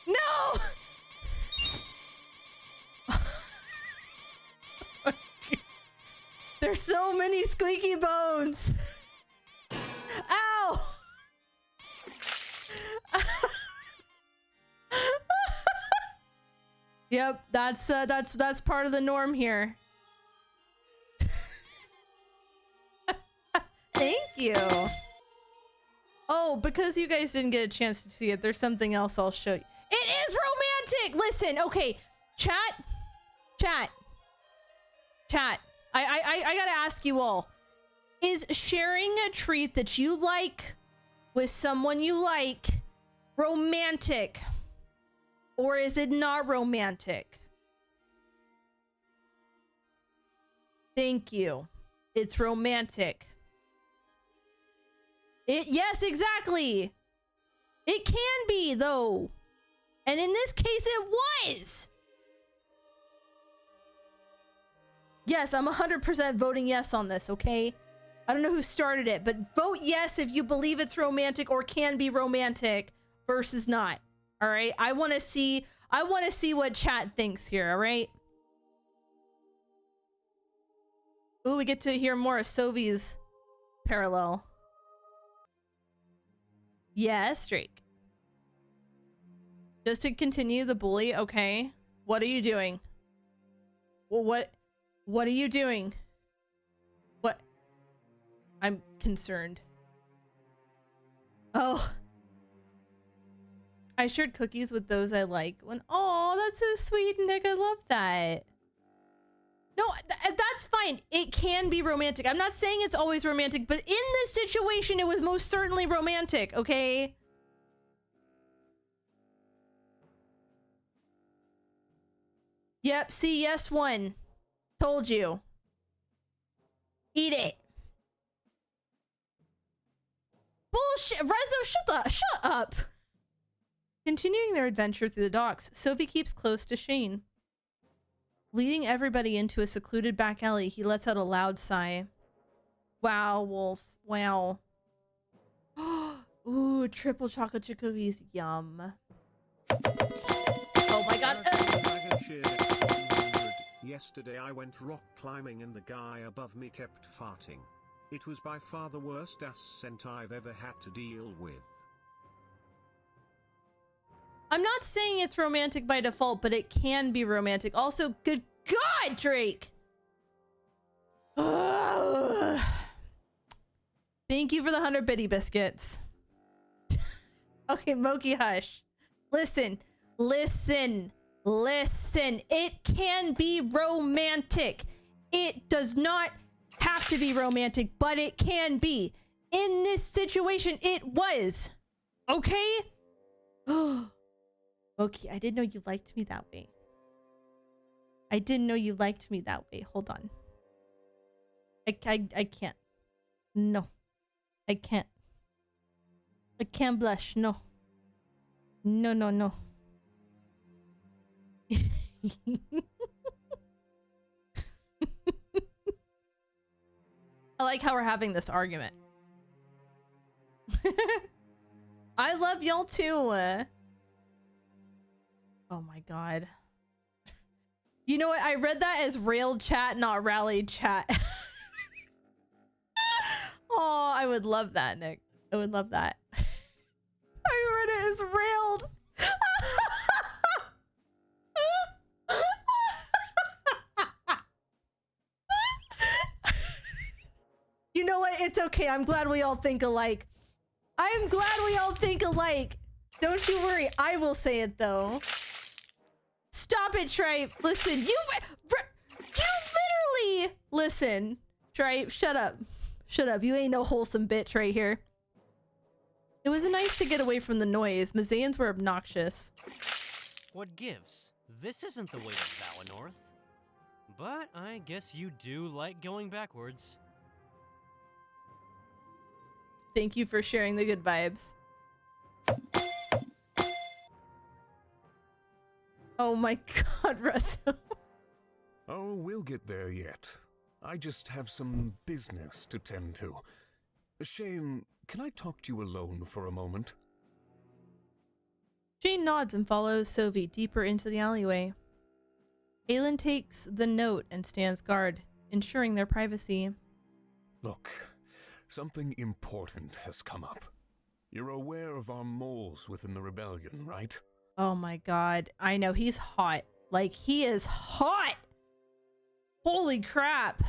No! There's so many squeaky bones. Ow! Yep, that's part of the norm here. Thank you. Oh, because you guys didn't get a chance to see it, there's something else I'll show you. It is romantic! Listen, okay, chat. I gotta ask you all. Is sharing a treat that you like with someone you like romantic? Or is it not romantic? Thank you. It's romantic. Yes, exactly. It can be, though. And in this case, it was. Yes, I'm 100% voting yes on this, okay? I don't know who started it, but vote yes if you believe it's romantic or can be romantic versus not. All right? I want to see what chat thinks here, all right? Ooh, we get to hear more of Sovi's parallel. Yes, Drake. Just to continue the bully, okay. What are you doing? Well, what are you doing? What? I'm concerned. Oh. I shared cookies with those I like when, oh, that's so sweet, Nick. I love that. No, that's fine. It can be romantic. I'm not saying it's always romantic, but in this situation, it was most certainly romantic, okay? Yep, see, yes, one. Told you. Eat it. Bullshit. Rezo, shut up. Continuing their adventure through the docks, Sophie keeps close to Shane. Leading everybody into a secluded back alley, he lets out a loud sigh. Wow, Wolf. Wow. Ooh, triple chocolate chip cookies. Yum. Oh my god. Yesterday I went rock climbing and the guy above me kept farting. It was by far the worst ascent I've ever had to deal with. I'm not saying it's romantic by default, but it can be romantic. Also, good God, Drake! Ugh. Thank you for the 100 bitty biscuits. Okay, Moki, hush. Listen. It can be romantic. It does not have to be romantic, but it can be. In this situation, it was. Okay? Okay, I didn't know you liked me that way. I didn't know you liked me that way. Hold on. I can't. No. I can't. I can't blush. No. No. I like how we're having this argument. I love y'all too. Oh my god. You know what? I read that as railed chat, not rallied chat. Oh, I would love that, Nick. I would love that. I read it as railed. You know what? It's okay. I'm glad we all think alike. I'm glad we all think alike. Don't you worry. I will say it though. Stop it, Tripe. Listen, you literally listen. Tripe, shut up. Shut up. You ain't no wholesome bitch right here. It was nice to get away from the noise. Mazans were obnoxious. What gives? This isn't the way to Valinor. But I guess you do like going backwards. Thank you for sharing the good vibes. Oh my god, Russell. Oh, we'll get there yet. I just have some business to tend to. Shane, can I talk to you alone for a moment? Jane nods and follows Sophie deeper into the alleyway. Aelin takes the note and stands guard, ensuring their privacy. Look, something important has come up. You're aware of our moles within the rebellion, right? Oh my god. I know, he's hot. Like, he is hot! Holy crap!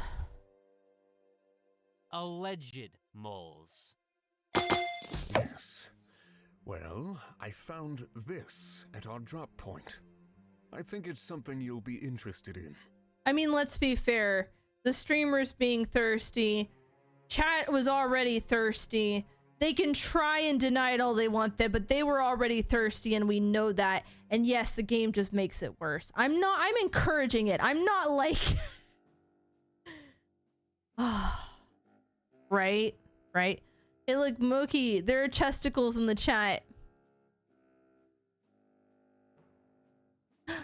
Alleged moles. Yes. Well, I found this at our drop point. I think it's something you'll be interested in. I mean, let's be fair. The streamers being thirsty, chat was already thirsty. They can try and deny it all they want there, but they were already thirsty and we know that. And yes, the game just makes it worse. I'm encouraging it. I'm not like... Right? Right? Hey, look, Moki, there are chesticles in the chat.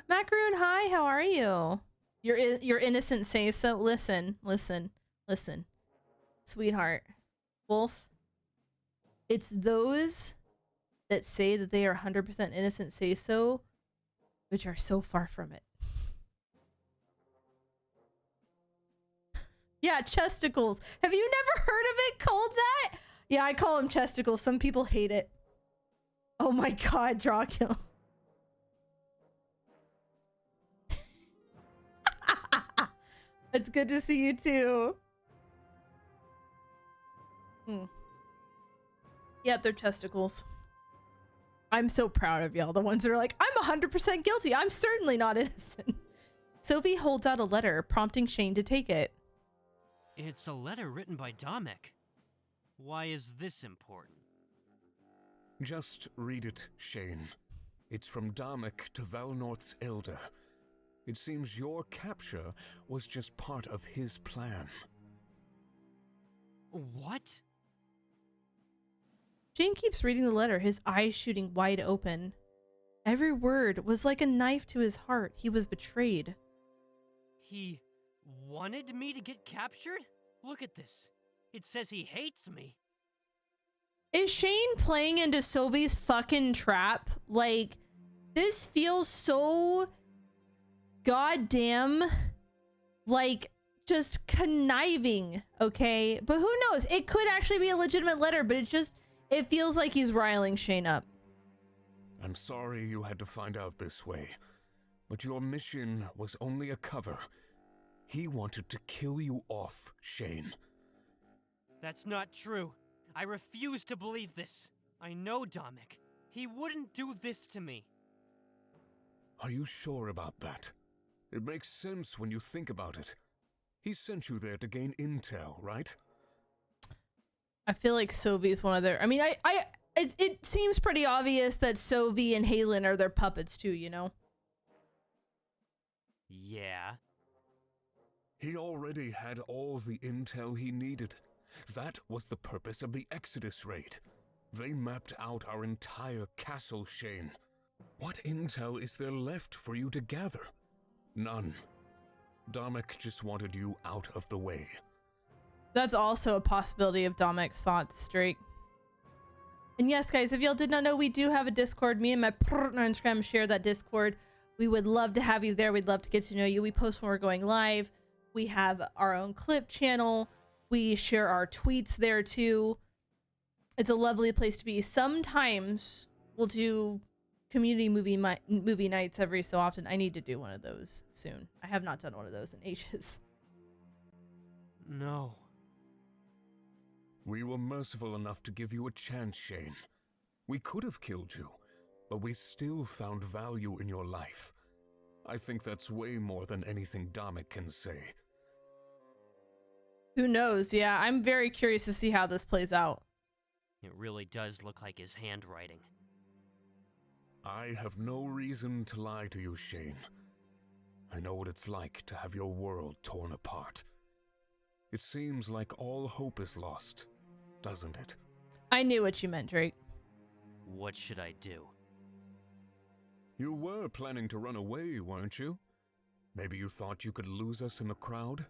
Macaroon, hi, how are you? Your innocent say so. Listen. Sweetheart. Wolf. It's those that say that they are 100% innocent say so, which are so far from it. Yeah, chesticles. Have you never heard of it called that? Yeah, I call them chesticles. Some people hate it. Oh my god, Drawkill. It's good to see you too. Yep, they're chesticles. I'm so proud of y'all. The ones that are like, I'm 100% guilty. I'm certainly not innocent. Sophie holds out a letter, prompting Shane to take it. It's a letter written by Domek. Why is this important? Just read it, Shane. It's from Domek to Valnorth's Elder. It seems your capture was just part of his plan. What? Shane keeps reading the letter, his eyes shooting wide open. Every word was like a knife to his heart. He was betrayed. He wanted me to get captured? Look at this. It says he hates me. Is Shane playing into Sophie's fucking trap? Like, this feels so goddamn, like, just conniving, okay? But who knows? It could actually be a legitimate letter, but it feels like he's riling Shane up. I'm sorry you had to find out this way, but your mission was only a cover. He wanted to kill you off, Shane. That's not true. I refuse to believe this. I know Domek. He wouldn't do this to me. Are you sure about that? It makes sense when you think about it. He sent you there to gain intel, right? I feel like Sophie's one of their... I mean, it seems pretty obvious that Sophie and Halen are their puppets too, you know? Yeah. He already had all the intel he needed. That was the purpose of the Exodus raid. They mapped out our entire castle, Shane. What intel is there left for you to gather? None. Domek just wanted you out of the way. That's also a possibility of Domek's thoughts, Drake. And yes, guys, if y'all did not know, we do have a Discord. Me and my partner on Instagram share that Discord. We would love to have you there. We'd love to get to know you. We post when we're going live. We have our own clip channel. We share our tweets there too. It's a lovely place to be. Sometimes we'll do community movie nights every so often. I need to do one of those soon. I have not done one of those in ages. No. We were merciful enough to give you a chance, Shane. We could have killed you, but we still found value in your life. I think that's way more than anything Dominic can say. Who knows? Yeah, I'm very curious to see how this plays out. It really does look like his handwriting. I have no reason to lie to you, Shane. I know what it's like to have your world torn apart. It seems like all hope is lost, doesn't it? I knew what you meant, Drake. What should I do? You were planning to run away, weren't you? Maybe you thought you could lose us in the crowd?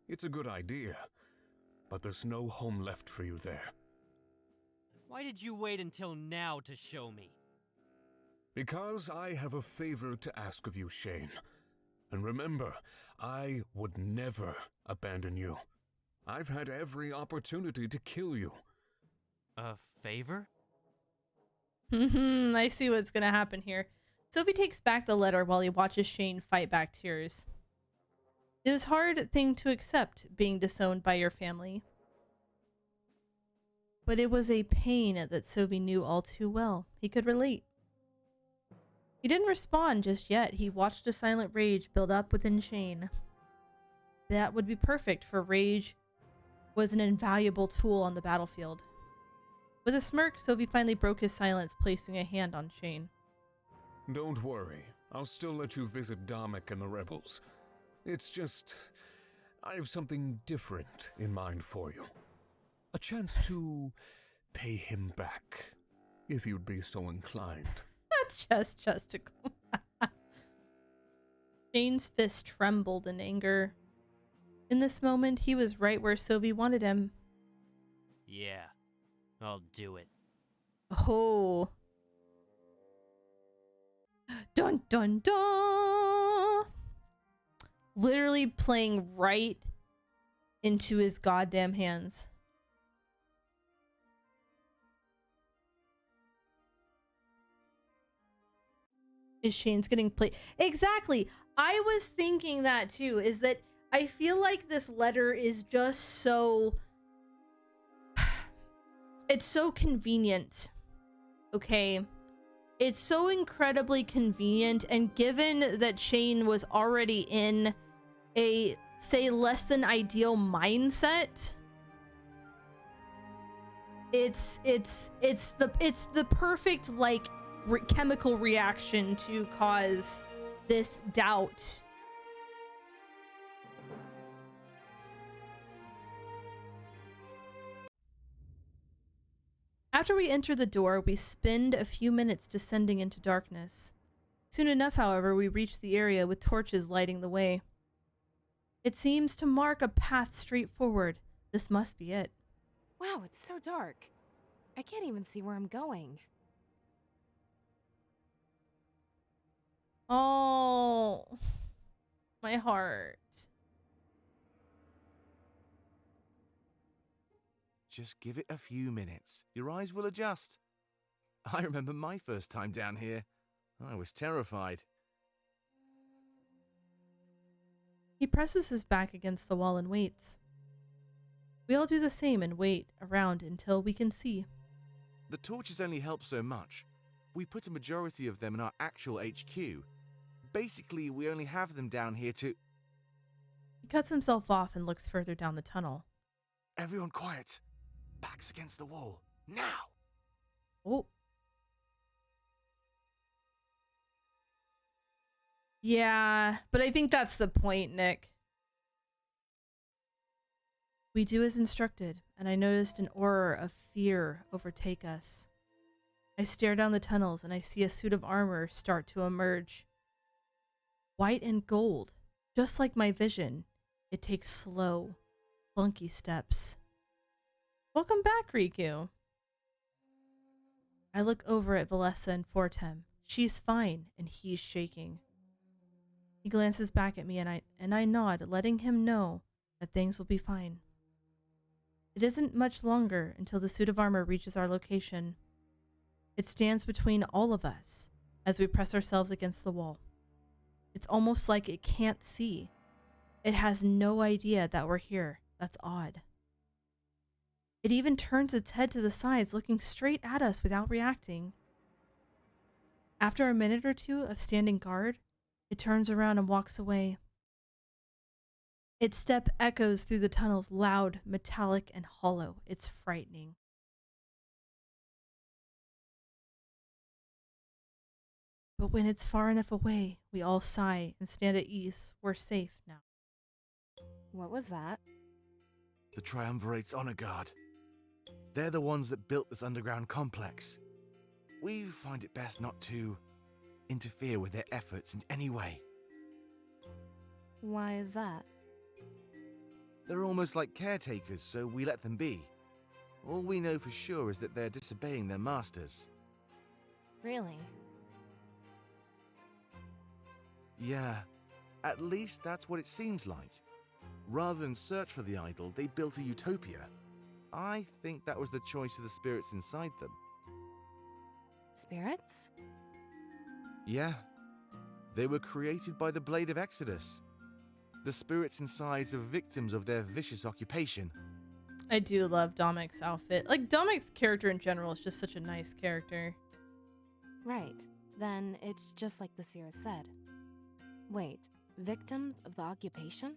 It's a good idea, but there's no home left for you there. Why did you wait until now to show me? Because I have a favor to ask of you, Shane. And remember, I would never abandon you. I've had every opportunity to kill you. A favor? I see what's gonna happen here. Sophie takes back the letter while he watches Shane fight back tears. It was a hard thing to accept, being disowned by your family. But it was a pain that Sophie knew all too well. He could relate. He didn't respond just yet. He watched a silent rage build up within Shane. That would be perfect, for rage was an invaluable tool on the battlefield. With a smirk, Sophie finally broke his silence, placing a hand on Shane. Don't worry. I'll still let you visit Dominic and the rebels. It's just, I have something different in mind for you. A chance to pay him back, if you'd be so inclined. Justical. Shane's fist trembled in anger. In this moment, he was right where Sylvie wanted him. Yeah, I'll do it. Oh. Dun dun dun! Literally playing right into his goddamn hands. Is Shane's getting played? Exactly. I was thinking that too, is that I feel like this letter is just so... It's so convenient. Okay. It's so incredibly convenient, and given that Shane was already in a, say, less than ideal mindset, it's the perfect, like, chemical reaction to cause this doubt. After we enter the door, we spend a few minutes descending into darkness. Soon enough, however, we reach the area with torches lighting the way. It seems to mark a path straight forward. This must be it. Wow, it's so dark. I can't even see where I'm going. Oh, my heart. Just give it a few minutes. Your eyes will adjust. I remember my first time down here. I was terrified. He presses his back against the wall and waits. We all do the same and wait around until we can see. The torches only help so much. We put a majority of them in our actual HQ. Basically, we only have them down here to... He cuts himself off and looks further down the tunnel. Everyone quiet. Backs against the wall. Now! Oh. Yeah, but I think that's the point, Nick. We do as instructed, and I noticed an aura of fear overtake us. I stare down the tunnels, and I see a suit of armor start to emerge. White and gold, just like my vision. It takes slow, clunky steps. Welcome back, Riku. I look over at Valessa and Fortem. She's fine, and he's shaking. He glances back at me and I nod, letting him know that things will be fine. It isn't much longer until the suit of armor reaches our location. It stands between all of us as we press ourselves against the wall. It's almost like it can't see. It has no idea that we're here. That's odd. It even turns its head to the sides, looking straight at us without reacting. After a minute or two of standing guard, it turns around and walks away. Its step echoes through the tunnels, loud, metallic, and hollow. It's frightening. But when it's far enough away, we all sigh and stand at ease. We're safe now. What was that? The Triumvirate's honor guard. They're the ones that built this underground complex. We find it best not to interfere with their efforts in any way. Why is that? They're almost like caretakers, so we let them be. All we know for sure is that they're disobeying their masters. Really? Yeah, at least that's what it seems like. Rather than search for the idol, they built a utopia. I think that was the choice of the spirits inside them. Spirits? Yeah. They were created by the Blade of Exodus. The spirits inside are victims of their vicious occupation. I do love Domic's outfit. Like, Domic's character in general is just such a nice character. Right. Then it's just like the seer said. Wait, victims of the occupation?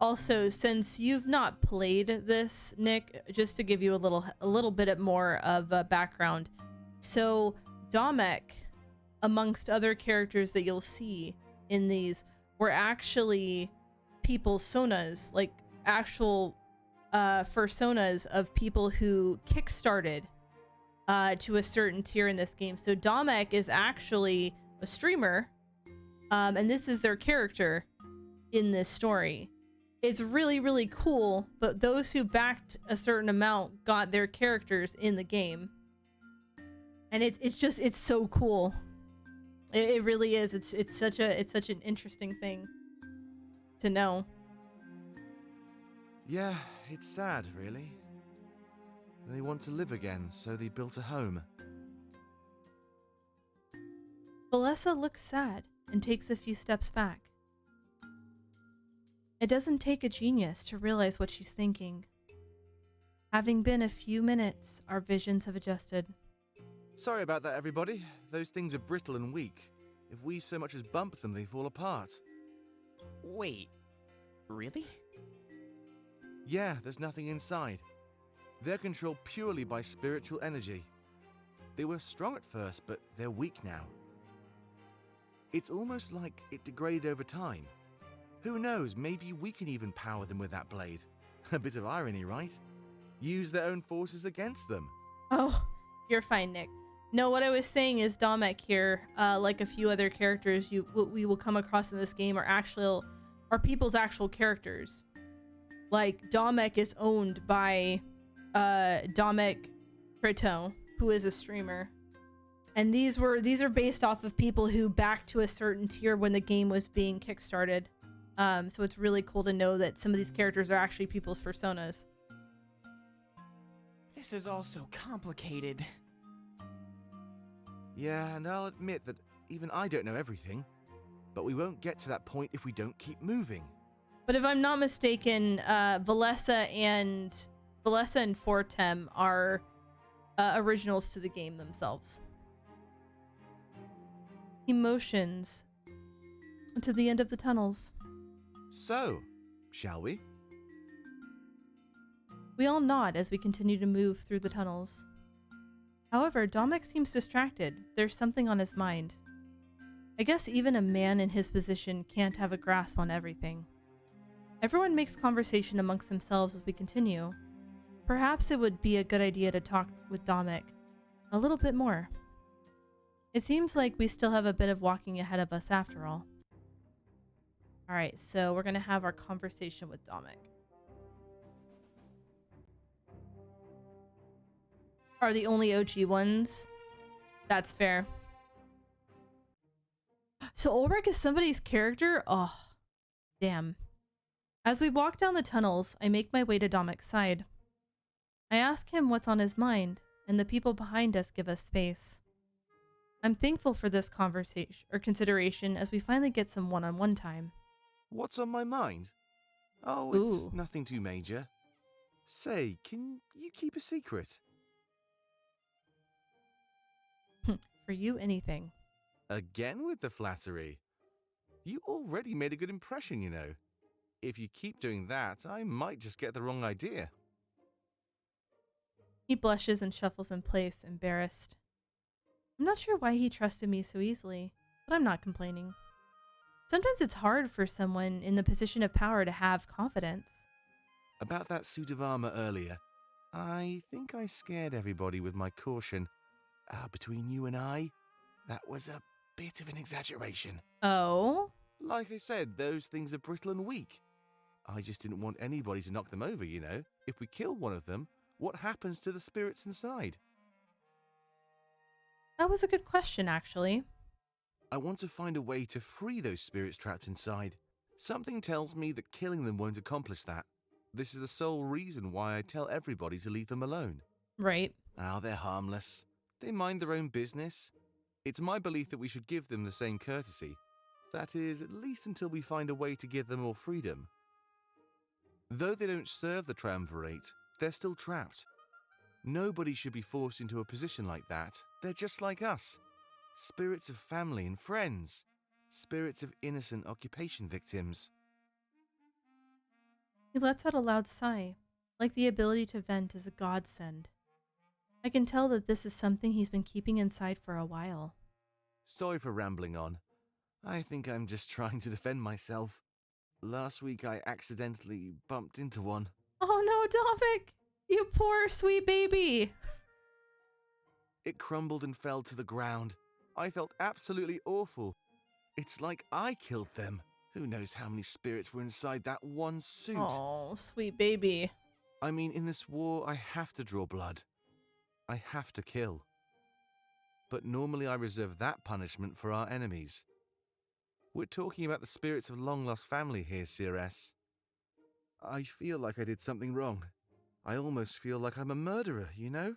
Also, since you've not played this, Nick, just to give you a little bit more of a background. So, Domic, amongst other characters that you'll see in these, were actually people's sonas, like actual personas of people who kickstarted to a certain tier in this game. So Domic is actually a streamer, and this is their character in this story. It's really, really cool, but those who backed a certain amount got their characters in the game. And it's so cool. It really is. It's such an interesting thing to know. Yeah, it's sad, really. They want to live again, so they built a home. Valessa looks sad and takes a few steps back. It doesn't take a genius to realize what she's thinking. Having been a few minutes, our visions have adjusted. Sorry about that, everybody. Those things are brittle and weak. If we so much as bump them, they fall apart. Wait, really? Yeah, there's nothing inside. They're controlled purely by spiritual energy. They were strong at first, but they're weak now. It's almost like it degraded over time. Who knows, maybe we can even power them with that blade. A bit of irony, right? Use their own forces against them. Oh, you're fine, Nick. No, what I was saying is Domic here, like a few other characters we will come across in this game are people's actual characters. Like, Domic is owned by Domic Crito, who is a streamer. And these are based off of people who backed to a certain tier when the game was being kickstarted. So it's really cool to know that some of these characters are actually people's personas. This is all so complicated. Yeah, and I'll admit that even I don't know everything. But we won't get to that point if we don't keep moving. But if I'm not mistaken, Valessa and Fortem are originals to the game themselves. He motions to the end of the tunnels. So, shall we? We all nod as we continue to move through the tunnels. However, Domic seems distracted. There's something on his mind. I guess even a man in his position can't have a grasp on everything. Everyone makes conversation amongst themselves as we continue. Perhaps it would be a good idea to talk with Domic a little bit more. It seems like we still have a bit of walking ahead of us after all. Alright, so we're gonna have our conversation with Domic. Are the only OG ones? That's fair. So Ulrich is somebody's character? Oh, damn. As we walk down the tunnels, I make my way to Domic's side. I ask him what's on his mind, and the people behind us give us space. I'm thankful for this conversation or consideration as we finally get some one-on-one time. What's on my mind? Oh, it's nothing too major. Say, can you keep a secret? For you, anything. Again with the flattery. You already made a good impression, you know. If you keep doing that, I might just get the wrong idea. He blushes and shuffles in place, embarrassed. I'm not sure why he trusted me so easily, but I'm not complaining. Sometimes it's hard for someone in the position of power to have confidence. About that suit of armor earlier, I think I scared everybody with my caution. Between you and I, that was a bit of an exaggeration. Oh? Like I said, those things are brittle and weak. I just didn't want anybody to knock them over, you know. If we kill one of them, what happens to the spirits inside? That was a good question, actually. I want to find a way to free those spirits trapped inside. Something tells me that killing them won't accomplish that. This is the sole reason why I tell everybody to leave them alone. Right. They're harmless. They mind their own business. It's my belief that we should give them the same courtesy. That is, at least until we find a way to give them more freedom. Though they don't serve the triumvirate, they're still trapped. Nobody should be forced into a position like that. They're just like us. Spirits of family and friends. Spirits of innocent occupation victims. He lets out a loud sigh, like the ability to vent is a godsend. I can tell that this is something he's been keeping inside for a while. Sorry for rambling on. I think I'm just trying to defend myself. Last week I accidentally bumped into one. Oh no, Dominic! You poor sweet baby! It crumbled and fell to the ground. I felt absolutely awful. It's like I killed them. Who knows how many spirits were inside that one suit? Oh, sweet baby. I mean, in this war, I have to draw blood. I have to kill. But normally I reserve that punishment for our enemies. We're talking about the spirits of long-lost family here, CRS. I feel like I did something wrong. I almost feel like I'm a murderer, you know?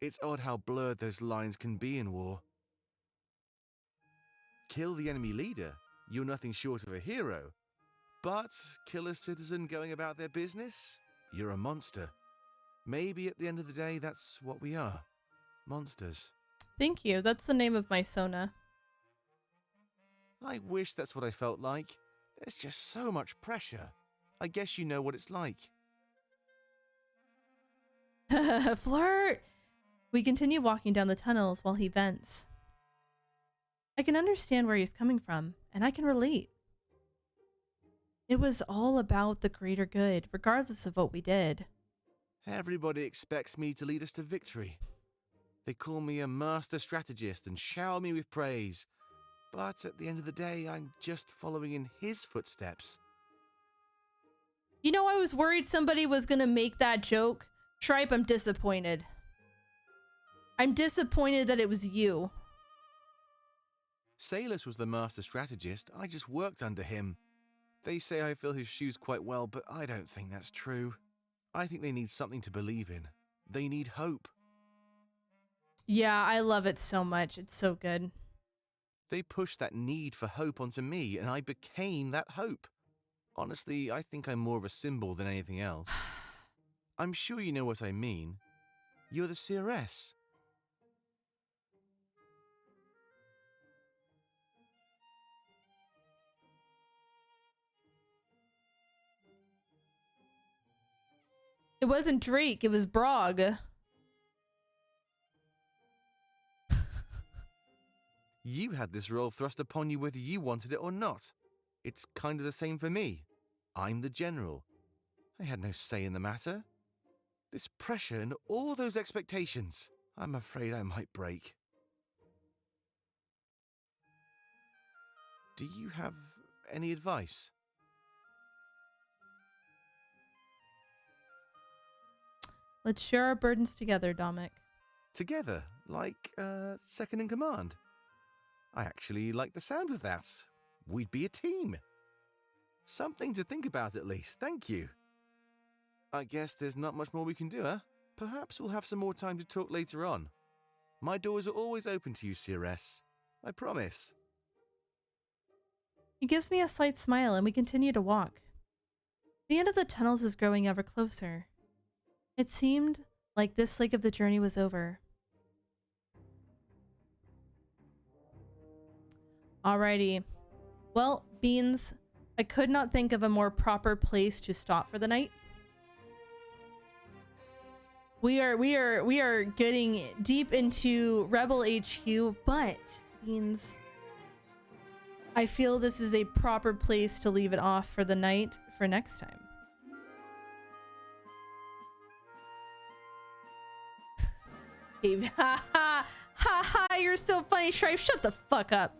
It's odd how blurred those lines can be in war. Kill the enemy leader, you're nothing short of a hero. But kill a citizen going about their business, you're a monster. Maybe at the end of the day, that's what we are. Monsters. Thank you. That's the name of my Sona. I wish that's what I felt like. There's just so much pressure. I guess you know what it's like. Flirt! We continue walking down the tunnels while he vents. I can understand where he's coming from, and I can relate. It was all about the greater good, regardless of what we did. Everybody expects me to lead us to victory. They call me a master strategist and shower me with praise. But at the end of the day, I'm just following in his footsteps. You know, I was worried somebody was gonna make that joke. Tripe, I'm disappointed. I'm disappointed that it was you. Salus was the master strategist. I just worked under him. They say I fill his shoes quite well, but I don't think that's true. I think they need something to believe in. They need hope. Yeah, I love it so much. It's so good. They pushed that need for hope onto me, and I became that hope. Honestly, I think I'm more of a symbol than anything else. I'm sure you know what I mean. You're the CRS. It wasn't Drake, it was Brog. You had this role thrust upon you whether you wanted it or not. It's kind of the same for me. I'm the general. I had no say in the matter. This pressure and all those expectations, I'm afraid I might break. Do you have any advice? Let's share our burdens together, Dominic. Together, like second in command. I actually like the sound of that. We'd be a team. Something to think about at least, thank you. I guess there's not much more we can do, huh? Perhaps we'll have some more time to talk later on. My doors are always open to you, CRS. I promise. He gives me a slight smile and we continue to walk. The end of the tunnels is growing ever closer. It seemed like this leg of the journey was over. Alrighty. Well, Beans, I could not think of a more proper place to stop for the night. We are getting deep into Rebel HQ, but Beans, I feel this is a proper place to leave it off for the night for next time. Ha ha ha ha, you're so funny, Strife. Shut the fuck up.